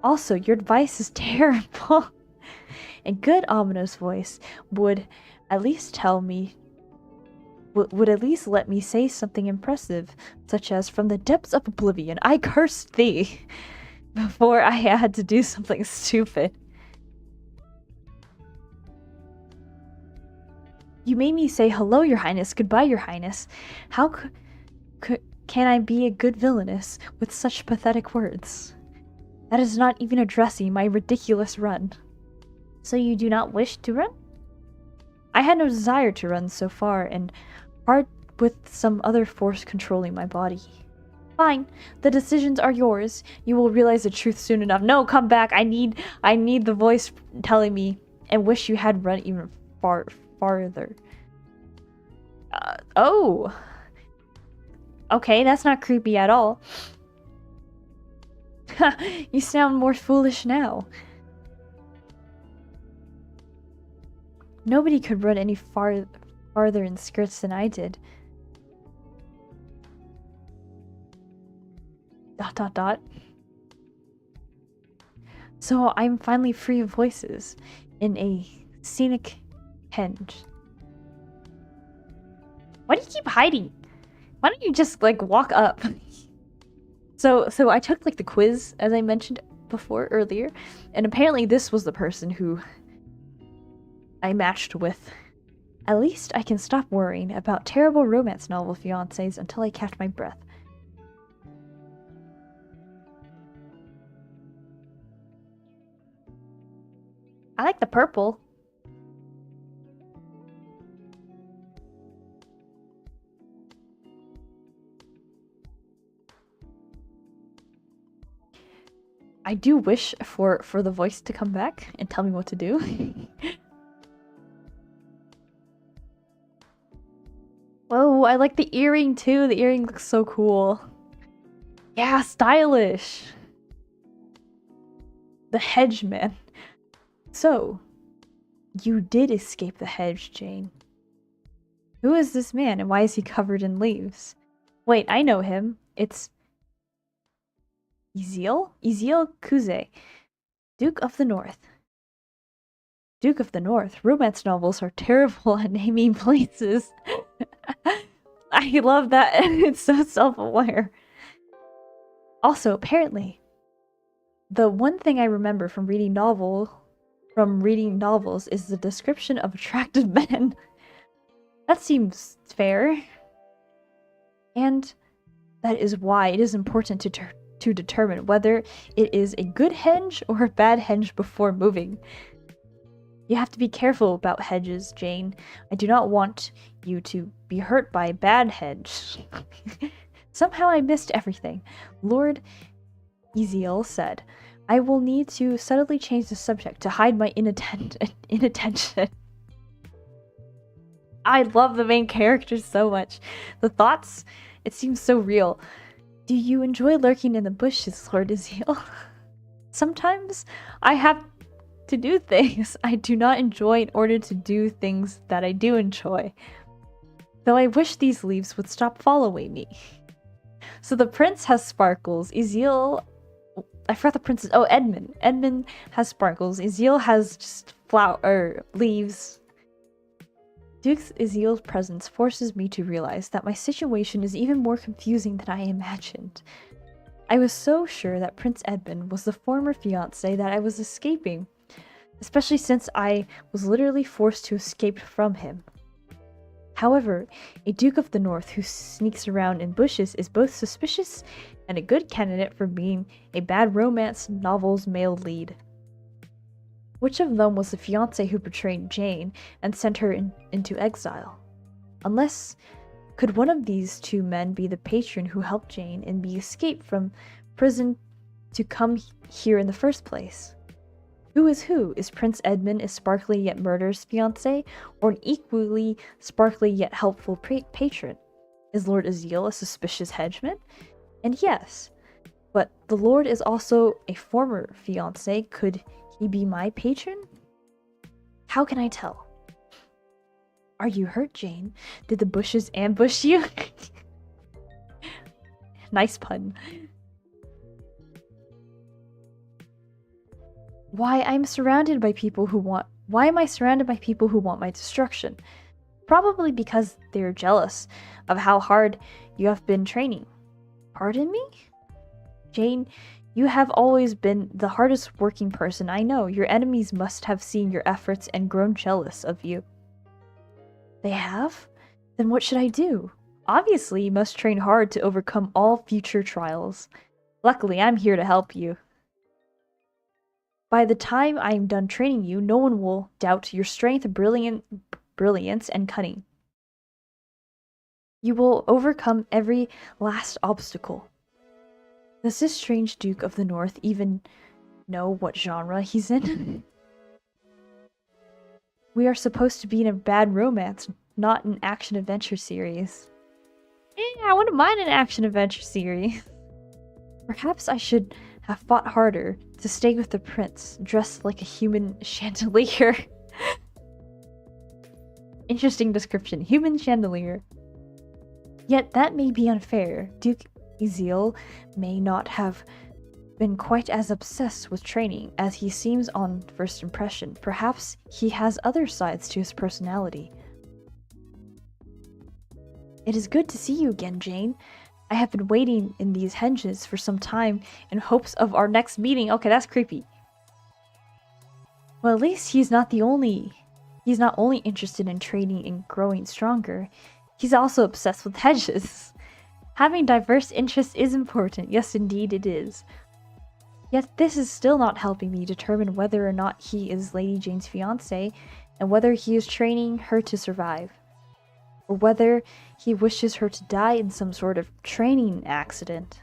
Also, your advice is terrible. A good ominous voice would at least tell me... would at least let me say something impressive, such as, from the depths of oblivion, I cursed thee, before I had to do something stupid. You made me say, hello, Your Highness, goodbye, Your Highness. How can I be a good villainess with such pathetic words? That is not even addressing my ridiculous run. So you do not wish to run? I had no desire to run so far, and hard with some other force controlling my body. Fine, the decisions are yours. You will realize the truth soon enough. No, come back. I need the voice telling me, and wish you had run even farther. Oh. Okay, that's not creepy at all. You sound more foolish now. Nobody could run any farther in skirts than I did. ... So I'm finally free of voices in a scenic henge. Why do you keep hiding? Why don't you just like walk up? So I took like the quiz as I mentioned before earlier, and apparently this was the person who I matched with. At least I can stop worrying about terrible romance novel fiancés until I catch my breath. I like the purple. I do wish for the voice to come back and tell me what to do. Whoa, I like the earring too. The earring looks so cool. Yeah, stylish. The hedge man. So, you did escape the hedge, Jane. Who is this man and why is he covered in leaves? Wait, I know him. It's Ezeal? Ezeal Kuze, Duke of the North. Duke of the North. Romance novels are terrible at naming places. I love that. It's so self-aware. Also, apparently, the one thing I remember from reading novels is the description of attractive men. That seems fair. And that is why it is important to determine whether it is a good henge or a bad henge before moving. You have to be careful about hedges, Jane. I do not want you to be hurt by a bad hedge. Somehow I missed everything. Lord Ezeal said, I will need to subtly change the subject to hide my inattention. I love the main characters so much. The thoughts, it seems so real. Do you enjoy lurking in the bushes, Lord Ezeal? Sometimes I have to do things I do not enjoy in order to do things that I do enjoy. Though I wish these leaves would stop following me. So the prince has sparkles. Ezeal... I forgot the prince's... Oh, Edmund. Edmund has sparkles. Ezeal has just leaves. Duke Ezeal's presence forces me to realize that my situation is even more confusing than I imagined. I was so sure that Prince Edmund was the former fiancé that I was escaping, especially since I was literally forced to escape from him. However, a Duke of the North who sneaks around in bushes is both suspicious and a good candidate for being a bad romance novel's male lead. Which of them was the fiancé who betrayed Jane and sent her into exile? Unless, could one of these two men be the patron who helped Jane and be escaped from prison to come here in the first place? Who is who? Is Prince Edmund a sparkly yet murderous fiancé, or an equally sparkly yet helpful patron? Is Lord Ezeal a suspicious hedgeman? And yes, but the Lord is also a former fiancé. Could he be my patron? How can I tell? Are you hurt, Jane? Did the bushes ambush you? Nice pun. Why am I surrounded by people who want my destruction? Probably because they're jealous of how hard you have been training. Pardon me? Jane, you have always been the hardest working person I know. Your enemies must have seen your efforts and grown jealous of you. They have? Then what should I do? Obviously, you must train hard to overcome all future trials. Luckily, I'm here to help you. By the time I am done training you, no one will doubt your strength, brilliance, and cunning. You will overcome every last obstacle. Does this strange Duke of the North even know what genre he's in? We are supposed to be in a bad romance, not an action-adventure series. I wouldn't mind an action-adventure series. Perhaps I should have fought harder to stay with the prince, dressed like a human chandelier. Interesting description. Human chandelier. Yet that may be unfair. Duke Ezeal may not have been quite as obsessed with training as he seems on first impression. Perhaps he has other sides to his personality. It is good to see you again, Jane. I have been waiting in these hedges for some time in hopes of our next meeting. Okay, that's creepy. Well, at least he's not only interested in training and growing stronger, he's also obsessed with hedges. Having diverse interests is important. Yes, indeed it is. Yet this is still not helping me determine whether or not he is Lady Jane's fiancé and whether he is training her to survive, or whether he wishes her to die in some sort of training accident.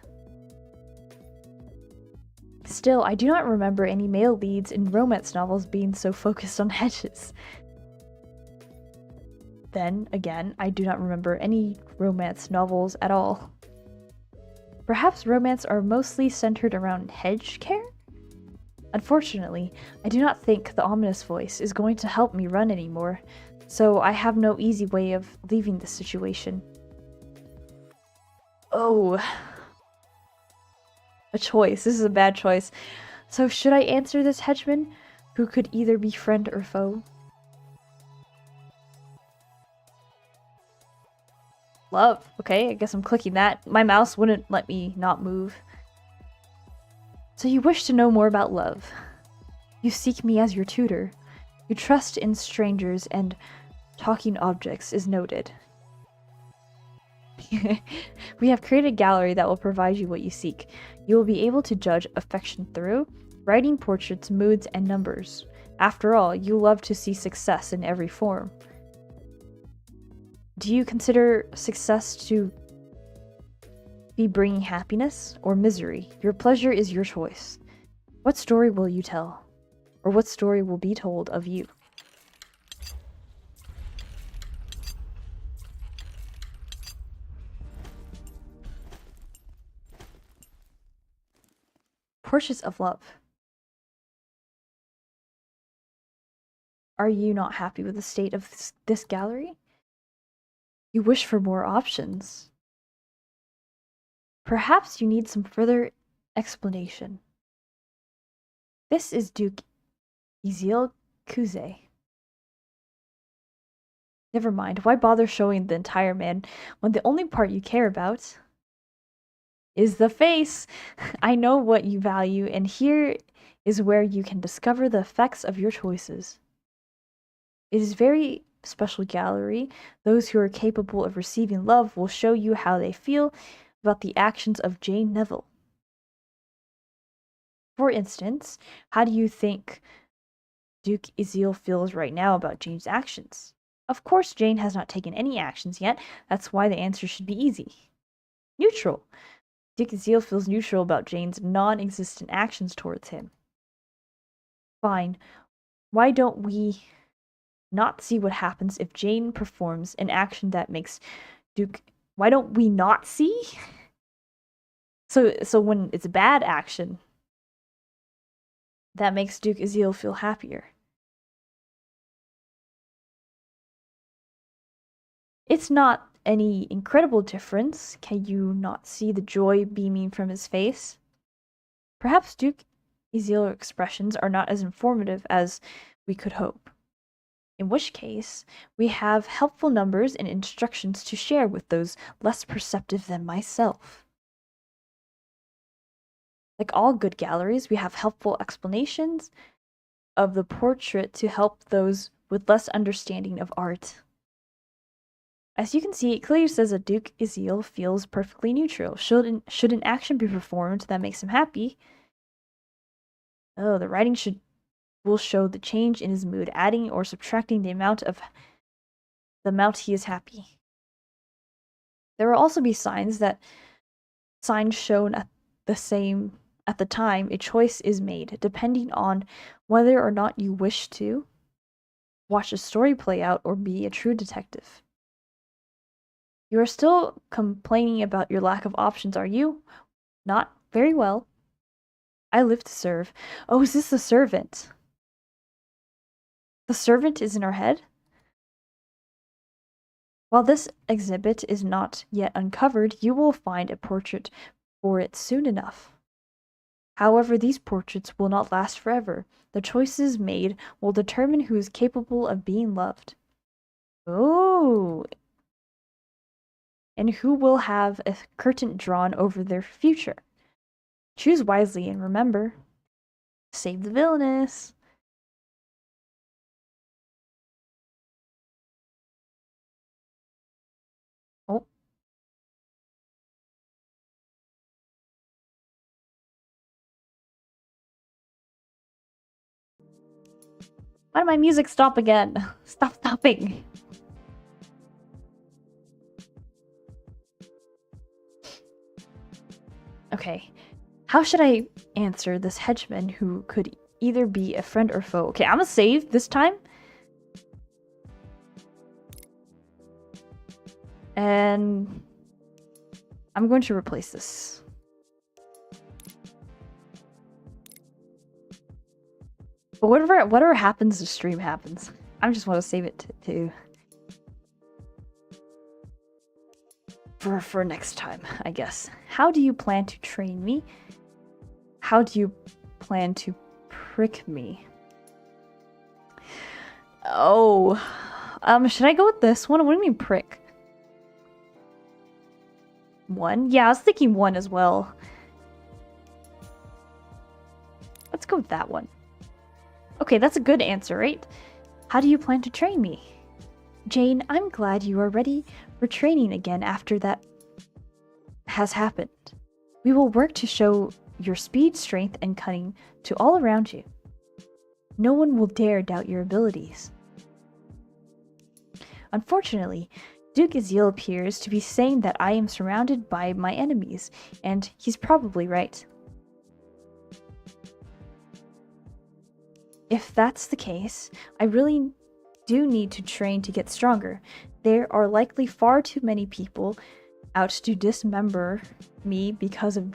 Still, I do not remember any male leads in romance novels being so focused on hedges. Then, again, I do not remember any romance novels at all. Perhaps romance are mostly centered around hedge care? Unfortunately, I do not think the ominous voice is going to help me run anymore, so I have no easy way of leaving this situation. Oh. A choice. This is a bad choice. So should I answer this hedgeman, who could either be friend or foe? Love. Okay, I guess I'm clicking that. My mouse wouldn't let me not move. So you wish to know more about love. You seek me as your tutor. You trust in strangers and talking objects is noted. We have created a gallery that will provide you what you seek. You will be able to judge affection through writing portraits, moods, and numbers. After all, you love to see success in every form. Do you consider success to be bringing happiness or misery? Your pleasure is your choice. What story will you tell? Or what story will be told of you? Portraits of love. Are you not happy with the state of this gallery? You wish for more options. Perhaps you need some further explanation. This is Duke Ezil Kuze. Never mind, why bother showing the entire man when the only part you care about is the face? I know what you value, and here is where you can discover the effects of your choices. It is very special gallery. Those who are capable of receiving love will show you how they feel about the actions of Jane Neville. For instance, how do you think Duke Ezil feels right now about Jane's actions? Of course, Jane has not taken any actions yet. That's why the answer should be easy. Neutral. Duke Ezil feels neutral about Jane's non-existent actions towards him. Fine. Why don't we not see what happens if Jane performs an action that makes Duke... Why don't we not see? So when it's a bad action, that makes Duke Ezil feel happier. It's not any incredible difference. Can you not see the joy beaming from his face? Perhaps Duke Ezil's expressions are not as informative as we could hope. In which case, we have helpful numbers and instructions to share with those less perceptive than myself. Like all good galleries, we have helpful explanations of the portrait to help those with less understanding of art. As you can see, it clearly says that Duke Ezil feels perfectly neutral. Should an action be performed that makes him happy, the writing will show the change in his mood, adding or subtracting the amount he is happy. There will also be signs shown at the time a choice is made, depending on whether or not you wish to watch a story play out or be a true detective. You are still complaining about your lack of options, are you? Not very well. I live to serve. Oh, is this the servant? The servant is in our head? While this exhibit is not yet uncovered, you will find a portrait for it soon enough. However, these portraits will not last forever. The choices made will determine who is capable of being loved. Oh! And who will have a curtain drawn over their future. Choose wisely and remember, save the villainess. Oh. Why did my music stop again? Stop stopping. Okay. How should I answer this henchman who could either be a friend or foe? Okay, I'm gonna save this time. And I'm going to replace this. But whatever happens, the stream happens. I just want to save it for next time, I guess. How do you plan to train me? How do you plan to prick me? Oh, should I go with this one? What do you mean prick? 1? Yeah, I was thinking 1 as well. Let's go with that one. Okay, that's a good answer, right? How do you plan to train me? Jane, I'm glad you are ready for training again after that has happened. We will work to show your speed, strength, and cunning to all around you. No one will dare doubt your abilities. Unfortunately, Duke Azil appears to be saying that I am surrounded by my enemies, and he's probably right. If that's the case, I really do need to train to get stronger. There are likely far too many people out to dismember me because of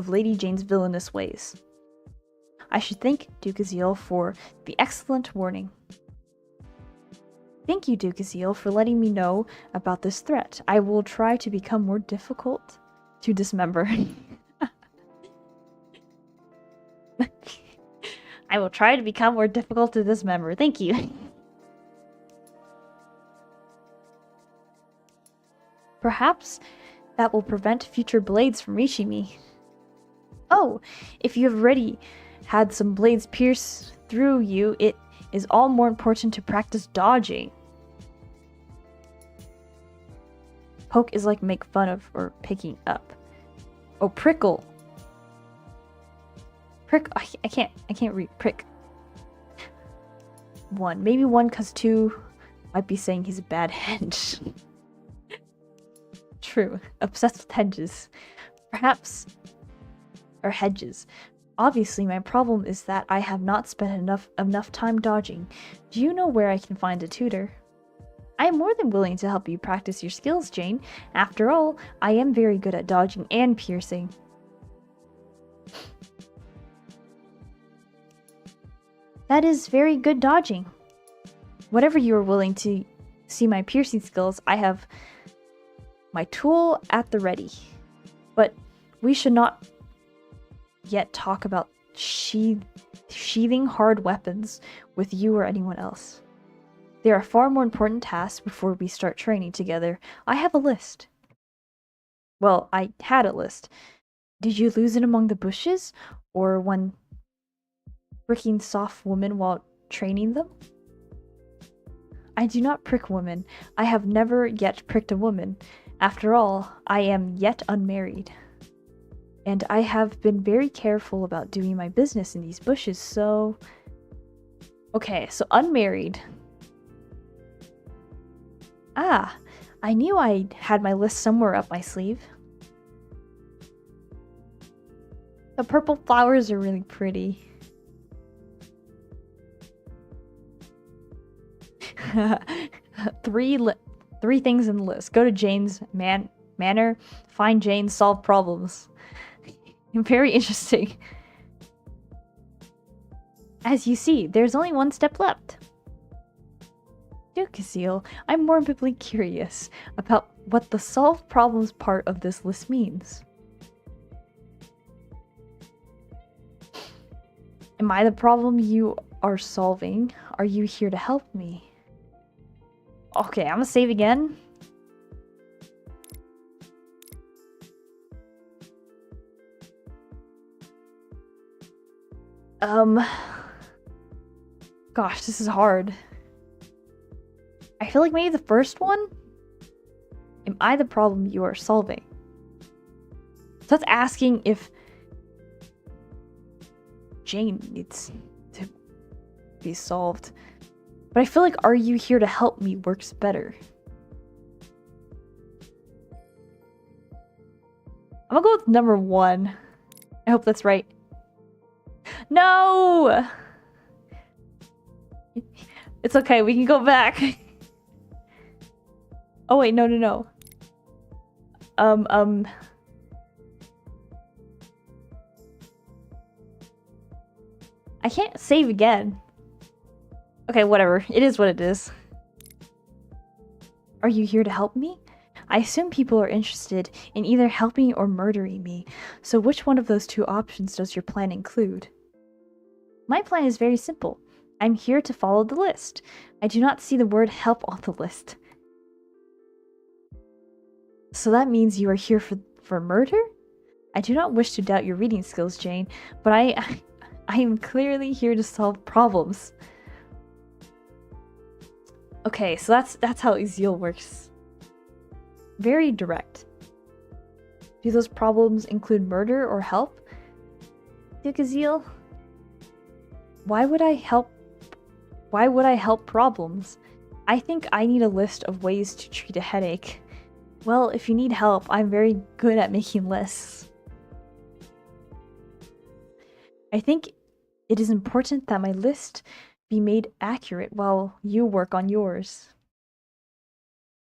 Lady Jane's villainous ways. I should thank Duke Azil for the excellent warning. Thank you, Duke Azil, for letting me know about this threat. I will try to become more difficult to dismember. I will try to become more difficult to dismember. Thank you. Perhaps that will prevent future blades from reaching me. Oh, if you have already had some blades pierce through you, it is all more important to practice dodging. Poke is like make fun of or picking up. Oh, prickle. Prick. I can't read. Prick. 1. Maybe 1 because 2 might be saying he's a bad hench. True. Obsessed with hedges. Perhaps. Or hedges. Obviously, my problem is that I have not spent enough time dodging. Do you know where I can find a tutor? I am more than willing to help you practice your skills, Jane. After all, I am very good at dodging and piercing. That is very good dodging. Whatever you are willing to see my piercing skills, I have my tool at the ready. But we should not yet talk about sheathing hard weapons with you or anyone else. There are far more important tasks before we start training together. I have a list. Well, I had a list. Did you lose it among the bushes? Or one pricking soft woman while training them? I do not prick women. I have never yet pricked a woman. After all, I am yet unmarried. And I have been very careful about doing my business in these bushes, so... Okay, so unmarried. Ah, I knew I had my list somewhere up my sleeve. The purple flowers are really pretty. Three things in the list. Go to Jane's manor, find Jane, solve problems. Very interesting. As you see, there's only one step left. Duke Azil, I'm morbidly curious about what the solve problems part of this list means. Am I the problem you are solving? Are you here to help me? Okay, I'm gonna save again. Gosh, this is hard. I feel like maybe the first one? Am I the problem you are solving? So that's asking if Jane needs to be solved. But I feel like are you here to help me works better. I'm gonna go with number 1. I hope that's right. No! It's okay, we can go back. Oh wait, no. I can't save again. Okay, whatever. It is what it is. Are you here to help me? I assume people are interested in either helping or murdering me, so which one of those 2 options does your plan include? My plan is very simple. I'm here to follow the list. I do not see the word help on the list. So that means you are here for murder? I do not wish to doubt your reading skills, Jane, but I am clearly here to solve problems. Okay, so that's how Ezeal works. Very direct. Do those problems include murder or help? Duke Ezeal? Why would I help problems? I think I need a list of ways to treat a headache. Well, if you need help, I'm very good at making lists. I think it is important that my list be made accurate while you work on yours.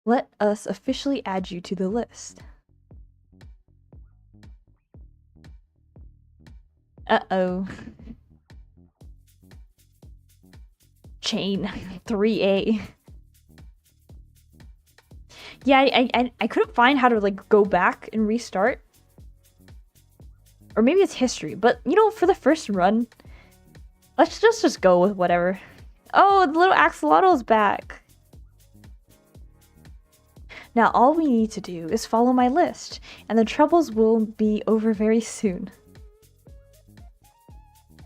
Let us officially add you to the list. Uh-oh. Chain 3A. Yeah, I couldn't find how to like go back and restart. Or maybe it's history, but you know, for the first run, let's just go with whatever. Oh, the little axolotl's back. Now all we need to do is follow my list, and the troubles will be over very soon.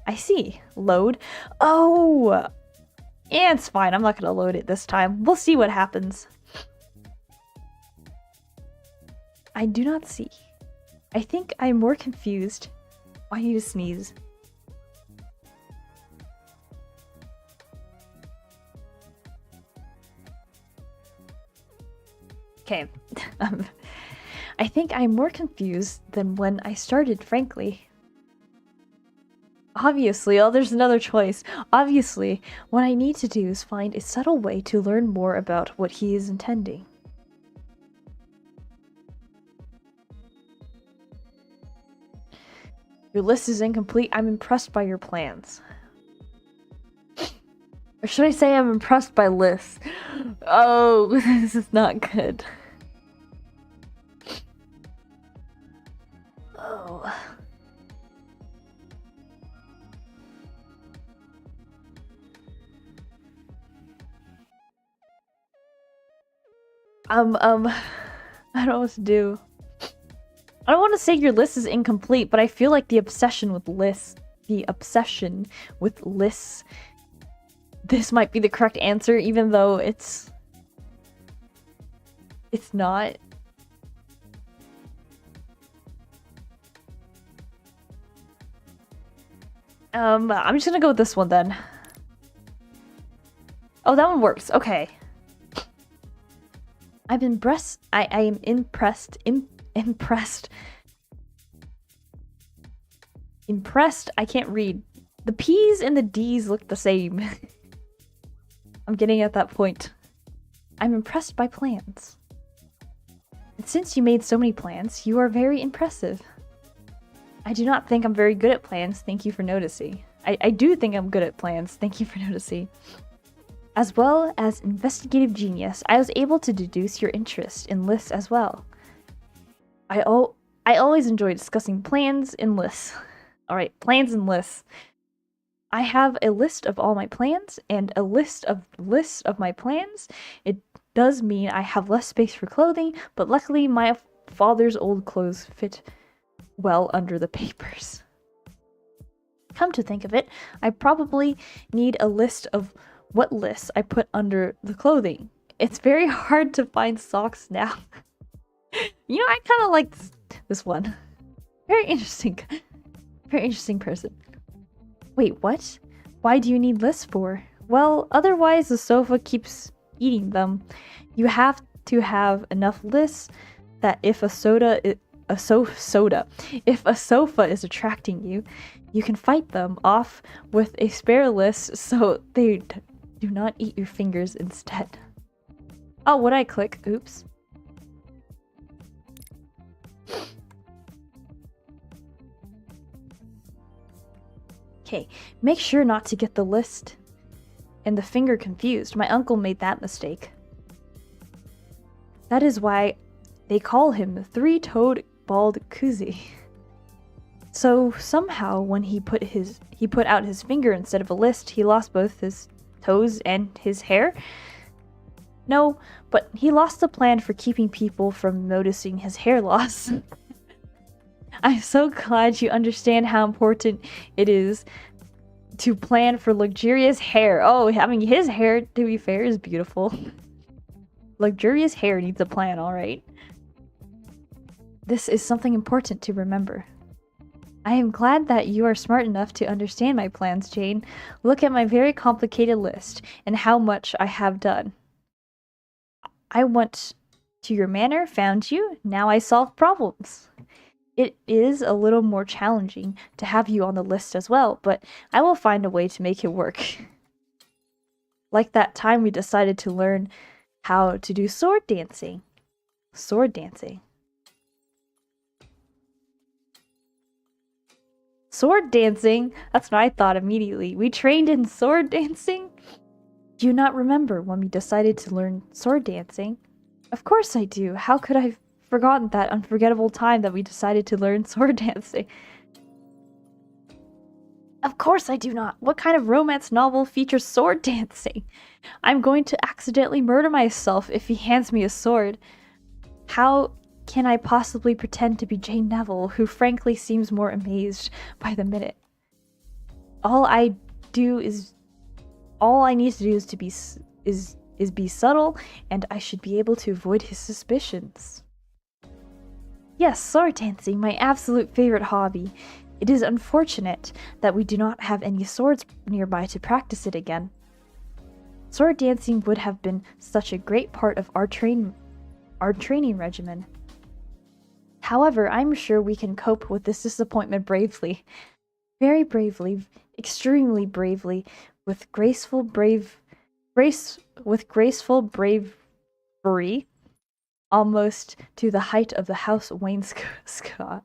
I see. Load. Oh! Yeah, it's fine. I'm not gonna load it this time. We'll see what happens. I do not see. I think I'm more confused. I need to sneeze. Okay. I think I'm more confused than when I started, frankly. Obviously, oh, there's another choice. Obviously, what I need to do is find a subtle way to learn more about what he is intending. Your list is incomplete. I'm impressed by your plans. Or should I say I'm impressed by lists? Oh, this is not good. Oh. I don't know what to do. I don't want to say your list is incomplete, but I feel like the obsession with lists, this might be the correct answer, even though it's not. I'm just gonna go with this one then. Oh, that one works. Okay. I am impressed. Impressed? I can't read. The P's and the D's look the same. I'm getting at that point. I'm impressed by plans. And since you made so many plans, you are very impressive. I do not think I'm very good at plans. Thank you for noticing. I do think I'm good at plans. Thank you for noticing. As well as investigative genius, I was able to deduce your interest in lists as well. I always enjoy discussing plans and lists. Alright, plans and lists. I have a list of all my plans and a list of my plans. It does mean I have less space for clothing, but luckily my father's old clothes fit well under the papers. Come to think of it, I probably need a list of what lists I put under the clothing. It's very hard to find socks now. You know, I kind of like this one. Very interesting. Very interesting person. Wait, what? Why do you need lists for? Well, otherwise the sofa keeps eating them. You have to have enough lists that if a sofa is attracting you, you can fight them off with a spare list so they do not eat your fingers instead. Oh, would I click? Oops. Okay, make sure not to get the list and the finger confused. My uncle made that mistake. That is why they call him the three-toed bald koozie. So somehow when he put out his finger instead of a list, he lost both his toes and his hair. No, but he lost the plan for keeping people from noticing his hair loss. I'm so glad you understand how important it is to plan for luxurious hair. Oh, I mean, his hair, to be fair, is beautiful. Luxurious hair needs a plan, alright. This is something important to remember. I am glad that you are smart enough to understand my plans, Jane. Look at my very complicated list and how much I have done. I went to your manor, found you, now I solve problems. It is a little more challenging to have you on the list as well, but I will find a way to make it work. Like that time we decided to learn how to do sword dancing. Sword dancing. Sword dancing? That's what I thought immediately. We trained in sword dancing? Do you not remember when we decided to learn sword dancing? Of course I do. How could I have forgotten that unforgettable time that we decided to learn sword dancing? Of course I do not. What kind of romance novel features sword dancing? I'm going to accidentally murder myself if he hands me a sword. How can I possibly pretend to be Jane Neville, who frankly seems more amazed by the minute? All I need to do is be subtle, and I should be able to avoid his suspicions. Yes, sword dancing, my absolute favorite hobby. It is unfortunate that we do not have any swords nearby to practice it again. Sword dancing would have been such a great part of our training regimen. However, I'm sure we can cope with this disappointment bravely. Very bravely, extremely bravely, with graceful bravery, almost to the height of the house wainscoting.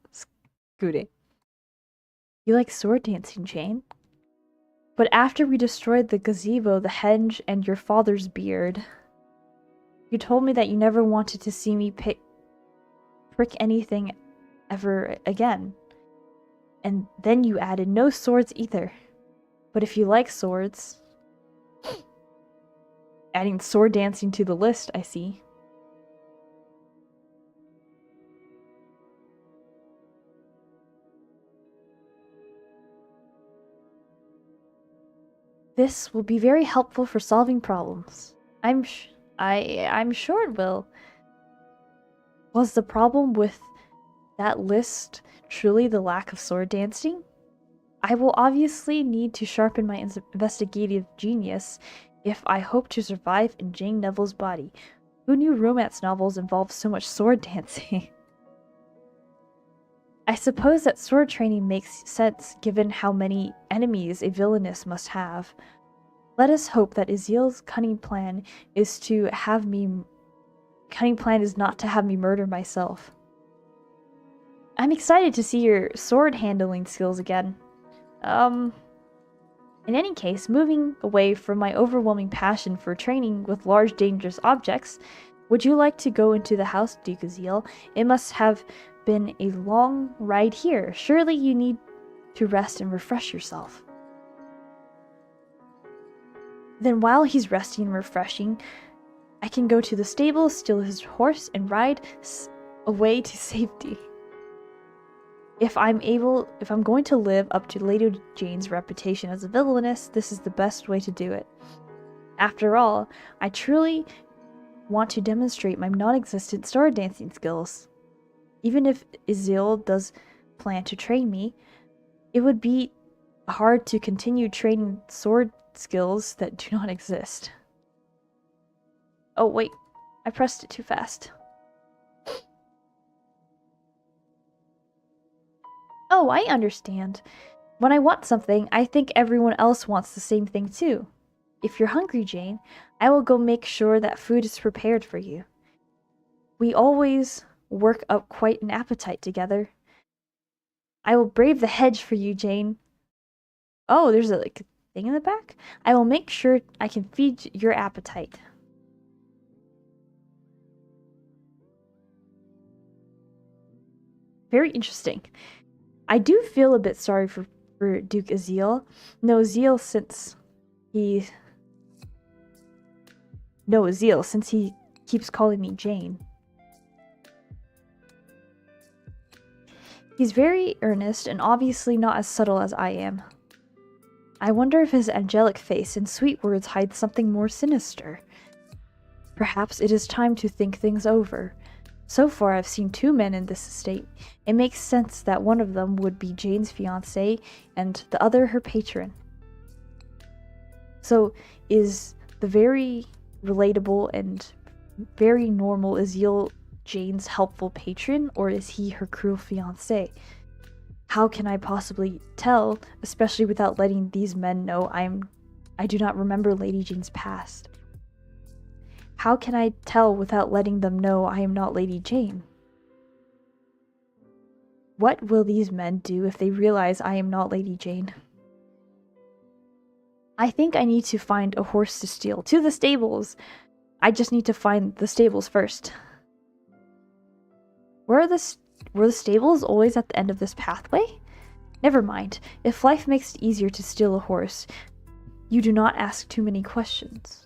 You like sword dancing, Jane? But after we destroyed the gazebo, the hedge, and your father's beard, you told me that you never wanted to see me prick anything ever again. And then you added no swords either. But if you like swords... Adding sword dancing to the list, I see. This will be very helpful for solving problems. I'm sure it will. Was the problem with that list truly the lack of sword dancing? I will obviously need to sharpen my investigative genius if I hope to survive in Jane Neville's body. Who knew romance novels involve so much sword dancing? I suppose that sword training makes sense given how many enemies a villainess must have. Let us hope that Azil's cunning plan is not to have me murder myself. I'm excited to see your sword handling skills again. In any case, moving away from my overwhelming passion for training with large dangerous objects, would you like to go into the house, Duke Azil? It must have been a long ride here. Surely you need to rest and refresh yourself. Then while he's resting and refreshing, I can go to the stable, steal his horse, and ride away to safety. If I'm going to live up to Lady Jane's reputation as a villainess, this is the best way to do it. After all, I truly want to demonstrate my non-existent sword dancing skills. Even if Azil does plan to train me, it would be hard to continue training sword skills that do not exist. Oh wait, I pressed it too fast. Oh, I understand. When I want something, I think everyone else wants the same thing too. If you're hungry, Jane, I will go make sure that food is prepared for you. We always work up quite an appetite together. I will brave the hedge for you, Jane. Oh, there's a thing in the back? I will make sure I can feed your appetite. Very interesting. I do feel a bit sorry for Duke Azil. Azil since he keeps calling me Jane. He's very earnest and obviously not as subtle as I am. I wonder if his angelic face and sweet words hide something more sinister. Perhaps it is time to think things over. So far, I've seen 2 men in this estate. It makes sense that one of them would be Jane's fiancé and the other her patron. So, is the very relatable and very normal Azil Jane's helpful patron, or is he her cruel fiancé? How can I possibly tell, especially without letting these men know I do not remember Lady Jane's past? How can I tell without letting them know I am not Lady Jane? What will these men do if they realize I am not Lady Jane? I think I need to find a horse to steal. To the stables! I just need to find the stables first. Were the stables always at the end of this pathway? Never mind. If life makes it easier to steal a horse, you do not ask too many questions.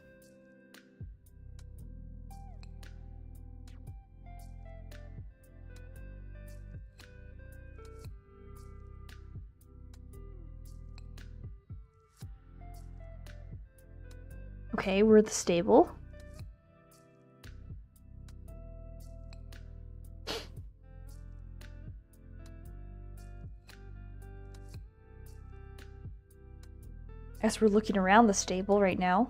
Okay, we're at the stable. As we're looking around the stable right now.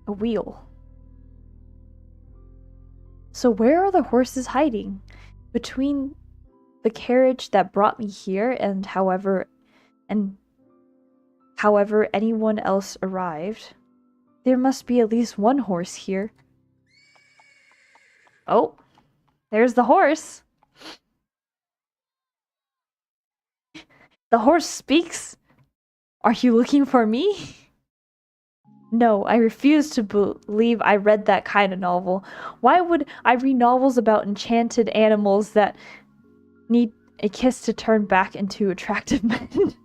A wheel. So where are the horses hiding? Between the carriage that brought me here and however anyone else arrived, there must be at least one horse here. Oh, there's the horse. The horse speaks. Are you looking for me? No, I refuse to believe I read that kind of novel. Why would I read novels about enchanted animals that need a kiss to turn back into attractive men?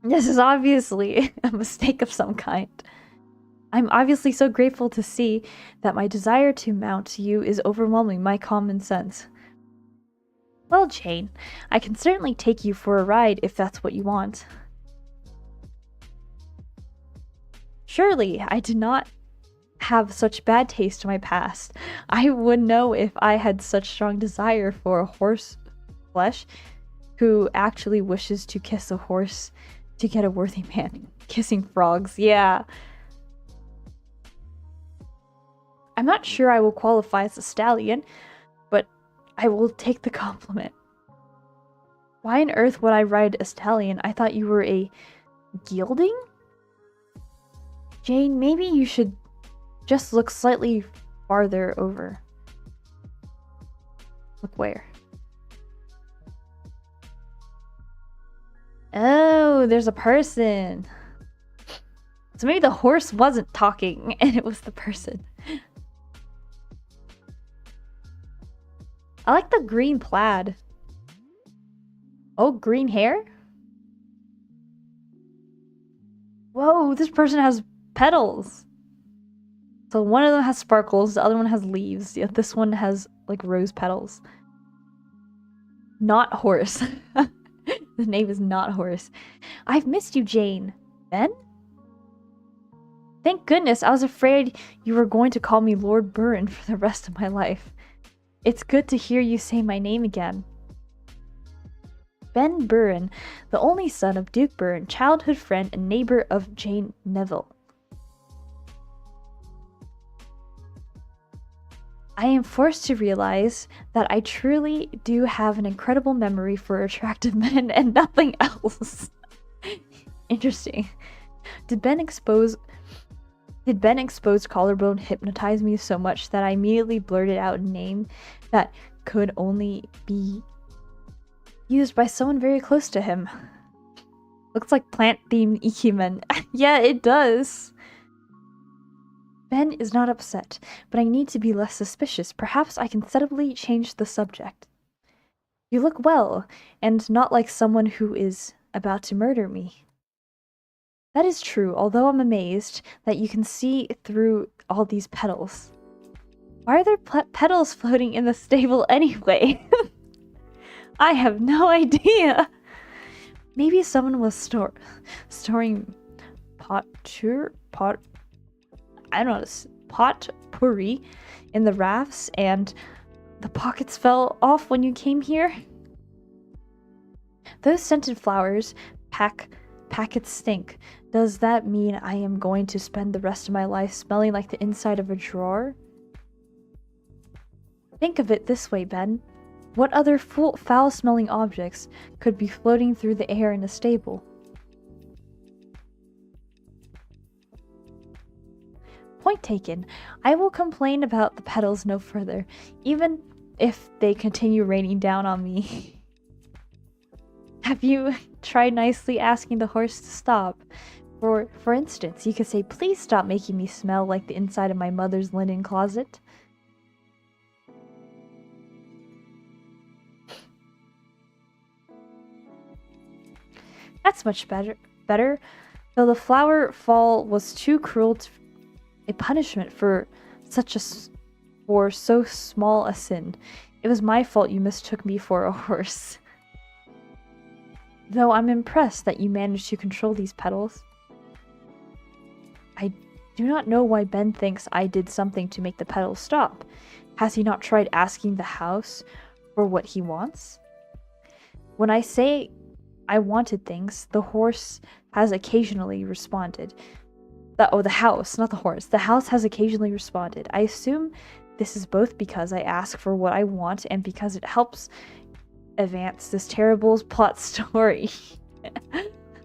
This is obviously a mistake of some kind. I'm obviously so grateful to see that my desire to mount you is overwhelming my common sense. Well, Jane, I can certainly take you for a ride if that's what you want. Surely, I did not have such bad taste in my past. I would know if I had such strong desire for a horse flesh who actually wishes to kiss a horse to get a worthy man. Kissing frogs, yeah. I'm not sure I will qualify as a stallion, but I will take the compliment. Why on earth would I ride a stallion? I thought you were a gelding? Jane, maybe you should just look slightly farther over. Look where? Oh, there's a person. So maybe the horse wasn't talking and it was the person. I like the green plaid. Oh, green hair? Whoa, this person has petals. So one of them has sparkles, the other one has leaves. Yeah, this one has like rose petals. Not horse. The name is not horse. I've missed you, Jane. Ben? Thank goodness, I was afraid you were going to call me Lord Buren for the rest of my life. It's good to hear you say my name again. Ben Buren, the only son of Duke Buren, childhood friend and neighbor of Jane Neville. I am forced to realize that I truly do have an incredible memory for attractive men and nothing else. Interesting. Did Ben exposed collarbone hypnotize me so much that I immediately blurted out a name that could only be used by someone very close to him? Looks like plant-themed Ikimen. Yeah, it does. Ben is not upset, but I need to be less suspicious. Perhaps I can subtly change the subject. You look well, and not like someone who is about to murder me. That is true, although I'm amazed that you can see through all these petals. Why are there petals floating in the stable anyway? I have no idea. Maybe someone was storing potpourri in the rafts and the pockets fell off when you came here. Those scented flowers packets stink. Does that mean I am going to spend the rest of my life smelling like the inside of a drawer? Think of it this way, Ben. What other foul-smelling objects could be floating through the air in a stable? Point taken. I will complain about the petals no further, even if they continue raining down on me. Have you tried nicely asking the horse to stop? For instance, you could say, "Please stop making me smell like the inside of my mother's linen closet." That's much better. Though the flower fall was too cruel a punishment for so small a sin. It was my fault you mistook me for a horse. Though I'm impressed that you managed to control these petals. I do not know why Ben thinks I did something to make the petals stop. Has he not tried asking the house for what he wants? When I say I wanted things, the horse has occasionally responded. The house, not the horse. The house has occasionally responded. I assume this is both because I ask for what I want and because it helps advance this terrible plot story.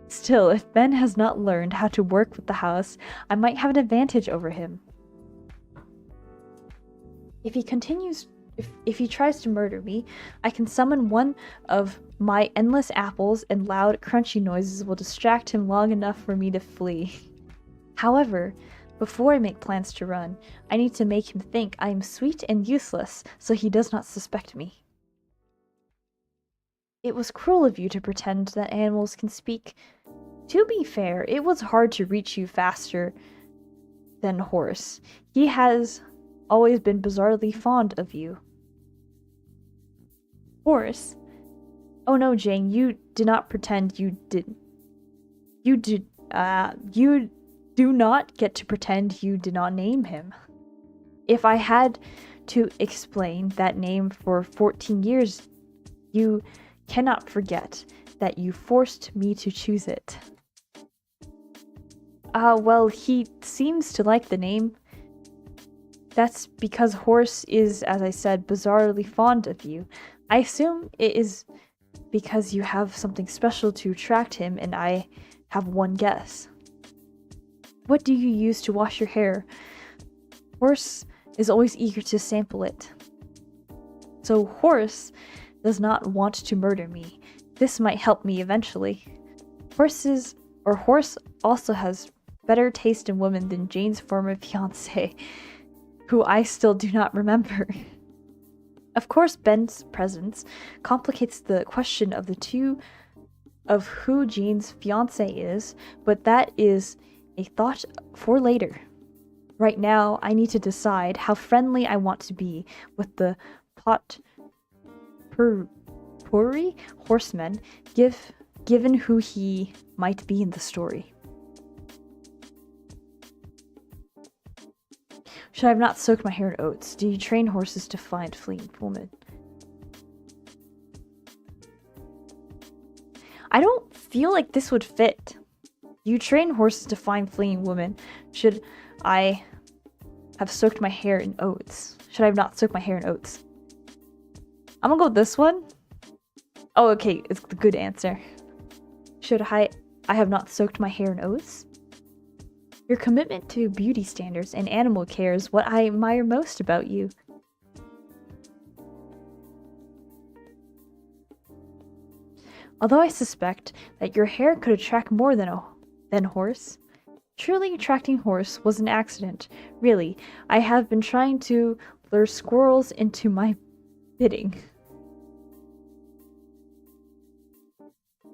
Still, if Ben has not learned how to work with the house, I might have an advantage over him. If he tries to murder me, I can summon one of my endless apples and loud crunchy noises will distract him long enough for me to flee. However, before I make plans to run, I need to make him think I am sweet and useless so he does not suspect me. It was cruel of you to pretend that animals can speak. To be fair, it was hard to reach you faster than Horse. He has always been bizarrely fond of you. Horse? Oh no, Jane, you did not pretend you did. You do not get to pretend you did not name him. If I had to explain that name for 14 years, you cannot forget that you forced me to choose it. Well, he seems to like the name. That's because Horse is, as I said, bizarrely fond of you. I assume it is because you have something special to attract him, and I have one guess. What do you use to wash your hair? Horse is always eager to sample it. So Horse does not want to murder me. This might help me eventually. Horse also has better taste in women than Jane's former fiancé, who I still do not remember. Of course, Ben's presence complicates the question of who Jane's fiancé is, but that is a thought for later. Right now, I need to decide how friendly I want to be with the potpourri horseman, given who he might be in the story. Should I have not soaked my hair in oats? Do you train horses to find fleeing women? I don't feel like this would fit. You train horses to find fleeing women. Should I have soaked my hair in oats? Should I have not soaked my hair in oats? I'm gonna go with this one. Oh, okay, it's the good answer. Should I have not soaked my hair in oats? Your commitment to beauty standards and animal care is what I admire most about you. Although I suspect that your hair could attract more than horse, truly attracting horse was an accident. Really, I have been trying to lure squirrels into my bidding.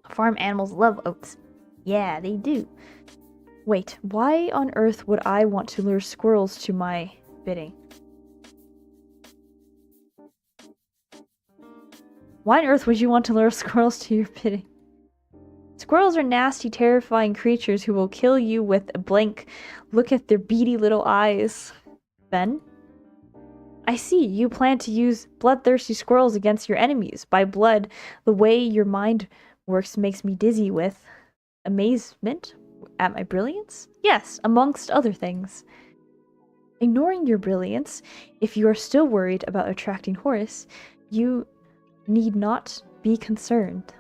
Farm animals love oats. Yeah, they do. Wait, why on earth would I want to lure squirrels to my bidding? Why on earth would you want to lure squirrels to your bidding? Squirrels are nasty, terrifying creatures who will kill you with a blank look at their beady little eyes. Ben? I see, you plan to use bloodthirsty squirrels against your enemies. By blood, the way your mind works makes me dizzy with amazement at my brilliance? Yes, amongst other things. Ignoring your brilliance, if you are still worried about attracting horse, you need not be concerned.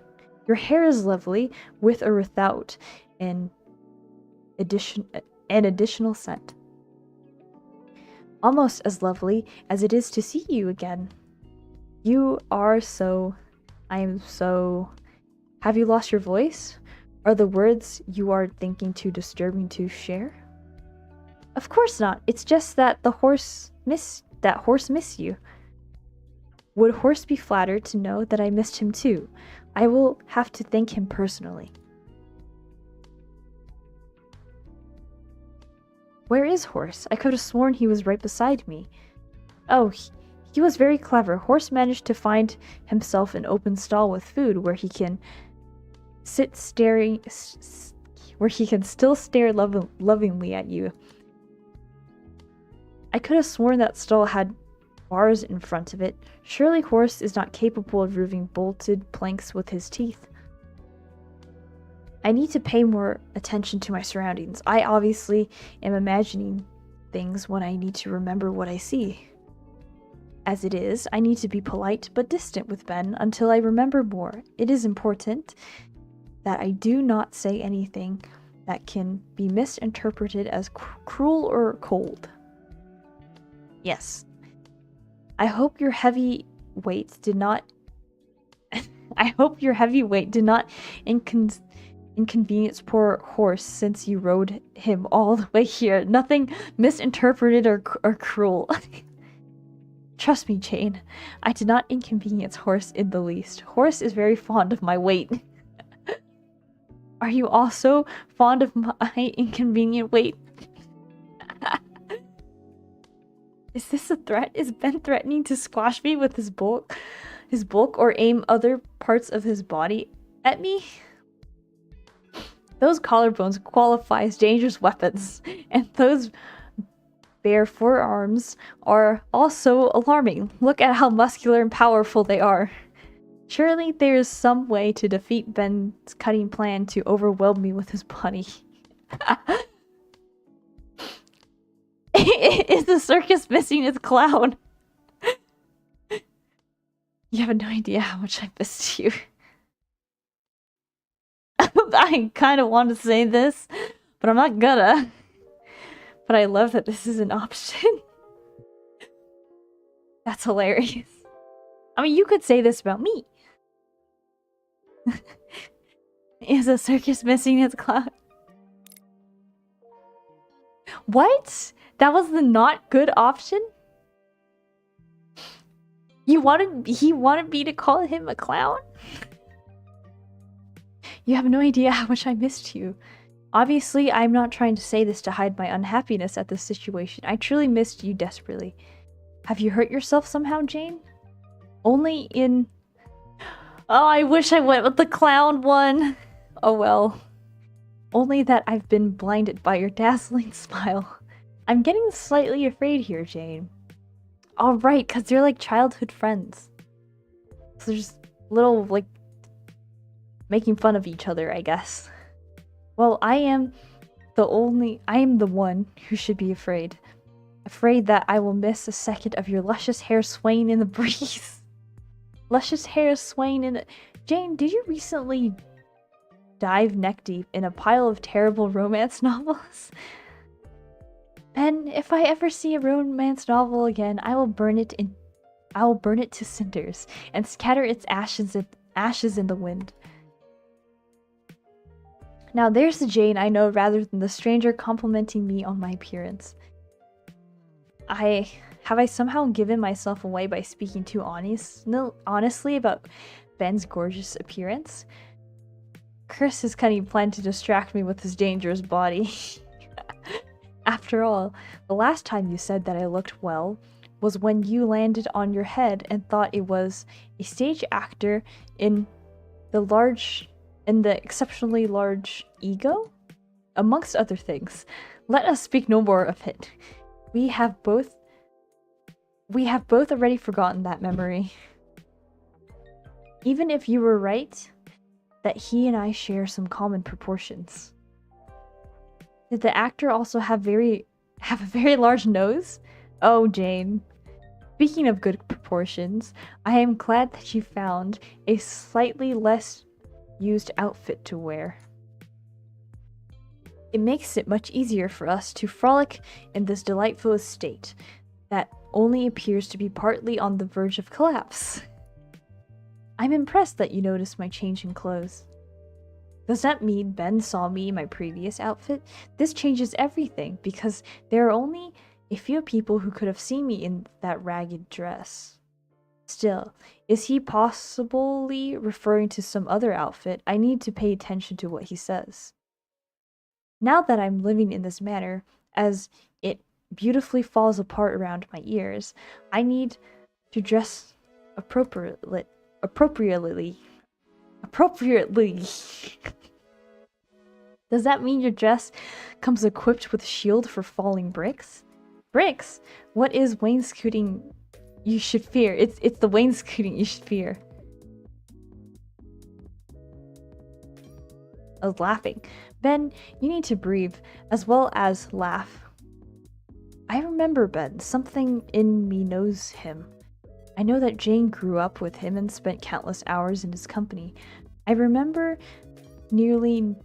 Your hair is lovely, with or without an additional scent. Almost as lovely as it is to see you again. You are so... I am so... Have you lost your voice? Are the words you are thinking too disturbing to share? Of course not. It's just that horse missed you. Would Horse be flattered to know that I missed him too? I will have to thank him personally. Where is Horse? I could have sworn he was right beside me. Oh, he was very clever. Horse managed to find himself an open stall with food where he can still stare lovingly at you. I could have sworn that stall had bars in front of it. Surely Horse is not capable of removing bolted planks with his teeth. I need to pay more attention to my surroundings. I obviously am imagining things when I need to remember what I see. As it is, I need to be polite but distant with Ben until I remember more. It is important that I do not say anything that can be misinterpreted as cruel or cold. Yes. I hope your heavy weight did not inconvenience poor Horse since you rode him all the way here. Nothing misinterpreted or cruel. Trust me, Jane. I did not inconvenience Horse in the least. Horse is very fond of my weight. Are you also fond of my inconvenient weight? Is this a threat? Is Ben threatening to squash me with his bulk or aim other parts of his body at me? Those collarbones qualify as dangerous weapons, and those bare forearms are also alarming. Look at how muscular and powerful they are. Surely there is some way to defeat Ben's cunning plan to overwhelm me with his body. Is the circus missing its clown? You have no idea how much I missed you. I kind of want to say this, but I'm not gonna. But I love that this is an option. That's hilarious. I mean, you could say this about me. Is a circus missing its clown? What? That was the not good option? He wanted me to call him a clown? You have no idea how much I missed you. Obviously, I'm not trying to say this to hide my unhappiness at this situation. I truly missed you desperately. Have you hurt yourself somehow, Jane? Only in... Oh, I wish I went with the clown one. Oh well. Only that I've been blinded by your dazzling smile. I'm getting slightly afraid here, Jane. Alright, because you're like childhood friends. So there's little, like, making fun of each other, I guess. Well, I am the one who should be afraid. Afraid that I will miss a second of your luscious hair swaying in the breeze. Luscious hair swaying in the... Jane, did you recently dive neck deep in a pile of terrible romance novels? Ben, if I ever see a romance novel again, I will burn it to cinders and scatter its ashes in the wind. Now there's the Jane I know rather than the stranger complimenting me on my appearance. Have I somehow given myself away by speaking too honestly about Ben's gorgeous appearance? Chris is cunning plan to distract me with his dangerous body. After all, the last time you said that I looked well was when you landed on your head and thought it was a stage actor in the exceptionally large ego? Amongst other things. Let us speak no more of it. We have both already forgotten that memory. Even if you were right that he and I share some common proportions. Did the actor also have a very large nose? Oh, Jane. Speaking of good proportions, I am glad that you found a slightly less used outfit to wear. It makes it much easier for us to frolic in this delightful estate that only appears to be partly on the verge of collapse. I'm impressed that you noticed my change in clothes. Does that mean Ben saw me in my previous outfit? This changes everything, because there are only a few people who could have seen me in that ragged dress. Still, is he possibly referring to some other outfit? I need to pay attention to what he says. Now that I'm living in this manner, as it beautifully falls apart around my ears, I need to dress appropriately. Does that mean your dress comes equipped with a shield for falling bricks? Bricks? What is wainscoting you should fear? It's the wainscoting you should fear. I was laughing. Ben, you need to breathe, as well as laugh. I remember Ben. Something in me knows him. I know that Jane grew up with him and spent countless hours in his company. I remember nearly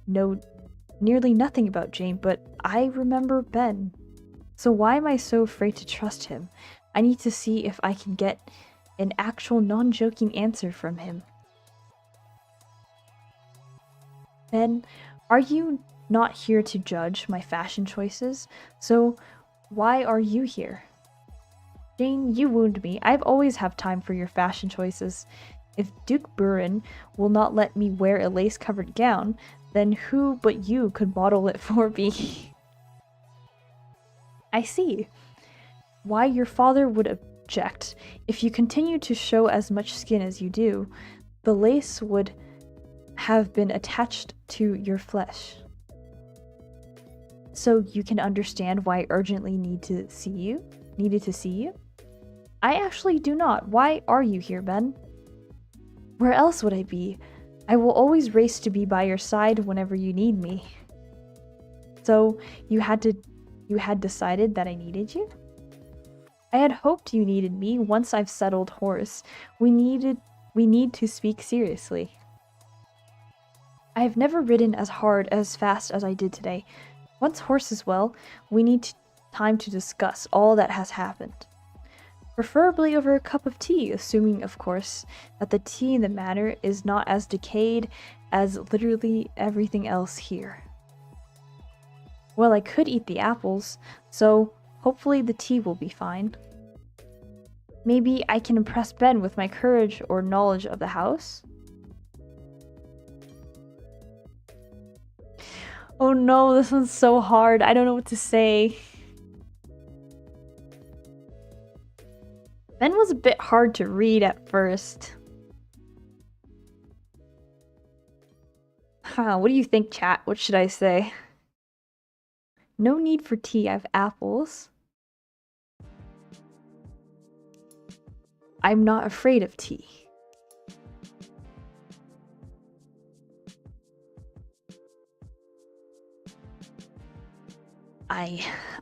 nothing about Jane, but I remember Ben. So why am I so afraid to trust him? I need to see if I can get an actual non-joking answer from him. Ben, are you not here to judge my fashion choices? So why are you here? Jane, you wound me. I've always have time for your fashion choices. If vtuberen will not let me wear a lace-covered gown, then who but you could model it for me? I see. Why your father would object. If you continue to show as much skin as you do, the lace would have been attached to your flesh. So you can understand why I urgently needed to see you? I actually do not. Why are you here, Ben? Where else would I be? I will always race to be by your side whenever you need me. So you had decided that I needed you? I had hoped you needed me. Once I've settled Horace, we need to speak seriously. I have never ridden as hard, as fast as I did today. Once Horace is well, we need time to discuss all that has happened. Preferably over a cup of tea, assuming, of course, that the tea in the manor is not as decayed as literally everything else here. Well, I could eat the apples, so hopefully the tea will be fine. Maybe I can impress Ben with my courage or knowledge of the house? Oh no, this one's so hard. I don't know what to say. Ben was a bit hard to read at first. What do you think, chat? What should I say? No need for tea, I have apples. I'm not afraid of tea.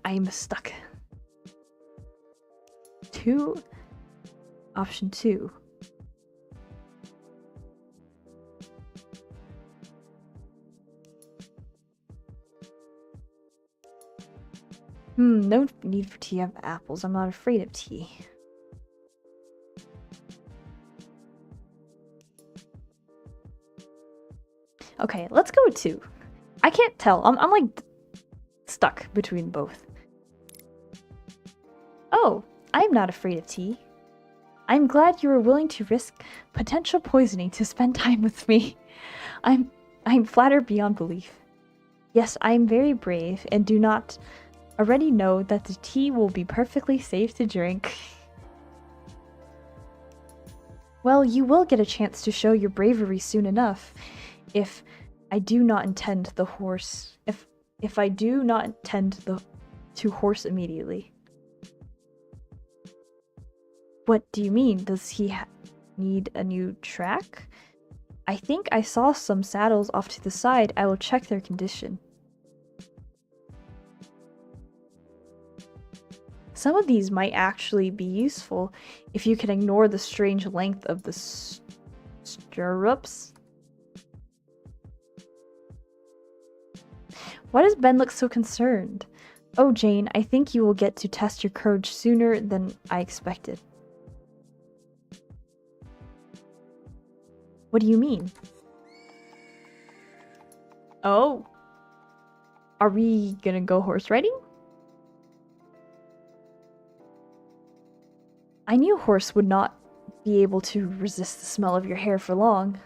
I'm stuck. Option 2. No need for tea, I have apples. I'm not afraid of tea. Okay, let's go with 2. I can't tell. I'm like stuck between both. Oh, I'm not afraid of tea. I'm glad you were willing to risk potential poisoning to spend time with me. I'm flattered beyond belief. Yes, I am very brave and do not already know that the tea will be perfectly safe to drink. Well, you will get a chance to show your bravery soon enough. If I do not intend the horse, if I do not intend to horse immediately. What do you mean? Does he need a new track? I think I saw some saddles off to the side. I will check their condition. Some of these might actually be useful if you can ignore the strange length of the stirrups. Why does Ben look so concerned? Oh, Jane, I think you will get to test your courage sooner than I expected. What do you mean? Oh. Are we gonna go horse riding? I knew a horse would not be able to resist the smell of your hair for long.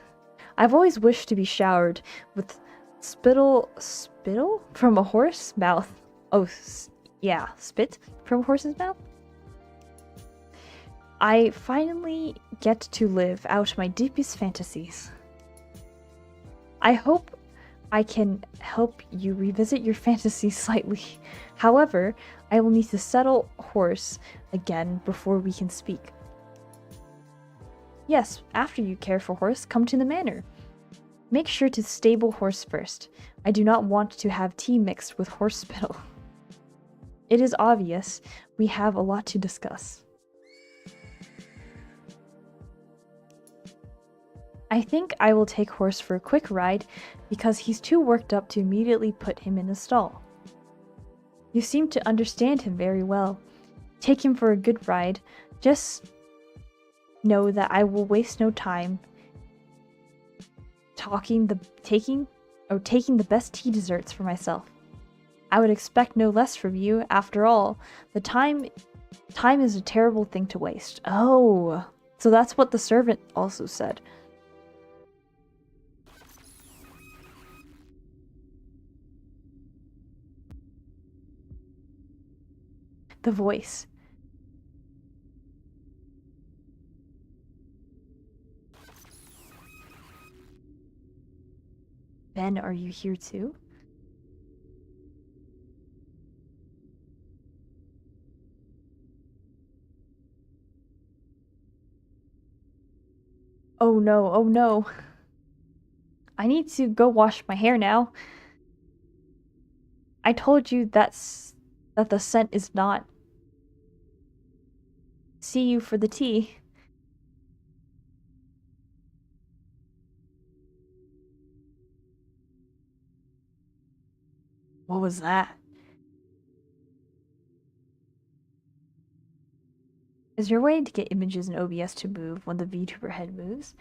I've always wished to be showered with spittle from a horse's mouth. Oh, yeah, spit from a horse's mouth? I finally get to live out my deepest fantasies. I hope I can help you revisit your fantasies slightly. However, I will need to settle horse again before we can speak. Yes, after you care for horse, come to the manor. Make sure to stable horse first. I do not want to have tea mixed with horse spittle. It is obvious we have a lot to discuss. I think I will take horse for a quick ride because he's too worked up to immediately put him in the stall. You seem to understand him very well. Take him for a good ride. Just know that I will waste no time taking the best tea desserts for myself. I would expect no less from you. After all, the time is a terrible thing to waste. Oh, so that's what the servant also said. The voice. Ben, are you here too? Oh no, oh no. I need to go wash my hair now. I told you that the scent is not. See you for the tea. What was that? Is there a way to get images in OBS to move when the VTuber head moves?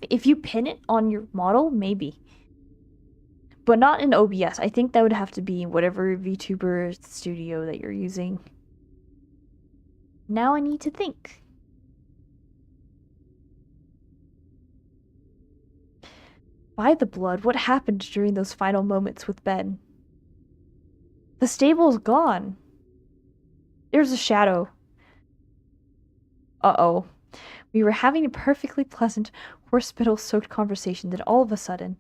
If you pin it on your model, maybe. But not in OBS. I think that would have to be whatever VTuber studio that you're using. Now I need to think. By the blood, what happened during those final moments with Ben? The stable's gone. There's a shadow. Uh-oh. We were having a perfectly pleasant, hospital-soaked conversation, then all of a sudden...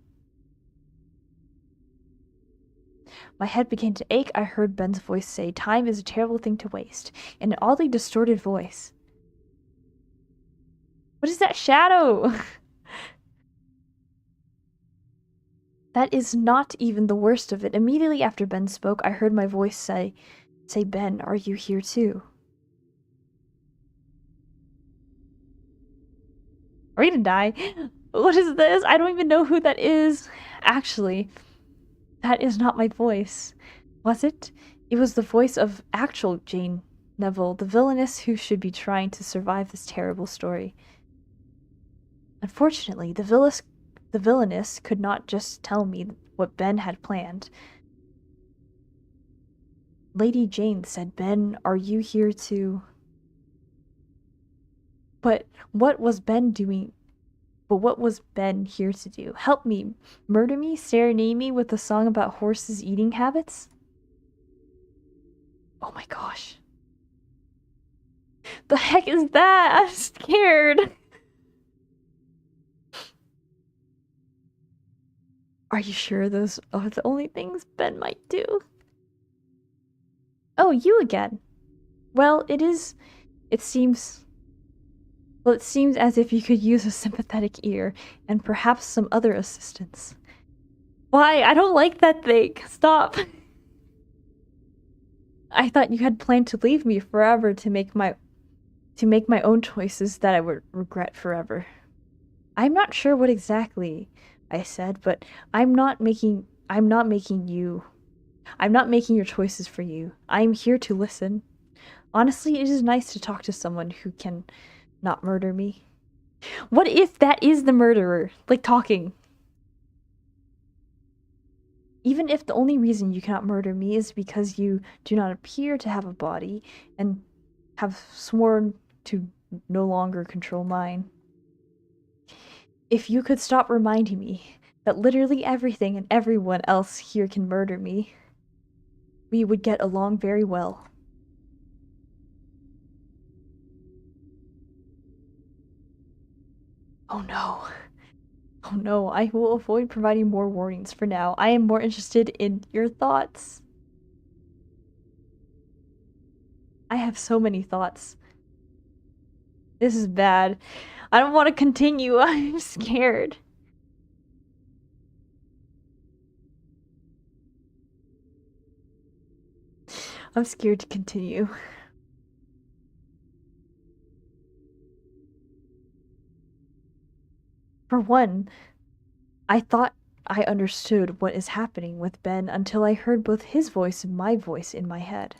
My head began to ache. I heard Ben's voice say, "Time is a terrible thing to waste," in an oddly distorted voice. What is that shadow? That is not even the worst of it. Immediately after Ben spoke, I heard my voice say, "Ben, are you here too?" Are we gonna die? What is this? I don't even know who that is. Actually, that is not my voice. Was it? It was the voice of actual Jane Neville, the villainess who should be trying to survive this terrible story. Unfortunately, the villainess could not just tell me what Ben had planned. Lady Jane said, "Ben, are you here to..." But what was Ben doing? But what was Ben here to do? Help me? Murder me? Serenade me with a song about horses' eating habits? Oh my gosh. The heck is that? I'm scared. Are you sure those are the only things Ben might do? Oh, you again. Well, it seems as if you could use a sympathetic ear and perhaps some other assistance. Why? I don't like that thing. Stop. I thought you had planned to leave me forever to make my own choices that I would regret forever. I'm not sure what exactly I said, but I'm not making your choices for you. I'm here to listen. Honestly, it is nice to talk to someone who can not murder me. What if that is the murderer, like talking? Even if the only reason you cannot murder me is because you do not appear to have a body and have sworn to no longer control mine. If you could stop reminding me that literally everything and everyone else here can murder me, we would get along very well. Oh no. Oh no, I will avoid providing more warnings for now. I am more interested in your thoughts. I have so many thoughts. This is bad. I don't want to continue. I'm scared. I'm scared to continue. For one, I thought I understood what is happening with Ben until I heard both his voice and my voice in my head.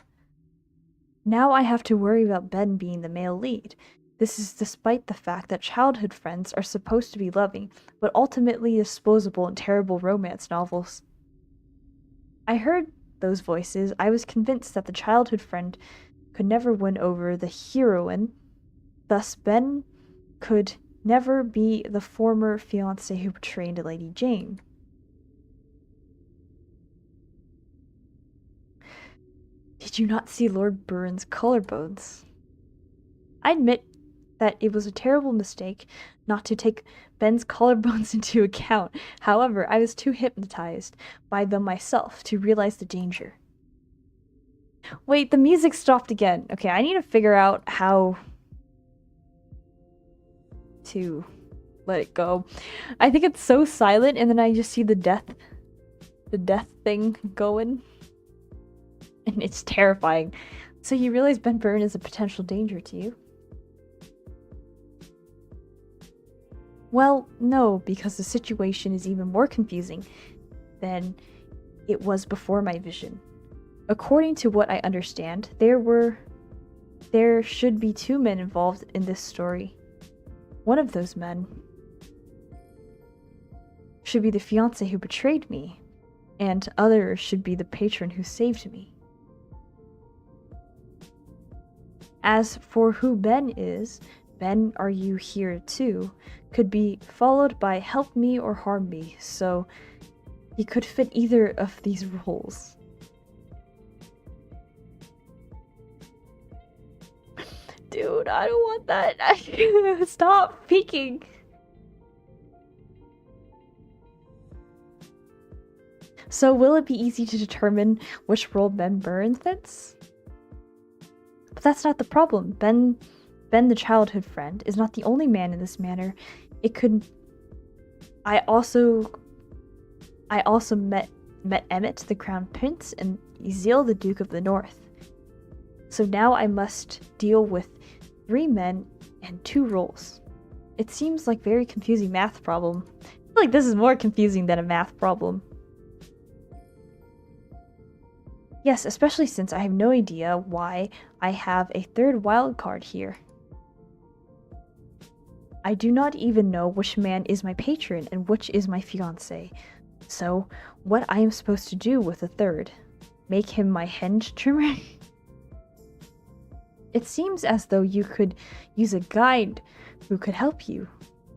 Now I have to worry about Ben being the male lead. This is despite the fact that childhood friends are supposed to be loving, but ultimately disposable in terrible romance novels. I heard those voices. I was convinced that the childhood friend could never win over the heroine. Thus, Ben could never be the former fiancé who betrayed Lady Jane. Did you not see Lord Byron's collarbones? I admit that it was a terrible mistake not to take Ben's collarbones into account. However, I was too hypnotized by them myself to realize the danger. Wait, the music stopped again. Okay, I need to figure out how to let it go. I think it's so silent, and then I just see the death thing going. And it's terrifying. So you realize Ben Byrne is a potential danger to you? Well, no, because the situation is even more confusing than it was before my vision. According to what I understand, there should be 2 men involved in this story. One of those men should be the fiancé who betrayed me. and others should be the patron who saved me. As for who Ben is, Ben, are you here too, could be followed by help me or harm me, so he could fit either of these roles. Dude, I don't want that. Stop peeking. So will it be easy to determine which role Ben Burren fits? But that's not the problem. Ben, the childhood friend, is not the only man in this manner. It could... I also met Emmett, the Crown Prince, and Ezil, the Duke of the North. So now I must deal with 3 men and 2 roles. It seems like a very confusing math problem. I feel like this is more confusing than a math problem. Yes, especially since I have no idea why I have a 3rd wildcard here. I do not even know which man is my patron and which is my fiancé. So, what I am supposed to do with the 3rd? Make him my henge trimmer? It seems as though you could use a guide who could help you.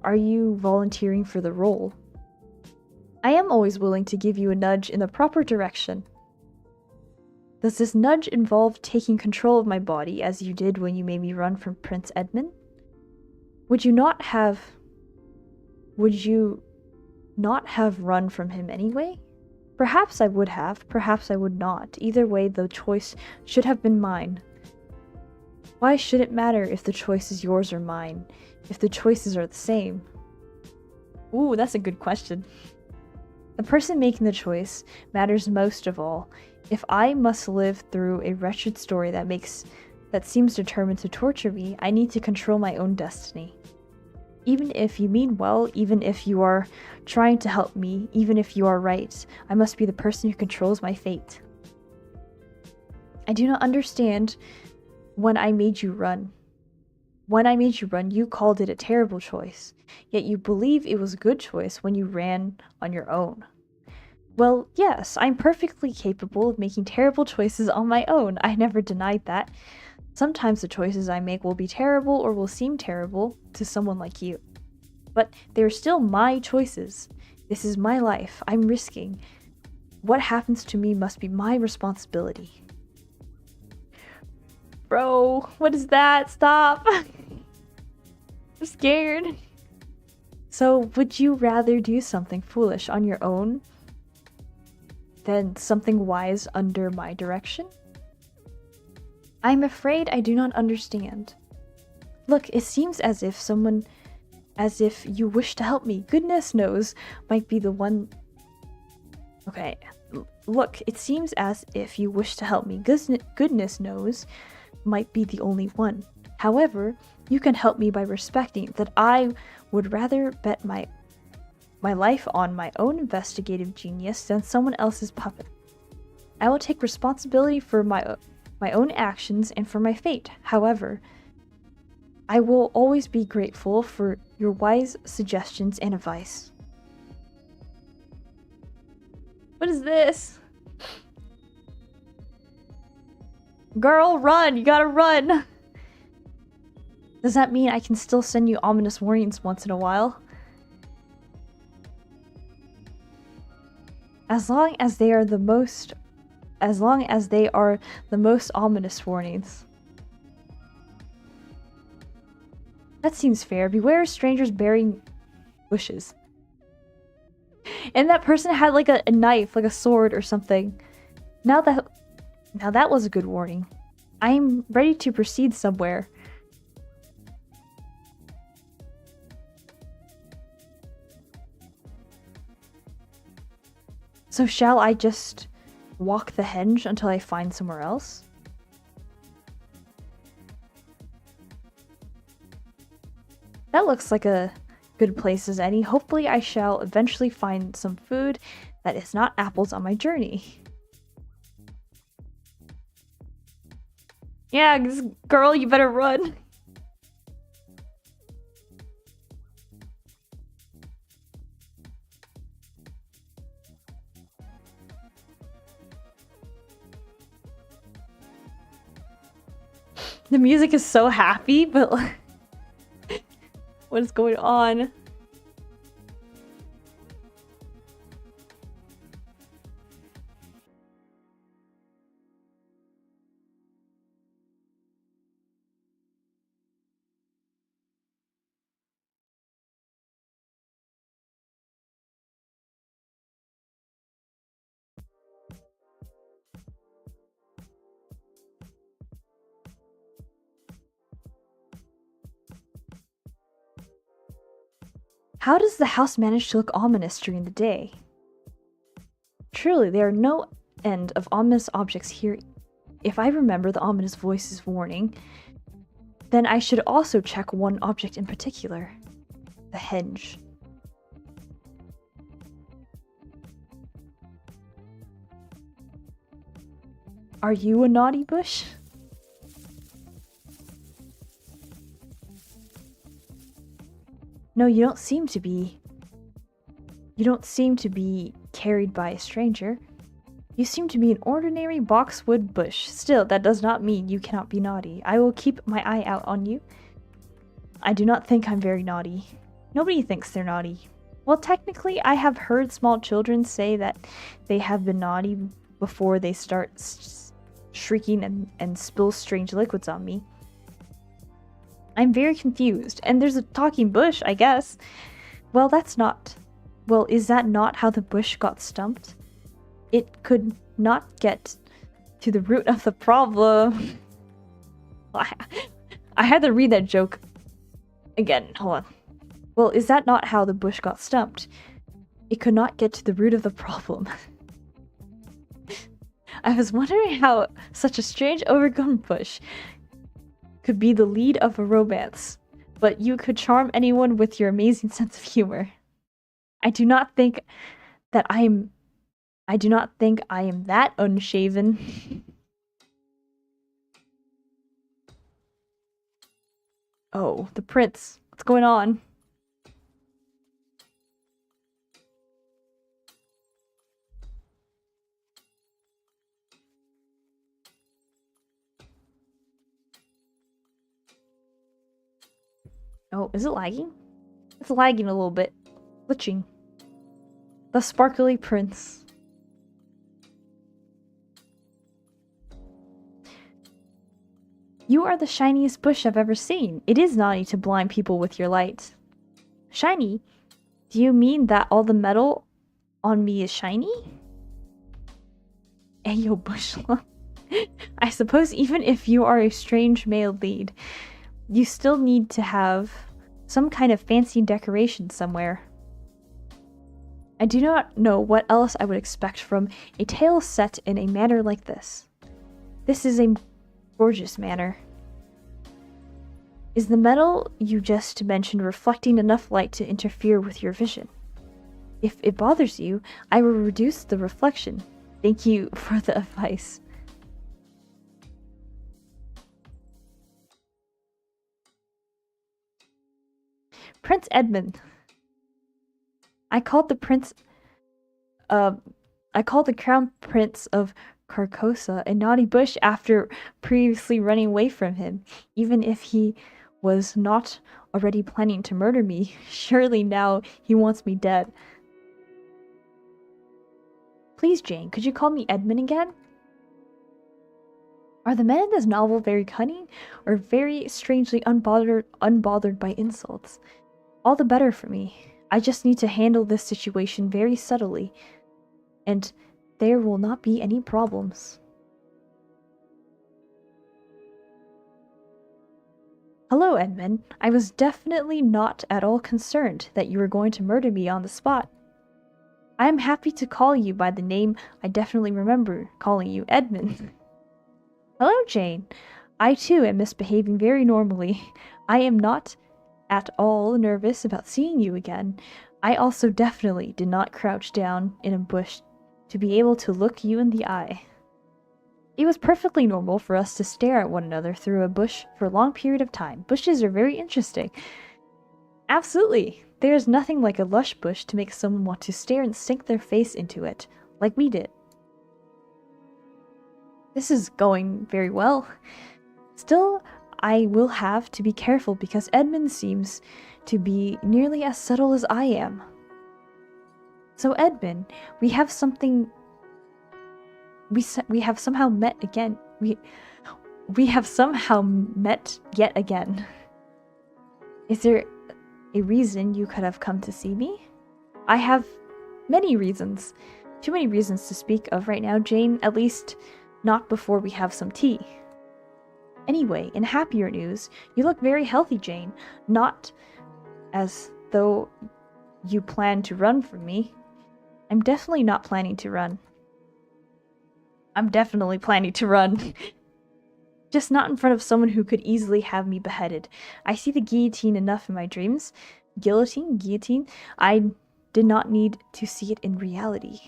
Are you volunteering for the role? I am always willing to give you a nudge in the proper direction. Does this nudge involve taking control of my body as you did when you made me run from Prince Edmund? Would you not have run from him anyway? Perhaps I would have, perhaps I would not. Either way, the choice should have been mine. Why should it matter if the choice is yours or mine, if the choices are the same? Ooh, that's a good question. The person making the choice matters most of all. If I must live through a wretched story that seems determined to torture me, I need to control my own destiny. Even if you mean well, even if you are trying to help me, even if you are right, I must be the person who controls my fate. I do not understand when I made you run. When I made you run, you called it a terrible choice, yet you believe it was a good choice when you ran on your own. Well, yes, I'm perfectly capable of making terrible choices on my own. I never denied that. Sometimes the choices I make will be terrible or will seem terrible to someone like you. But they're still my choices. This is my life. I'm risking. What happens to me must be my responsibility. Bro, what is that? Stop! I'm scared. So, would you rather do something foolish on your own than something wise under my direction? I'm afraid I do not understand. Look, it seems as if you wish to help me. Goodness knows might be the one... Okay, look, it seems as if you wish to help me. Goodness knows might be the only one. However, you can help me by respecting that I would rather bet my life on my own investigative genius than someone else's puppet. I will take responsibility for my own actions and for my fate. However, I will always be grateful for your wise suggestions and advice. What is this? Girl, run! You gotta run! Does that mean I can still send you ominous warnings once in a while? As long as they are the most ominous warnings. That seems fair. Beware of strangers bearing bushes. And that person had like a knife, like a sword or something. Now that was a good warning. I'm ready to proceed somewhere. So shall I just walk the henge until I find somewhere else? That looks like a good place as any. Hopefully I shall eventually find some food that is not apples on my journey. Yeah, girl, you better run. The music is so happy, but what is going on? How does the house manage to look ominous during the day? Truly, there are no end of ominous objects here. If I remember the ominous voice's warning, then I should also check one object in particular. The henge. Are you a naughty bush? No, you don't seem to be. You don't seem to be carried by a stranger. You seem to be an ordinary boxwood bush. Still, that does not mean you cannot be naughty. I will keep my eye out on you. I do not think I'm very naughty. Nobody thinks they're naughty. Well, technically, I have heard small children say that they have been naughty before they start shrieking and spill strange liquids on me. I'm very confused, and there's a talking bush, I guess. Well, is that not how the bush got stumped? It could not get to the root of the problem. I had to read that joke again. Hold on. Well, is that not how the bush got stumped? It could not get to the root of the problem. I was wondering how such a strange overgrown bush could be the lead of a romance, but you could charm anyone with your amazing sense of humor. I do not think I am that unshaven. Oh, the prince. What's going on? Oh, is it lagging? It's lagging a little bit. Glitching. The sparkly prince. You are the shiniest bush I've ever seen. It is naughty to blind people with your light. Shiny? Do you mean that all the metal on me is shiny? Ayo, bush. I suppose even if you are a strange male lead, you still need to have some kind of fancy decoration somewhere. I do not know what else I would expect from a tale set in a manner like this. This is a gorgeous manner. Is the metal you just mentioned reflecting enough light to interfere with your vision? If it bothers you, I will reduce the reflection. Thank you for the advice. Prince Edmund. I called the crown prince of Carcosa a naughty bush after previously running away from him. Even if he was not already planning to murder me, surely now he wants me dead. Please, Jane, could you call me Edmund again? Are the men in this novel very cunning, or very strangely unbothered by insults? All the better for me. I just need to handle this situation very subtly, and there will not be any problems. Hello, Edmund. I was definitely not at all concerned that you were going to murder me on the spot. I am happy to call you by the name I definitely remember calling you, Edmund. Hello, Jane. I too am misbehaving very normally. I am not at all nervous about seeing you again. I also definitely did not crouch down in a bush to be able to look you in the eye. It was perfectly normal for us to stare at one another through a bush for a long period of time. Bushes are very interesting. Absolutely. There is nothing like a lush bush to make someone want to stare and sink their face into it, like we did. This is going very well. Still, I will have to be careful because Edmund seems to be nearly as subtle as I am. So Edmund, we have something... We have somehow met again. We have somehow met yet again. Is there a reason you could have come to see me? I have many reasons. Too many reasons to speak of right now, Jane. At least not before we have some tea. Anyway, in happier news, you look very healthy, Jane. Not as though you plan to run from me. I'm definitely not planning to run. I'm definitely planning to run. Just not in front of someone who could easily have me beheaded. I see the guillotine enough in my dreams. Guillotine? I did not need to see it in reality.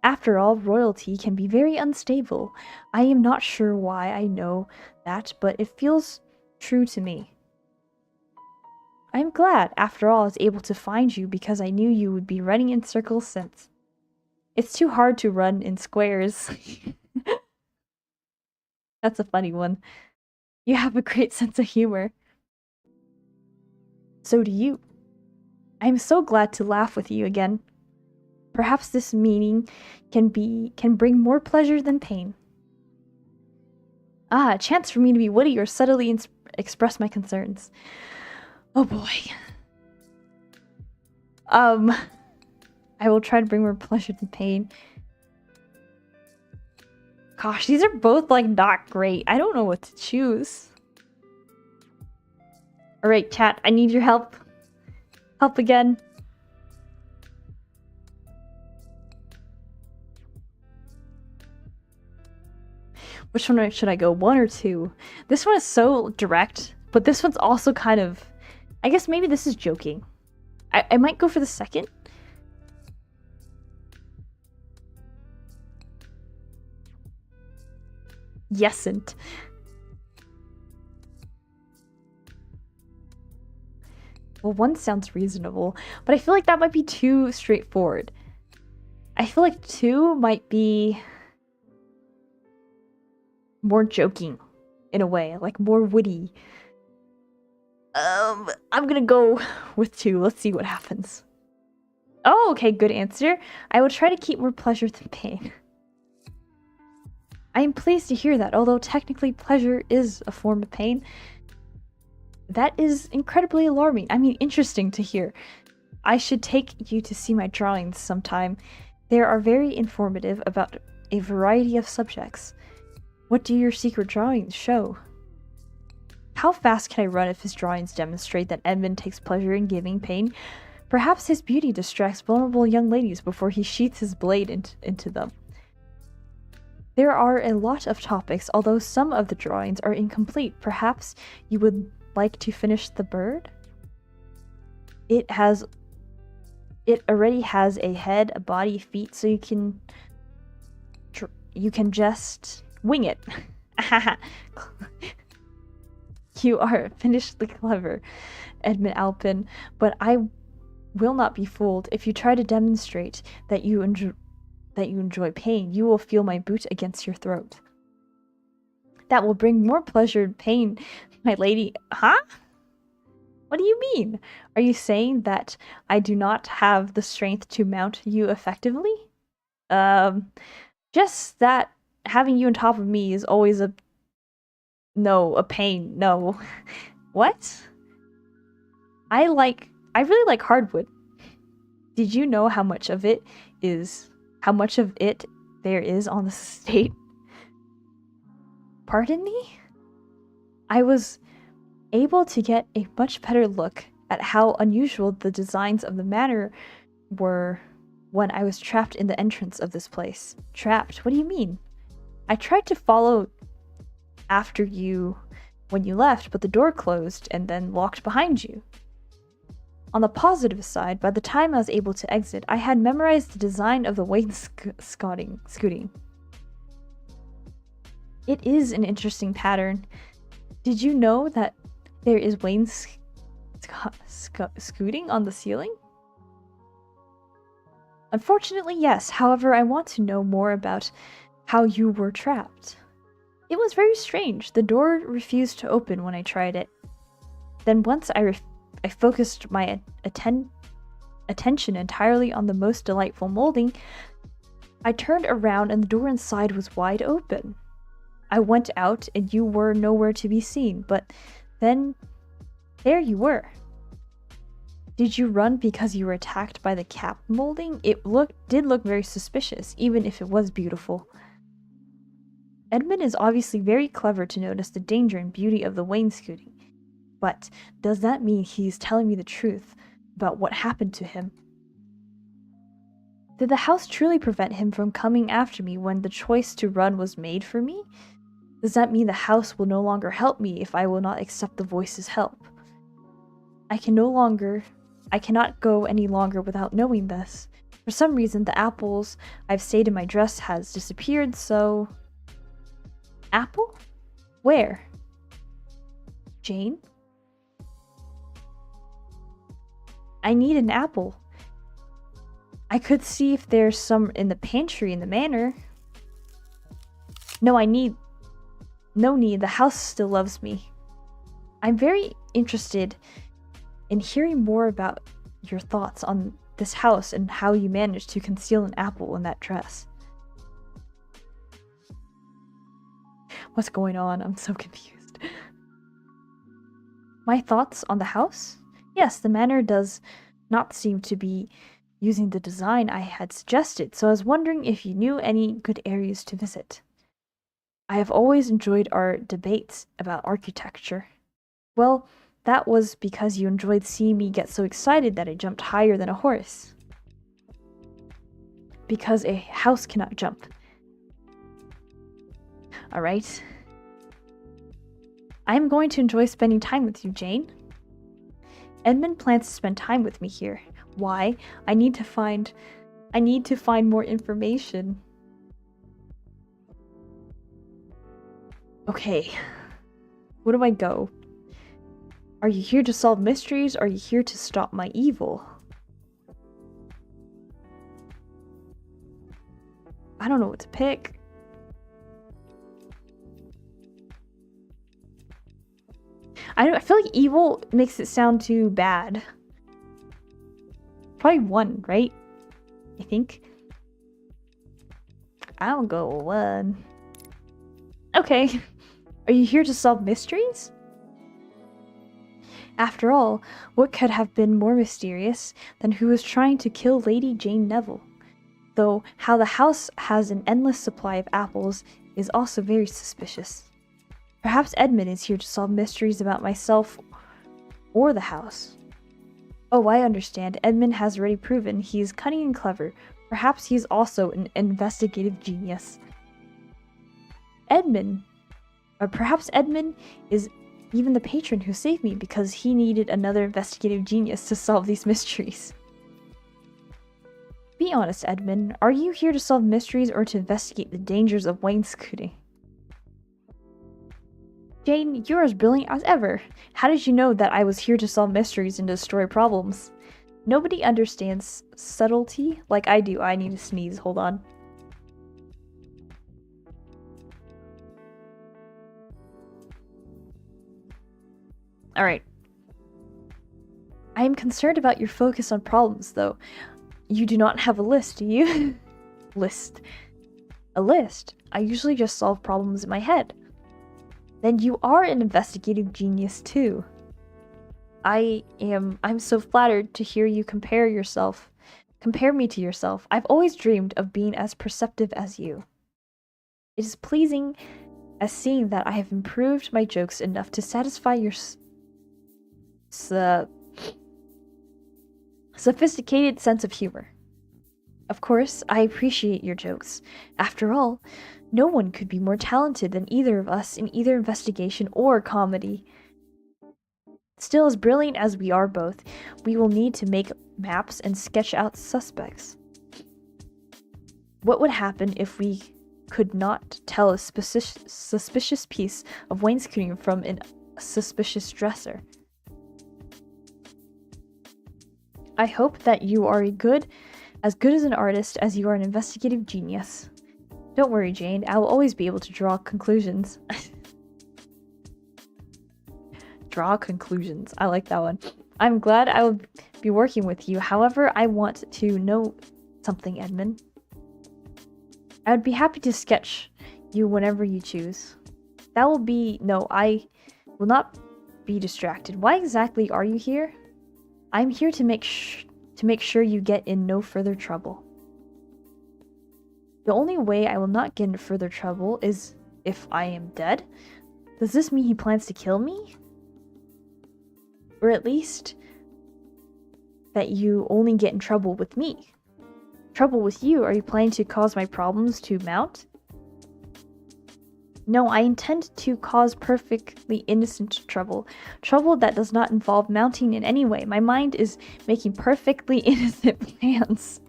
After all, royalty can be very unstable. I am not sure why I know that, but it feels true to me. I am glad, after all, I was able to find you because I knew you would be running in circles since. It's too hard to run in squares. That's a funny one. You have a great sense of humor. So do you. I am so glad to laugh with you again. Perhaps this meeting can bring more pleasure than pain. Ah, a chance for me to be witty or subtly express my concerns. Oh boy. I will try to bring more pleasure than pain. Gosh, these are both, like, not great. I don't know what to choose. Alright, chat, I need your help. Help again. Which one should I go? 1 or 2? This one is so direct, but this one's also kind of... I guess maybe this is joking. I might go for the second. Yesn't. Well, 1 sounds reasonable, but I feel like that might be too straightforward. I feel like 2 might be more joking in a way, like more witty. I'm gonna go with 2. Let's see what happens. Oh, okay, good answer. I will try to keep more pleasure than pain. I am pleased to hear that, although technically pleasure is a form of pain. That is incredibly alarming. I mean, interesting to hear. I should take you to see my drawings sometime. They are very informative about a variety of subjects. What do your secret drawings show? How fast can I run if his drawings demonstrate that Edmund takes pleasure in giving pain? Perhaps his beauty distracts vulnerable young ladies before he sheaths his blade into them. There are a lot of topics, although some of the drawings are incomplete. Perhaps you would like to finish the bird? It already has a head, a body, feet, so you can just wing it. You are finishedly clever, Edmund Alpin, but I will not be fooled. If you try to demonstrate that you enjoy pain, you will feel my boot against your throat. That will bring more pleasure and pain, my lady. Huh? What do you mean? Are you saying that I do not have the strength to mount you effectively? Just that having you on top of me is always a pain. No. What? I really like hardwood. Did you know how much of it there is on the estate? Pardon me? I was able to get a much better look at how unusual the designs of the manor were when I was trapped in the entrance of this place. Trapped? What do you mean? I tried to follow after you when you left, but the door closed and then locked behind you. On the positive side, by the time I was able to exit, I had memorized the design of the wainscoting. It is an interesting pattern. Did you know that there is wainscoting on the ceiling? Unfortunately, yes. However, I want to know more about how you were trapped. It was very strange. The door refused to open when I tried it. Then once I focused my attention entirely on the most delightful molding, I turned around and the door inside was wide open. I went out and you were nowhere to be seen, but then there you were. Did you run because you were attacked by the cap molding? It did look very suspicious, even if it was beautiful. Edmund is obviously very clever to notice the danger and beauty of the wainscoting. But does that mean he's telling me the truth about what happened to him? Did the house truly prevent him from coming after me when the choice to run was made for me? Does that mean the house will no longer help me if I will not accept the voice's help? I cannot go any longer without knowing this. For some reason, the apples I've saved in my dress has disappeared, so... Apple? Where? Jane? I need an apple. I could see if there's some in the pantry in the manor. No need. The house still loves me. I'm very interested in hearing more about your thoughts on this house and how you managed to conceal an apple in that dress. What's going on? I'm so confused. My thoughts on the house? Yes, the manor does not seem to be using the design I had suggested, so I was wondering if you knew any good areas to visit. I have always enjoyed our debates about architecture. Well, that was because you enjoyed seeing me get so excited that I jumped higher than a horse. Because a house cannot jump. Alright. I am going to enjoy spending time with you, Jane. Edmund plans to spend time with me here. Why? I need to find more information. Okay. Where do I go? Are you here to solve mysteries, or are you here to stop my evil? I don't know what to pick. I feel like evil makes it sound too bad. Probably one, right? I think. I'll go one. Okay. Are you here to solve mysteries? After all, what could have been more mysterious than who was trying to kill Lady Jane Neville? Though how the house has an endless supply of apples is also very suspicious. Perhaps Edmund is here to solve mysteries about myself or the house. Oh, I understand. Edmund has already proven he is cunning and clever. Perhaps he is also an investigative genius. Perhaps Edmund is even the patron who saved me because he needed another investigative genius to solve these mysteries. Be honest, Edmund. Are you here to solve mysteries or to investigate the dangers of wainscoting? Jane, you're as brilliant as ever. How did you know that I was here to solve mysteries and destroy problems? Nobody understands subtlety like I do. I need to sneeze. Hold on. Alright. I am concerned about your focus on problems, though. You do not have a list, do you? List. A list? I usually just solve problems in my head. Then you are an investigative genius, too. I'm so flattered to hear you compare me to yourself. I've always dreamed of being as perceptive as you. It is pleasing as seeing that I have improved my jokes enough to satisfy your sophisticated sense of humor. Of course, I appreciate your jokes. After all, no one could be more talented than either of us in either investigation or comedy. Still, as brilliant as we are both, we will need to make maps and sketch out suspects. What would happen if we could not tell a suspicious piece of wainscoting from a suspicious dresser? I hope that you are as good as an artist as you are an investigative genius. Don't worry, Jane. I will always be able to draw conclusions. Draw conclusions. I like that one. I'm glad I will be working with you. However, I want to know something, Edmund. I would be happy to sketch you whenever you choose. That will be... No, I will not be distracted. Why exactly are you here? I'm here to make sure you get in no further trouble. The only way I will not get into further trouble is if I am dead. Does this mean he plans to kill me? Or at least that you only get in trouble with me? Trouble with you? Are you planning to cause my problems to mount? No, I intend to cause perfectly innocent trouble. Trouble that does not involve mounting in any way. My mind is making perfectly innocent plans.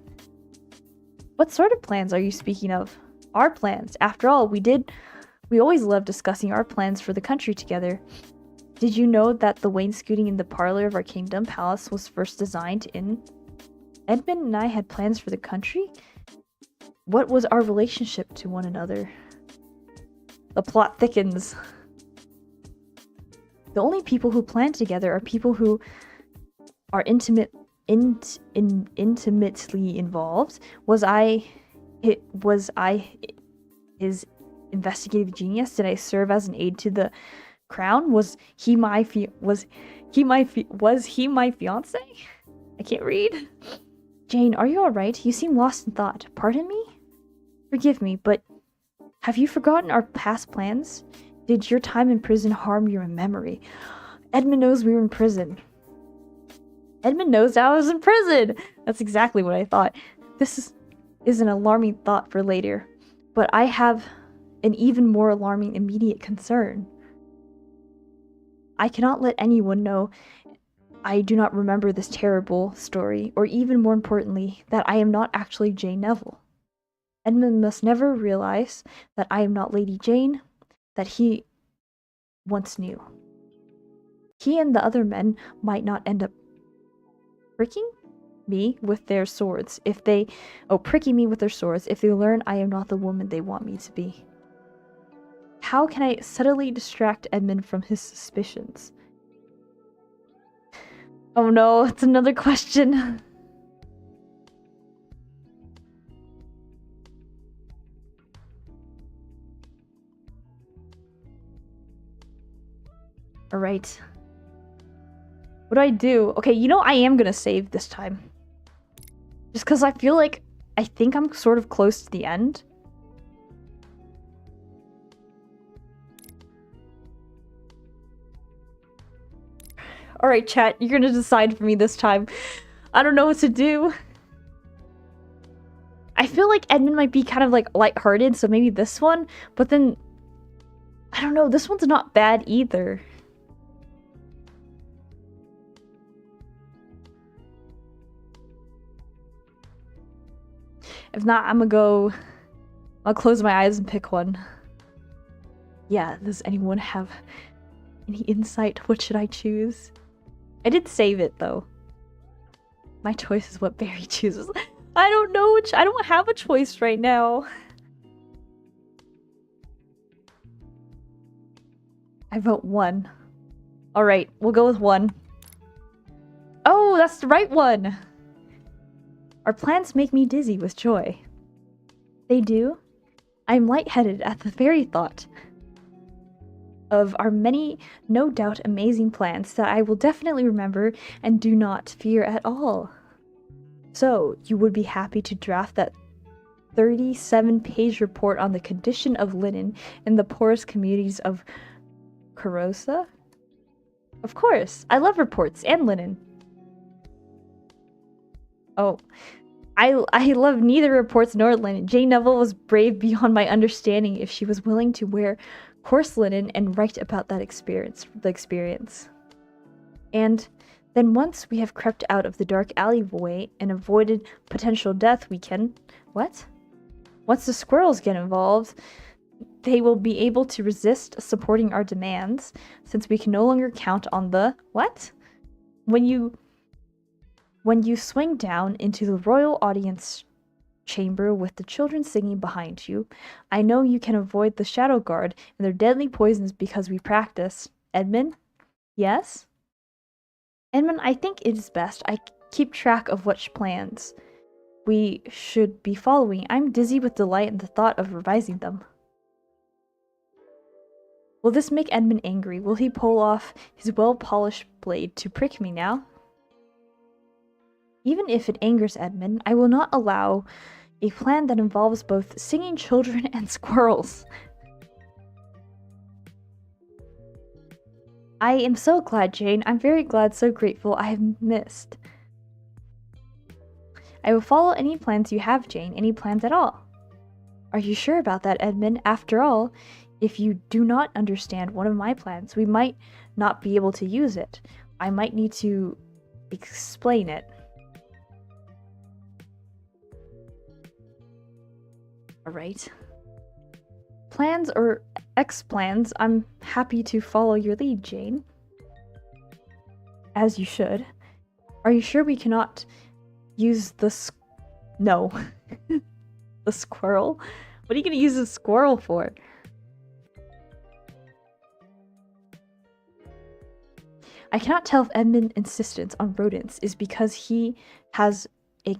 What sort of plans are you speaking of? Our plans. After all, we always loved discussing our plans for the country together. Did you know that the wainscoting in the parlor of our kingdom palace was first designed in... Edmund and I had plans for the country? What was our relationship to one another? The plot thickens. The only people who plan together are people who are intimately involved. Was I his investigative genius? Did I serve as an aide to the crown? Was he my fiance? I can't read. Jane, are you alright? You seem lost in thought. Pardon me? Forgive me, but have you forgotten our past plans? Did your time in prison harm your memory? Edmund knows we were in prison. Edmund knows I was in prison! That's exactly what I thought. This is an alarming thought for later, but I have an even more alarming immediate concern. I cannot let anyone know I do not remember this terrible story, or even more importantly, that I am not actually Jane Neville. Edmund must never realize that I am not Lady Jane, that he once knew. He and the other men might not end up pricking me with their swords if they learn I am not the woman they want me to be. How can I subtly distract Edmund from his suspicions? Oh no, it's another question. Alright. What do I do? Okay, you know, I am gonna save this time. Just because I feel like I think I'm sort of close to the end. Alright, chat, you're gonna decide for me this time. I don't know what to do. I feel like Edmund might be kind of like lighthearted, so maybe this one, but then I don't know, this one's not bad either. If not, I'll close my eyes and pick one. Yeah, does anyone have any insight? What should I choose? I did save it though. My choice is what Barry chooses. I don't know I don't have a choice right now. I vote 1. Alright, we'll go with 1. Oh, that's the right one! Our plans make me dizzy with joy. They do? I am lightheaded at the very thought of our many, no doubt amazing plans that I will definitely remember and do not fear at all. So, you would be happy to draft that 37-page report on the condition of linen in the poorest communities of Carosa? Of course, I love reports and linen. Oh, I love neither reports nor linen. Jane Neville was brave beyond my understanding if she was willing to wear coarse linen and write about the experience. And then once we have crept out of the dark alleyway and avoided potential death, we can... What? Once the squirrels get involved, they will be able to resist supporting our demands, since we can no longer count on the... What? When you swing down into the royal audience chamber with the children singing behind you. I know you can avoid the shadow guard and their deadly poisons because we practice. Edmund? Yes? Edmund, I think it is best I keep track of which plans we should be following. I'm dizzy with delight in the thought of revising them. Will this make Edmund angry? Will he pull off his well-polished blade to prick me now? Even if it angers Edmund, I will not allow a plan that involves both singing children and squirrels. I am so glad, Jane. I'm very glad, so grateful. I have missed. I will follow any plans you have, Jane. Any plans at all. Are you sure about that, Edmund? After all, if you do not understand one of my plans, we might not be able to use it. I might need to explain it. Alright. Plans or X-plans, I'm happy to follow your lead, Jane. As you should. Are you sure we cannot use the No. The squirrel? What are you gonna use a squirrel for? I cannot tell if Edmund's insistence on rodents is because he has a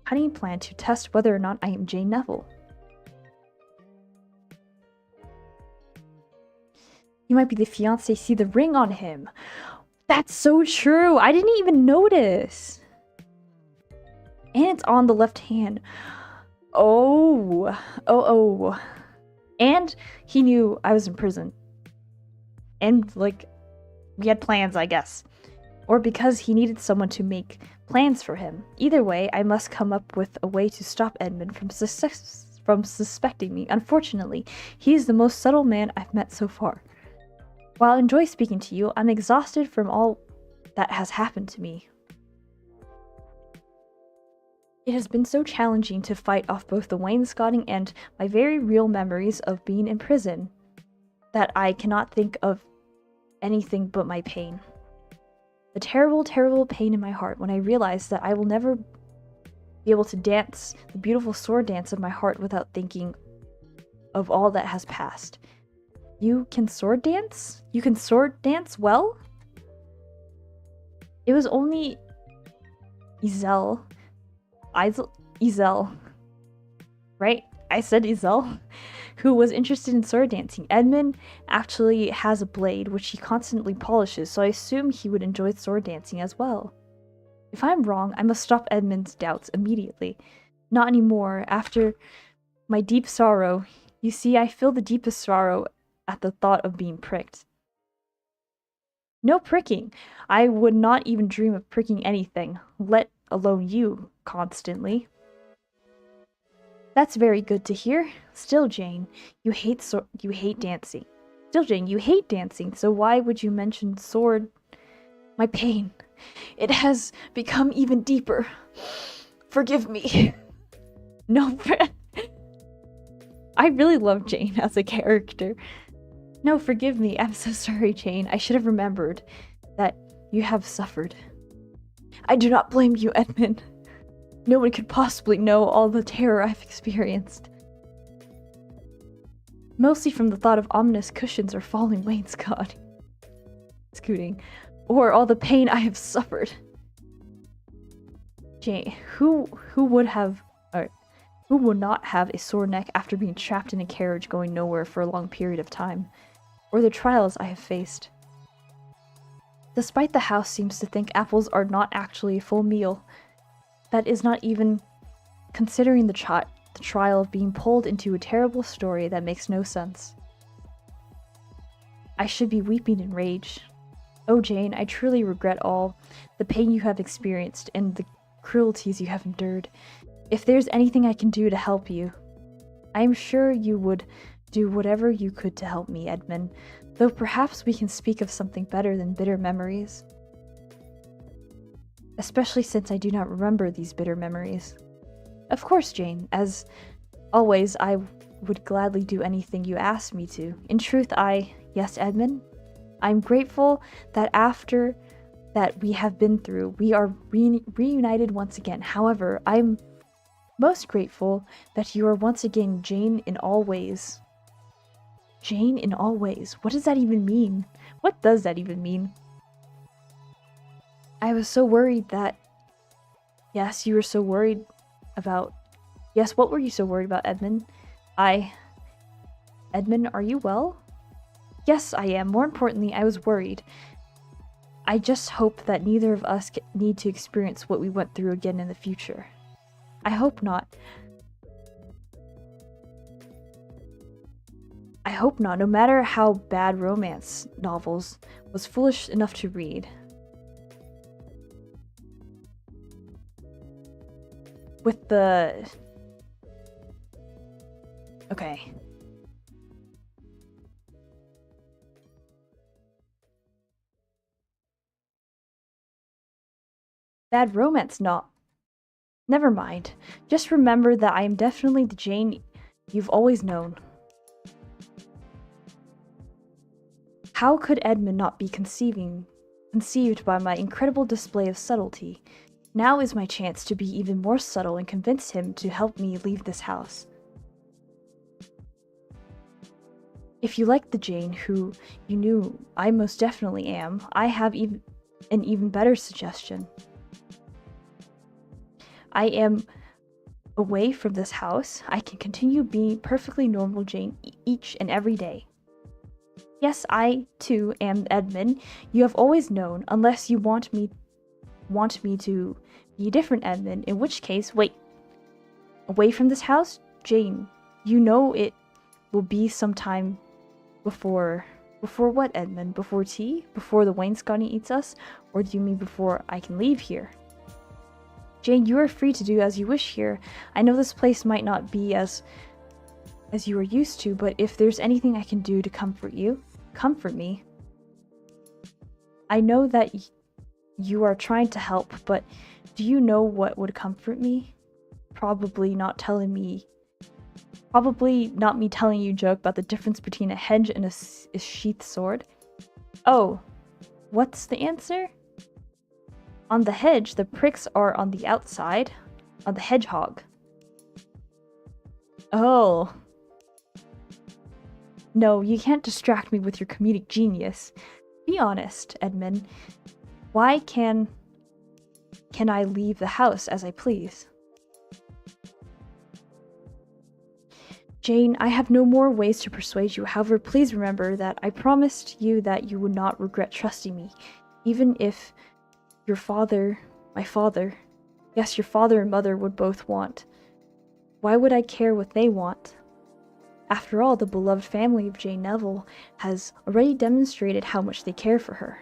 cunning plan to test whether or not I am Jane Neville. You might be the fiancé. See the ring on him. That's so true. I didn't even notice. And it's on the left hand. Oh. Oh. And he knew I was in prison. And, like, we had plans, I guess. Or because he needed someone to make plans for him. Either way, I must come up with a way to stop Edmund from suspecting me. Unfortunately, he is the most subtle man I've met so far. While I enjoy speaking to you, I'm exhausted from all that has happened to me. It has been so challenging to fight off both the wainscoting and my very real memories of being in prison that I cannot think of anything but my pain. The terrible, terrible pain in my heart when I realize that I will never be able to dance the beautiful sword dance of my heart without thinking of all that has passed. You can sword dance? You can sword dance well? It was only Ezel, right? I said Ezel, who was interested in sword dancing. Edmund actually has a blade which he constantly polishes, so I assume he would enjoy sword dancing as well. If I'm wrong, I must stop Edmund's doubts immediately. Not anymore. After my deep sorrow, you see, I feel the deepest sorrow at the thought of being pricked. No pricking. I would not even dream of pricking anything, let alone you, constantly. That's very good to hear. Still, Jane, you hate dancing. Still, Jane, you hate dancing, so why would you mention sword? My pain. It has become even deeper. Forgive me. No, I really love Jane as a character. No, forgive me. I'm so sorry, Jane. I should have remembered that you have suffered. I do not blame you, Edmund. No one could possibly know all the terror I've experienced. Mostly from the thought of ominous cushions or falling wainscoting. Scooting. Or all the pain I have suffered. Jane, who would not have a sore neck after being trapped in a carriage going nowhere for a long period of time? Or the trials I have faced. Despite the house seems to think apples are not actually a full meal, that is not even considering the trial of being pulled into a terrible story that makes no sense. I should be weeping in rage. Oh, Jane, I truly regret all the pain you have experienced and the cruelties you have endured. If there's anything I can do to help you, I am sure you would do whatever you could to help me, Edmund, though perhaps we can speak of something better than bitter memories. Especially since I do not remember these bitter memories. Of course, Jane, as always, I would gladly do anything you asked me to. In truth, yes, Edmund, I'm grateful that after that we have been through, we are reunited once again. However, I'm Most grateful that you are once again Jane in all ways. Jane in all ways. What does that even mean? What does that even mean? I was so worried that... Yes, you were so worried about... Yes, what were you so worried about, Edmund? Edmund, are you well? Yes, I am. More importantly, I was worried. I just hope that neither of us need to experience what we went through again in the future. I hope not. I hope not, no matter how bad romance novels was foolish enough to read. With the... Okay. Bad romance not. Never mind. Just remember that I am definitely the Jane you've always known. How could Edmund not be conceived by my incredible display of subtlety? Now is my chance to be even more subtle and convince him to help me leave this house. If you like the Jane who you knew I most definitely am, I have an even better suggestion. I am away from this house. I can continue being perfectly normal Jane each and every day. Yes, I, too, am Edmund you have always known, unless you want me to be a different Edmund, in which case, wait. Away from this house? Jane, you know it will be some time before what, Edmund? Before tea? Before the wainscoting eats us? Or do you mean before I can leave here? Jane, you are free to do as you wish here. I know this place might not be as you are used to, but if there's anything I can do to comfort you, comfort me. I know that you are trying to help, but do you know what would comfort me? Probably not me telling you a joke about the difference between a hedge and a sheath sword. Oh, what's the answer? On the hedge, the pricks are on the outside, on the hedgehog. Oh. No, you can't distract me with your comedic genius. Be honest, Edmund. Why can I leave the house as I please? Jane, I have no more ways to persuade you. However, please remember that I promised you that you would not regret trusting me, even if your father and mother would both want. Why would I care what they want? After all, the beloved family of Jane Neville has already demonstrated how much they care for her.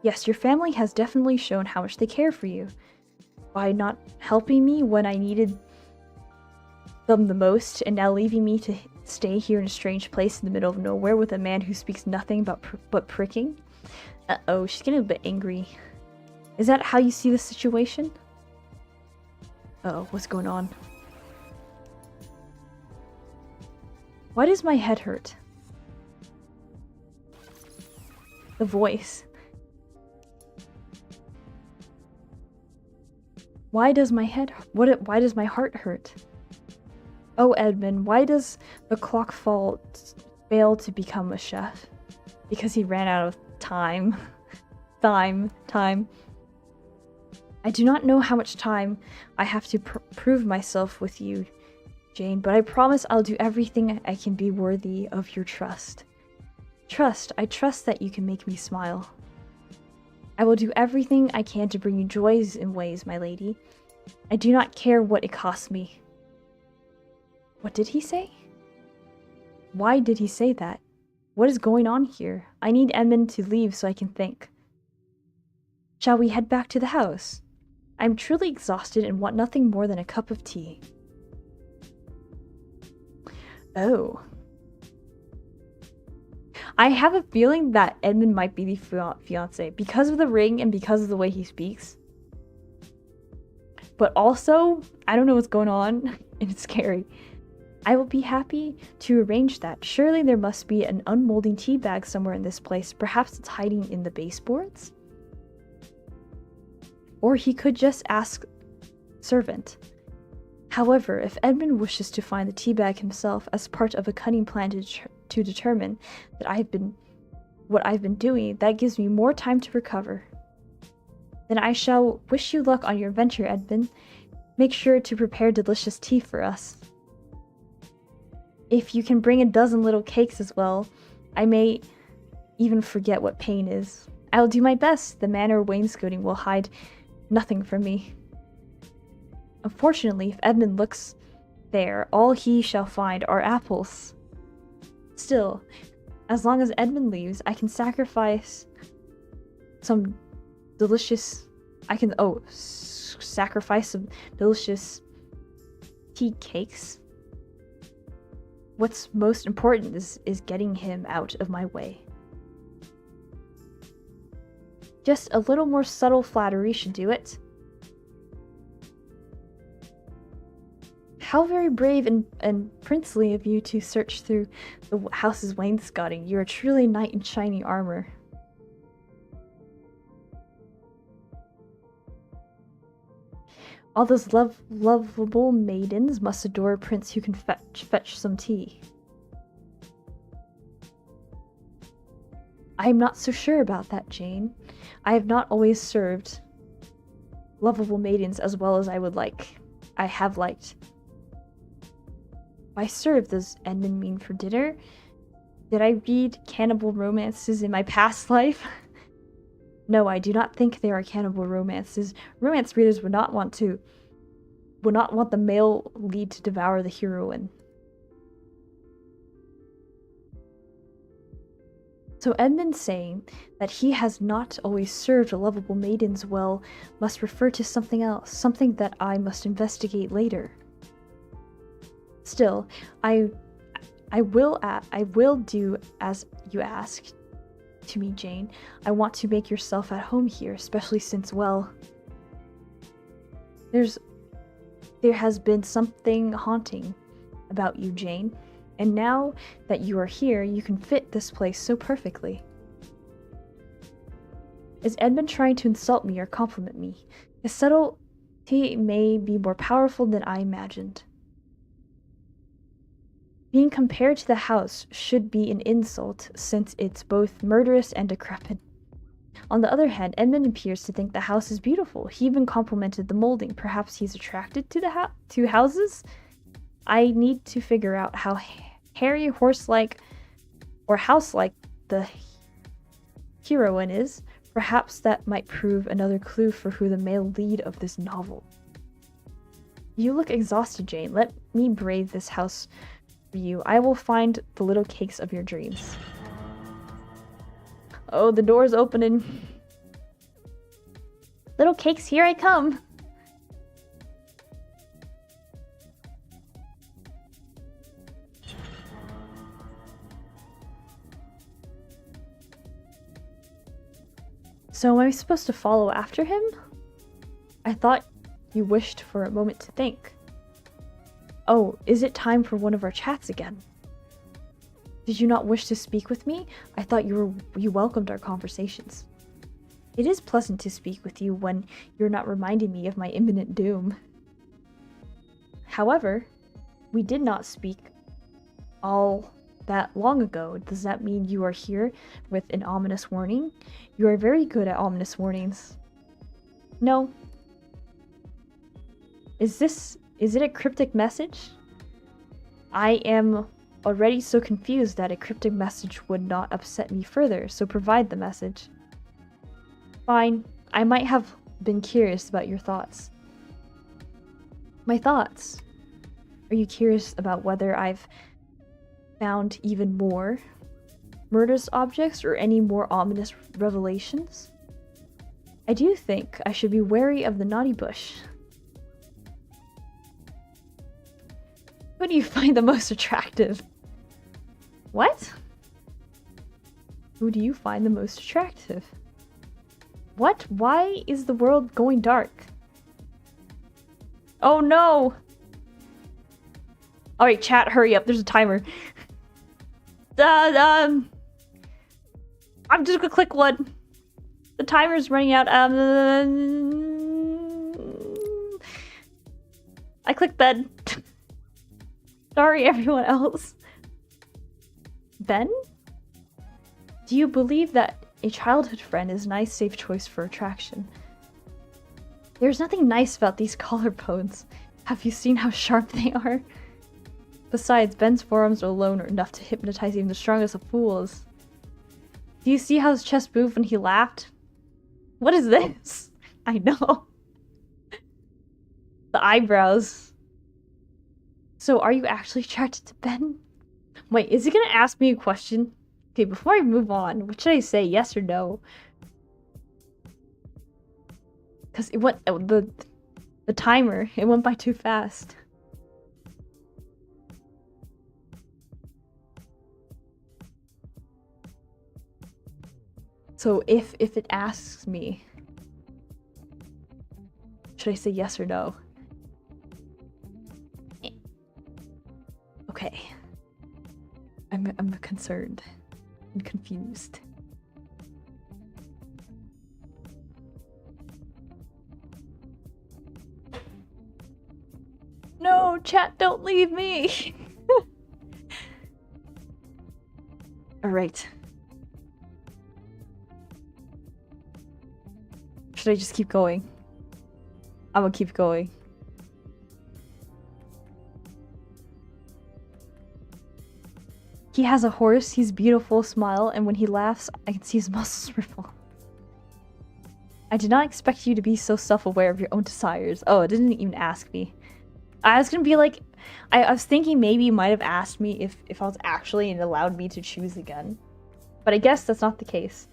Yes, your family has definitely shown how much they care for you. By not helping me when I needed them the most, and now leaving me to stay here in a strange place in the middle of nowhere with a man who speaks nothing but pricking. Uh-oh, she's getting a bit angry. Is that how you see the situation? Uh-oh, what's going on? Why does my head hurt? The voice. Why does my heart hurt? Oh, Edmund, why does the clock fail to become a chef? Because he ran out of time. Time. I do not know how much time I have to prove myself with you, Jane, but I promise I'll do everything I can be worthy of your trust. I trust that you can make me smile. I will do everything I can to bring you joys and ways, my lady. I do not care what it costs me. What did he say? Why did he say that? What is going on here? I need Edmund to leave so I can think. Shall we head back to the house? I'm truly exhausted and want nothing more than a cup of tea. Oh. I have a feeling that Edmund might be the fiancé because of the ring and because of the way he speaks. But also, I don't know what's going on, and it's scary. I will be happy to arrange that. Surely there must be an unmolding tea bag somewhere in this place. Perhaps it's hiding in the baseboards? Or he could just ask servant. However, if Edmund wishes to find the teabag himself as part of a cunning plan to determine that what I've been doing, that gives me more time to recover. Then I shall wish you luck on your venture, Edmund. Make sure to prepare delicious tea for us. If you can bring a dozen little cakes as well, I may even forget what pain is. I will do my best. The manor wainscoting will hide nothing from me. Unfortunately, if Edmund looks there, all he shall find are apples. Still, as long as Edmund leaves, I can sacrifice some delicious... sacrifice some delicious tea cakes. What's most important is getting him out of my way. Just a little more subtle flattery should do it. How very brave and princely of you to search through the house's wainscoting. You are truly a knight in shining armor. All those lovable maidens must adore a prince who can fetch some tea. I am not so sure about that, Jane. I have not always served lovable maidens as well as I have liked. By serve, does Edmund mean for dinner? Did I read cannibal romances in my past life? No, I do not think they are cannibal romances. Romance readers would not want the male lead to devour the heroine. So Edmund saying that he has not always served lovable maidens well must refer to something else, something that I must investigate later. Still, I will do as you asked to me, Jane. I want to make yourself at home here, especially since, well, there has been something haunting about you, Jane, and now that you are here, you can fit this place so perfectly. Is Edmund trying to insult me or compliment me? His subtlety may be more powerful than I imagined. Being compared to the house should be an insult, since it's both murderous and decrepit. On the other hand, Edmund appears to think the house is beautiful. He even complimented the molding. Perhaps he's attracted to houses? I need to figure out how hairy, horse-like, or house-like the heroine is. Perhaps that might prove another clue for who the male lead of this novel. You look exhausted, Jane. Let me brave this house for you. I will find the little cakes of your dreams. Oh, the door's opening. Little cakes, here I come. So am I supposed to follow after him? I thought you wished for a moment to think. Oh, is it time for one of our chats again? Did you not wish to speak with me? I thought you welcomed our conversations. It is pleasant to speak with you when you're not reminding me of my imminent doom. However, we did not speak all that long ago. Does that mean you are here with an ominous warning? You are very good at ominous warnings. No. Is it a cryptic message? I am already so confused that a cryptic message would not upset me further, so provide the message. Fine, I might have been curious about your thoughts. My thoughts? Are you curious about whether I've found even more murderous objects or any more ominous revelations? I do think I should be wary of the naughty bush. Who do you find the most attractive? What? Who do you find the most attractive? What? Why is the world going dark? Oh no! Alright, chat, hurry up. There's a timer. I'm just gonna click one. The timer's running out. I clicked Ben. Sorry, everyone else. Ben? Do you believe that a childhood friend is a nice, safe choice for attraction? There's nothing nice about these collarbones. Have you seen how sharp they are? Besides, Ben's forearms alone are enough to hypnotize even the strongest of fools. Do you see how his chest moved when he laughed? What is this? I know. The eyebrows. So, are you actually attracted to Ben? Wait, is he gonna ask me a question? Okay, before I move on, what should I say? Yes or no? Because it went the timer. It went by too fast. So if it asks me, should I say yes or no? Okay. I'm concerned and confused. No, chat, don't leave me. All right. Should I just keep going? I'm gonna keep going. He has a horse, he's beautiful, smile, and when he laughs, I can see his muscles ripple. I did not expect you to be so self-aware of your own desires. Oh, it didn't even ask me. I was gonna be like, I was thinking maybe you might have asked me if I was actually and allowed me to choose again. But I guess that's not the case.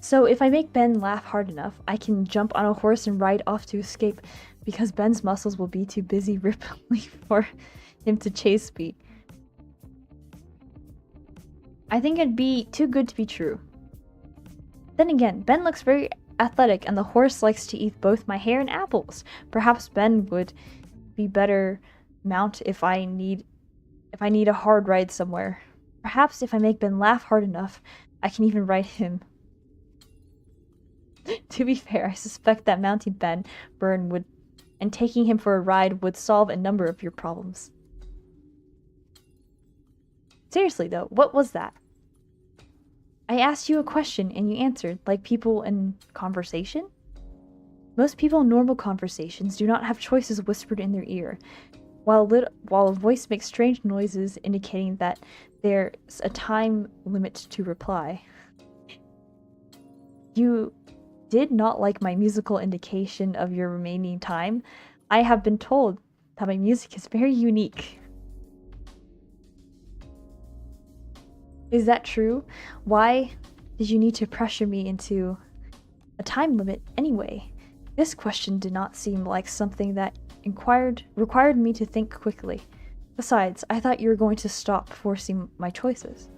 So if I make Ben laugh hard enough, I can jump on a horse and ride off to escape because Ben's muscles will be too busy rippling for him to chase me. I think it'd be too good to be true. Then again, Ben looks very athletic and the horse likes to eat both my hair and apples. Perhaps Ben would be better mount if I need a hard ride somewhere. Perhaps if I make Ben laugh hard enough, I can even ride him. To be fair, I suspect that mounting Ben Burn would and taking him for a ride would solve a number of your problems. Seriously though, what was that? I asked you a question and you answered, like people in conversation? Most people in normal conversations do not have choices whispered in their ear, while a voice makes strange noises indicating that there's a time limit to reply. You did not like my musical indication of your remaining time. I have been told that my music is very unique. Is that true? Why did you need to pressure me into a time limit anyway? This question did not seem like something that required me to think quickly. Besides, I thought you were going to stop forcing my choices.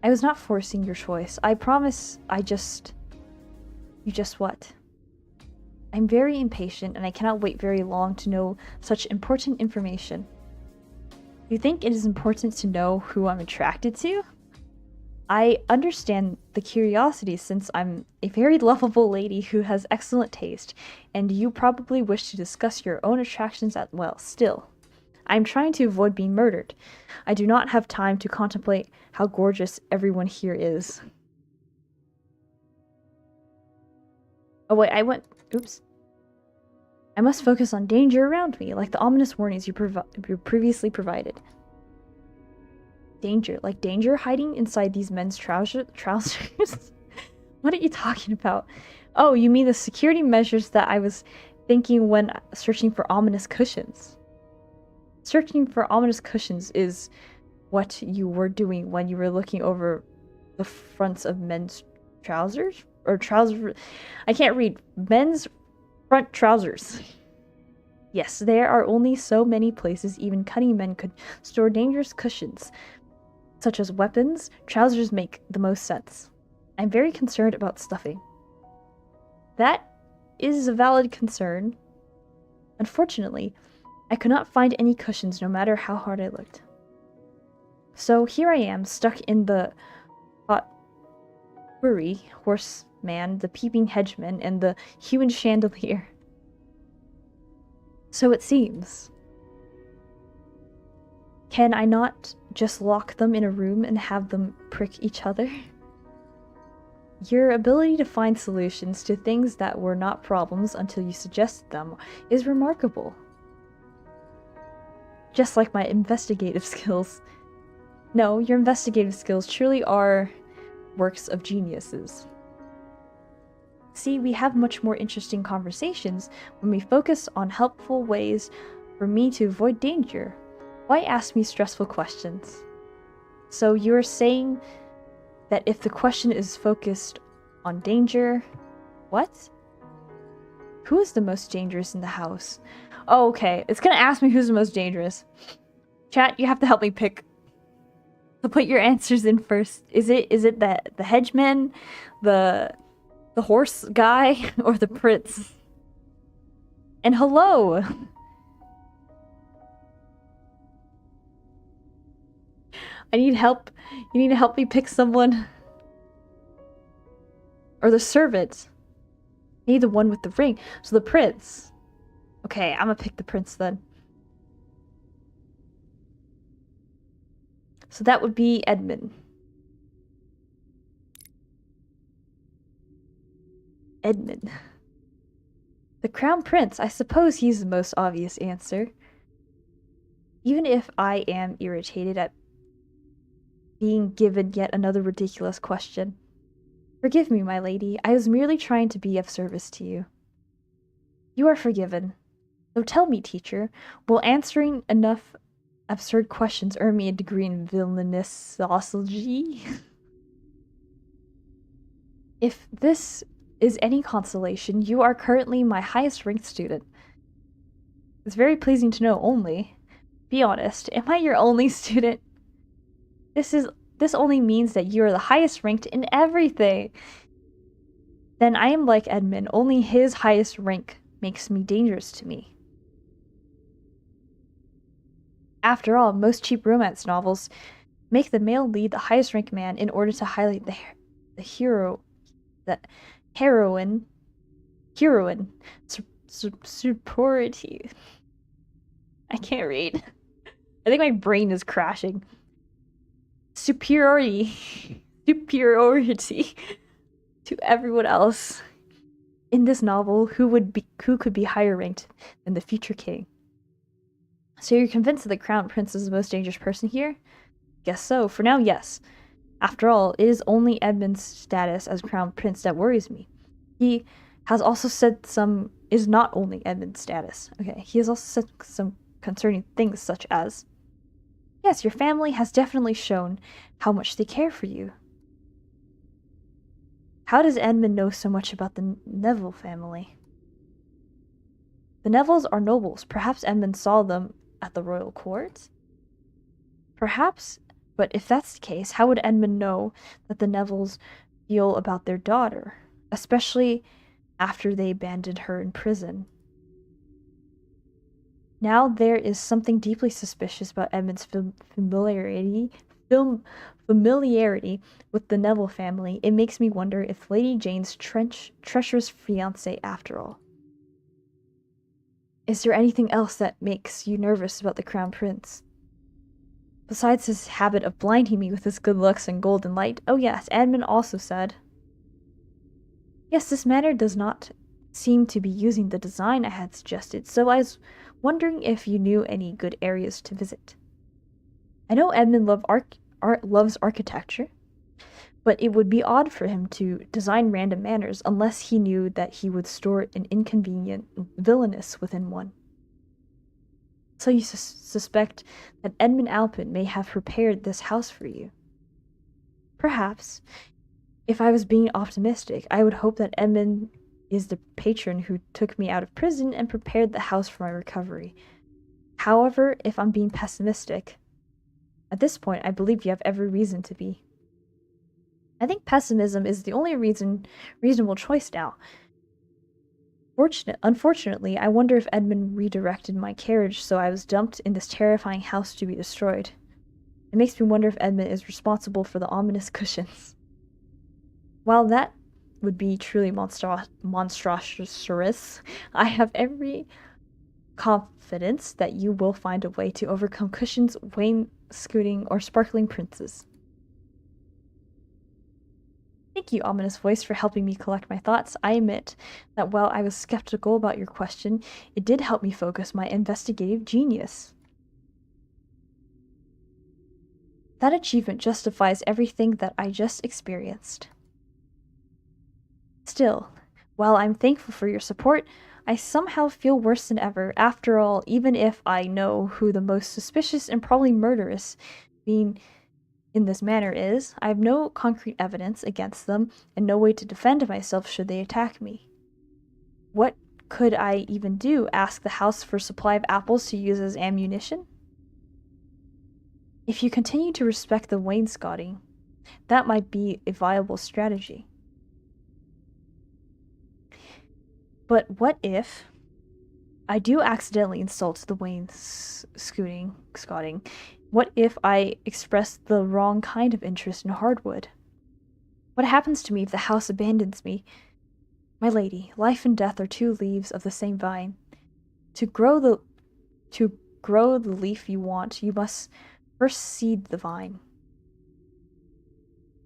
I was not forcing your choice. I promise You just what? I'm very impatient and I cannot wait very long to know such important information. You think it is important to know who I'm attracted to? I understand the curiosity since I'm a very lovable lady who has excellent taste, and you probably wish to discuss your own attractions as well. Still, I'm trying to avoid being murdered. I do not have time to contemplate how gorgeous everyone here is. Oh wait, oops. I must focus on danger around me, like the ominous warnings you previously provided. Danger? Like danger hiding inside these men's trousers? What are you talking about? Oh, you mean the security measures that I was thinking when searching for ominous cushions. Searching for ominous cushions is what you were doing when you were looking over the fronts of men's trousers? Or trousers? I can't read. Men's front trousers. Yes, there are only so many places even cunning men could store dangerous cushions, such as weapons. Trousers make the most sense. I'm very concerned about stuffing. That is a valid concern. Unfortunately, I could not find any cushions no matter how hard I looked. So here I am, stuck in the potpourri, horseman, the peeping hedgeman, and the human chandelier. So it seems. Can I not just lock them in a room and have them prick each other? Your ability to find solutions to things that were not problems until you suggested them is remarkable. Just like my investigative skills. No, your investigative skills truly are works of geniuses. See, we have much more interesting conversations when we focus on helpful ways for me to avoid danger. Why ask me stressful questions? So you're saying that if the question is focused on danger... What? Who is the most dangerous in the house? Oh, okay. It's gonna ask me who's the most dangerous. Chat, you have to help me pick. So put your answers in first. Is it the hedgeman, the horse guy, or the prince? And hello! I need help. You need to help me pick someone. Or the servant. I need the one with the ring. So the prince. Okay, I'm gonna pick the prince then. So that would be Edmund. Edmund. The crown prince. I suppose he's the most obvious answer. Even if I am irritated at being given yet another ridiculous question. Forgive me, my lady. I was merely trying to be of service to you. You are forgiven. So tell me, teacher, will answering enough absurd questions earn me a degree in villainessology? If this is any consolation, you are currently my highest ranked student. It's very pleasing to know only. Be honest, am I your only student? This only means that you are the highest ranked in everything. Then I am like Edmund, only his highest rank makes me dangerous to me. After all, most cheap romance novels make the male lead the highest ranked man in order to highlight the heroine superiority. I can't read. I think my brain is crashing. Superiority to everyone else. In this novel, who could be higher ranked than the future king? So you're convinced that the crown prince is the most dangerous person here? Guess so. For now, yes. After all, it is only Edmund's status as crown prince that worries me. He has also said some... is not only Edmund's status. Okay, he has also said some concerning things such as... Yes, your family has definitely shown how much they care for you. How does Edmund know so much about the Neville family? The Nevilles are nobles. Perhaps Edmund saw them at the royal court? Perhaps, but if that's the case, how would Edmund know that the Nevilles feel about their daughter, especially after they abandoned her in prison? Now there is something deeply suspicious about Edmund's familiarity with the Neville family. It makes me wonder if Lady Jane's treacherous fiancé after all. Is there anything else that makes you nervous about the Crown Prince? Besides his habit of blinding me with his good looks and golden light. Oh yes, Edmund also said. Yes, this manor does not seem to be using the design I had suggested, so I was wondering if you knew any good areas to visit. I know Edmund loves architecture, but it would be odd for him to design random manors unless he knew that he would store an inconvenient villainess within one. So you suspect that Edmund Alpin may have prepared this house for you. Perhaps. If I was being optimistic, I would hope that Edmund is the patron who took me out of prison and prepared the house for my recovery. However, if I'm being pessimistic, at this point I believe you have every reason to be. I think pessimism is the only reasonable choice now. Unfortunately, I wonder if Edmund redirected my carriage so I was dumped in this terrifying house to be destroyed. It makes me wonder if Edmund is responsible for the ominous cushions. While that would be truly monstrous, I have every confidence that you will find a way to overcome cushions, wainscoting, or sparkling princes. Thank you, Ominous Voice, for helping me collect my thoughts. I admit that while I was skeptical about your question, it did help me focus my investigative genius. That achievement justifies everything that I just experienced. Still, while I'm thankful for your support, I somehow feel worse than ever. After all, even if I know who the most suspicious and probably murderous being in this manner is, I have no concrete evidence against them and no way to defend myself should they attack me. What could I even do? Ask the house for a supply of apples to use as ammunition? If you continue to respect the wainscoting, that might be a viable strategy. But what if I do accidentally insult the wainscoting? What if I express the wrong kind of interest in hardwood? What happens to me if the house abandons me? My lady, life and death are two leaves of the same vine. To grow the leaf you want, you must first seed the vine.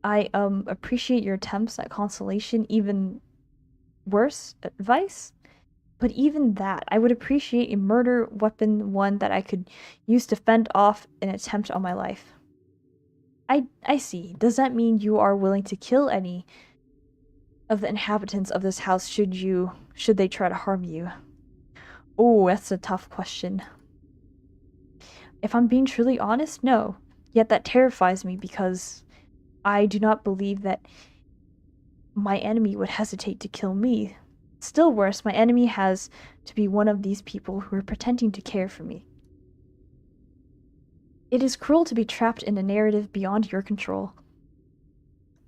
I appreciate your attempts at consolation, even worse advice. But even that, I would appreciate a murder weapon, one that I could use to fend off an attempt on my life. I see. Does that mean you are willing to kill any of the inhabitants of this house should they try to harm you? Oh, that's a tough question. If I'm being truly honest, no. Yet that terrifies me because I do not believe that my enemy would hesitate to kill me. Still worse, my enemy has to be one of these people who are pretending to care for me. It is cruel to be trapped in a narrative beyond your control.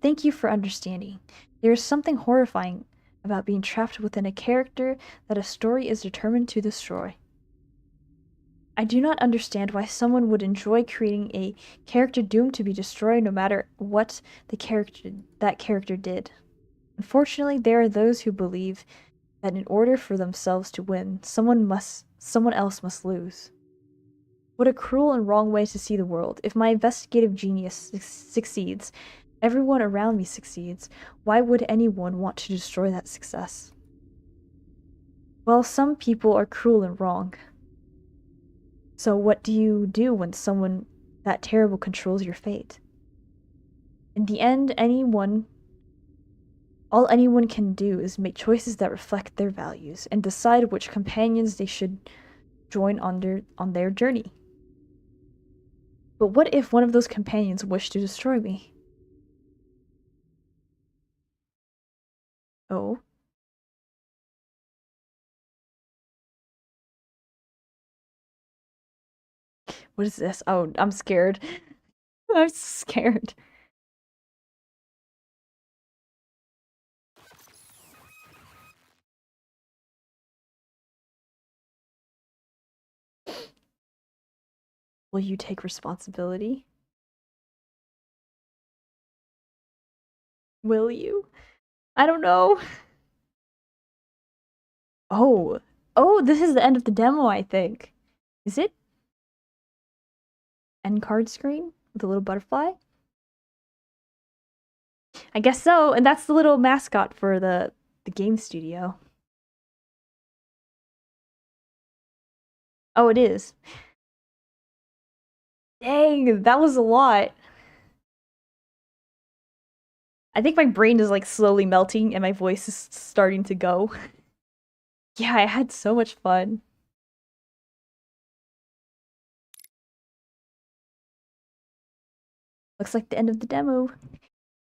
Thank you for understanding. There is something horrifying about being trapped within a character that a story is determined to destroy. I do not understand why someone would enjoy creating a character doomed to be destroyed no matter what that character did. Unfortunately, there are those who believe that in order for themselves to win, someone else must lose. What a cruel and wrong way to see the world. If my investigative genius succeeds, everyone around me succeeds. Why would anyone want to destroy that success? Well, some people are cruel and wrong. So what do you do when someone that terrible controls your fate? In the end, all anyone can do is make choices that reflect their values and decide which companions they should join on their journey. But what if one of those companions wished to destroy me? Oh? What is this? Oh, I'm scared. I'm scared. Will you take responsibility? Will you? I don't know. Oh. Oh, this is the end of the demo, I think. Is it? End card screen with a little butterfly? I guess so, and that's the little mascot for the game studio. Oh, it is. Dang, that was a lot. I think my brain is like slowly melting and my voice is starting to go. Yeah, I had so much fun. Looks like the end of the demo.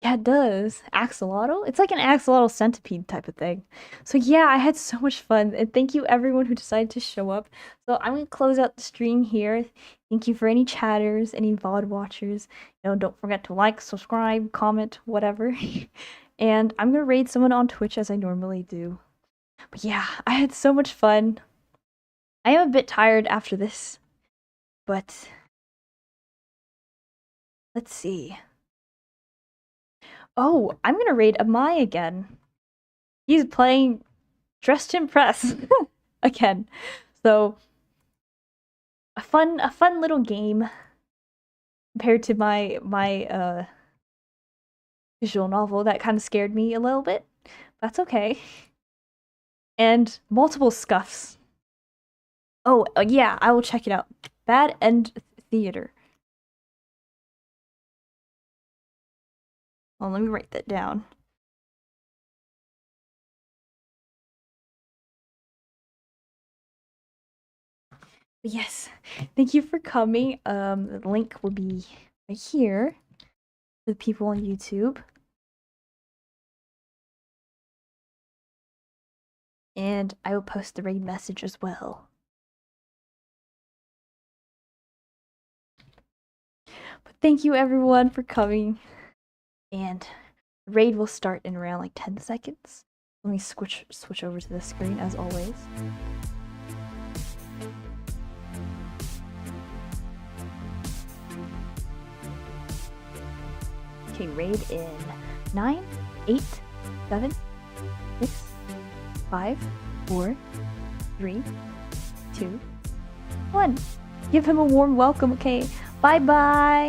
Yeah, it does. Axolotl? It's like an axolotl centipede type of thing. So yeah, I had so much fun, and thank you everyone who decided to show up. So I'm gonna close out the stream here. Thank you for any chatters, any VOD watchers. Don't forget to like, subscribe, comment, whatever. And I'm gonna raid someone on Twitch as I normally do. But yeah, I had so much fun. I am a bit tired after this, but let's see. Oh, I'm gonna raid Amai again. He's playing Dressed to Impress again. So a fun little game compared to my visual novel that kind of scared me a little bit. That's okay. And multiple scuffs. Oh, yeah, I will check it out. Bad End Theater. Well, let me write that down. But yes, thank you for coming. The link will be right here for the people on YouTube. And I will post the raid message as well. But thank you everyone for coming. And the raid will start in around like 10 seconds. Let me switch over to the screen as always. Okay, raid in 9, 8, 7, 6, 5, 4, 3, 2, 1. Give him a warm welcome, okay? Bye-bye!